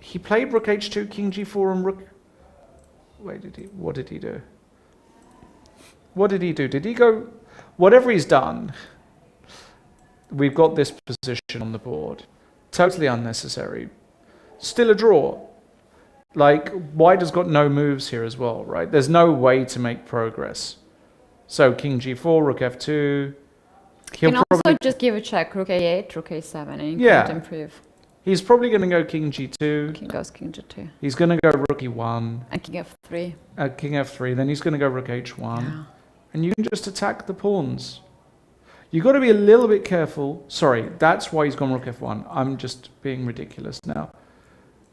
C: he played rook h2, king g4, and rook... What did he do? What did he do? Did he go... Whatever he's done, we've got this position on the board. Totally unnecessary. Still a draw. Like, white has got no moves here as well, right? There's no way to make progress. So king g4, rook f2.
B: You can also just give a check, rook a8, rook a7, and you can't improve.
C: He's probably going to go king g2.
B: King goes king g2.
C: He's going to go rook e1.
B: And king f3.
C: King f3. Then he's going to go rook h1.
B: Yeah.
C: And you can just attack the pawns. You've got to be a little bit careful. Sorry, that's why he's gone rook f1. I'm just being ridiculous now.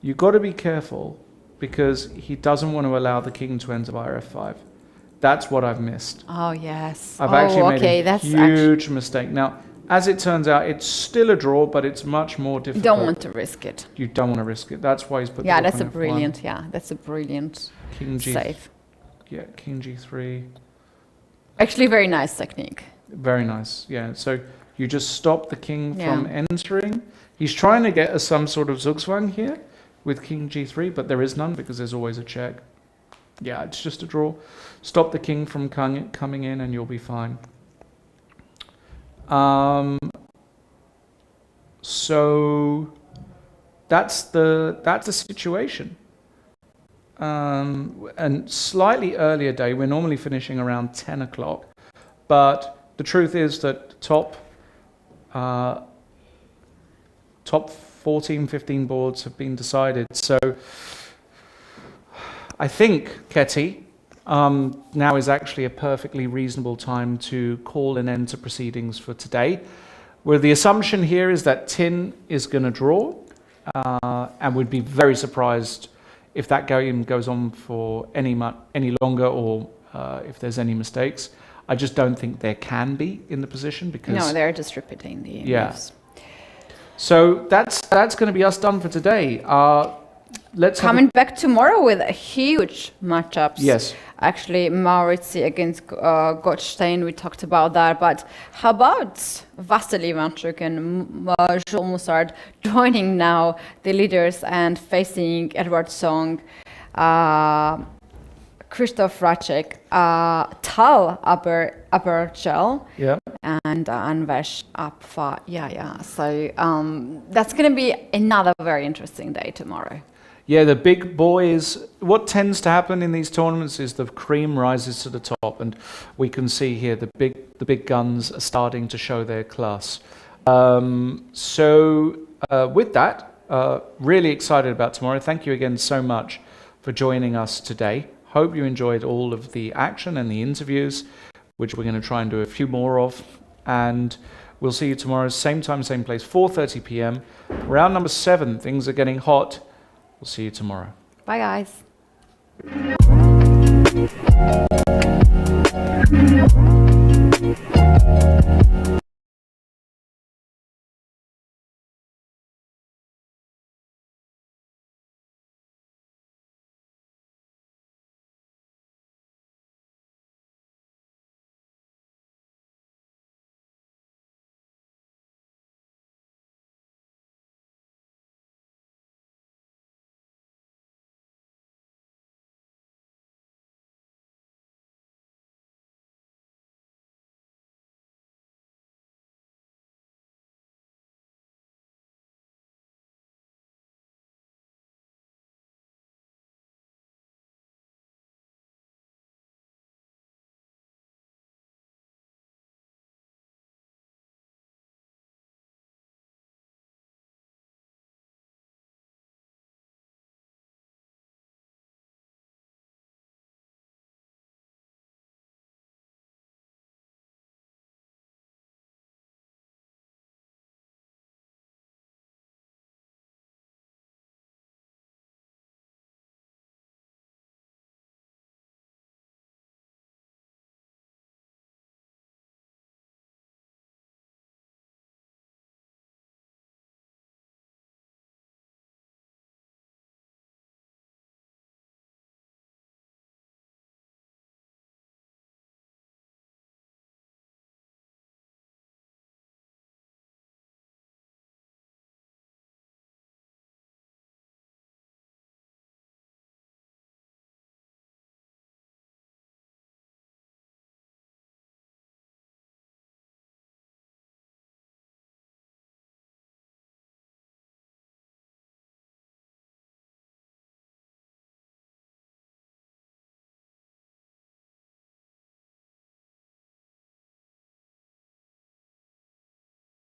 C: You've got to be careful because he doesn't want to allow the king to enter via f5. That's what I've missed.
B: Oh, yes.
C: I've actually made a
B: that's
C: huge mistake. Now, as it turns out, it's still a draw, but it's much more
B: You
C: difficult.
B: don't want to risk it.
C: You don't want to risk it. That's why he's put
B: Yeah,
C: the rook
B: that's a
C: on F1.
B: brilliant. Yeah, that's a brilliant
C: King G.
B: save.
C: Yeah, King G3.
B: Actually, very nice technique.
C: Very nice. Yeah. So you just stop the king
B: Yeah.
C: from entering. He's trying to get some sort of Zugzwang here with King G3, but there is none because there's always a check. Yeah, it's just a draw. Stop the king from coming in, and you'll be fine. So that's the situation. And slightly earlier day. We're normally finishing around 10 o'clock, but the truth is that top 14, 15 boards have been decided. So I think, Ketty, now is actually a perfectly reasonable time to call an end to proceedings for today. Where the assumption here is that Tin is going to draw, and would be very surprised if that game goes on for any longer, or if there's any mistakes. I just don't think there can be in the position because
B: No, they're just repeating the moves.
C: So that's going to be us done for today. Let's
B: Coming back tomorrow with a huge matchups.
C: Yes.
B: Actually, Maurizi against Gottstein, we talked about that. But how about Vasily Ivanchuk and Jules Moussard joining now the leaders and facing Edward Song, Christoph Racek, Tal Aberchel,
C: Yeah.
B: and Anvesh Apfa. Yeah. So that's going to be another very interesting day tomorrow.
C: Yeah, the big boys. What tends to happen in these tournaments is the cream rises to the top, and we can see here the big guns are starting to show their class. With that, really excited about tomorrow. Thank you again so much for joining us today. Hope you enjoyed all of the action and the interviews, which we're going to try and do a few more of. And we'll see you tomorrow, same time, same place, 4:30 p.m. Round number 7. Things are getting hot. We'll see you tomorrow.
B: Bye, guys.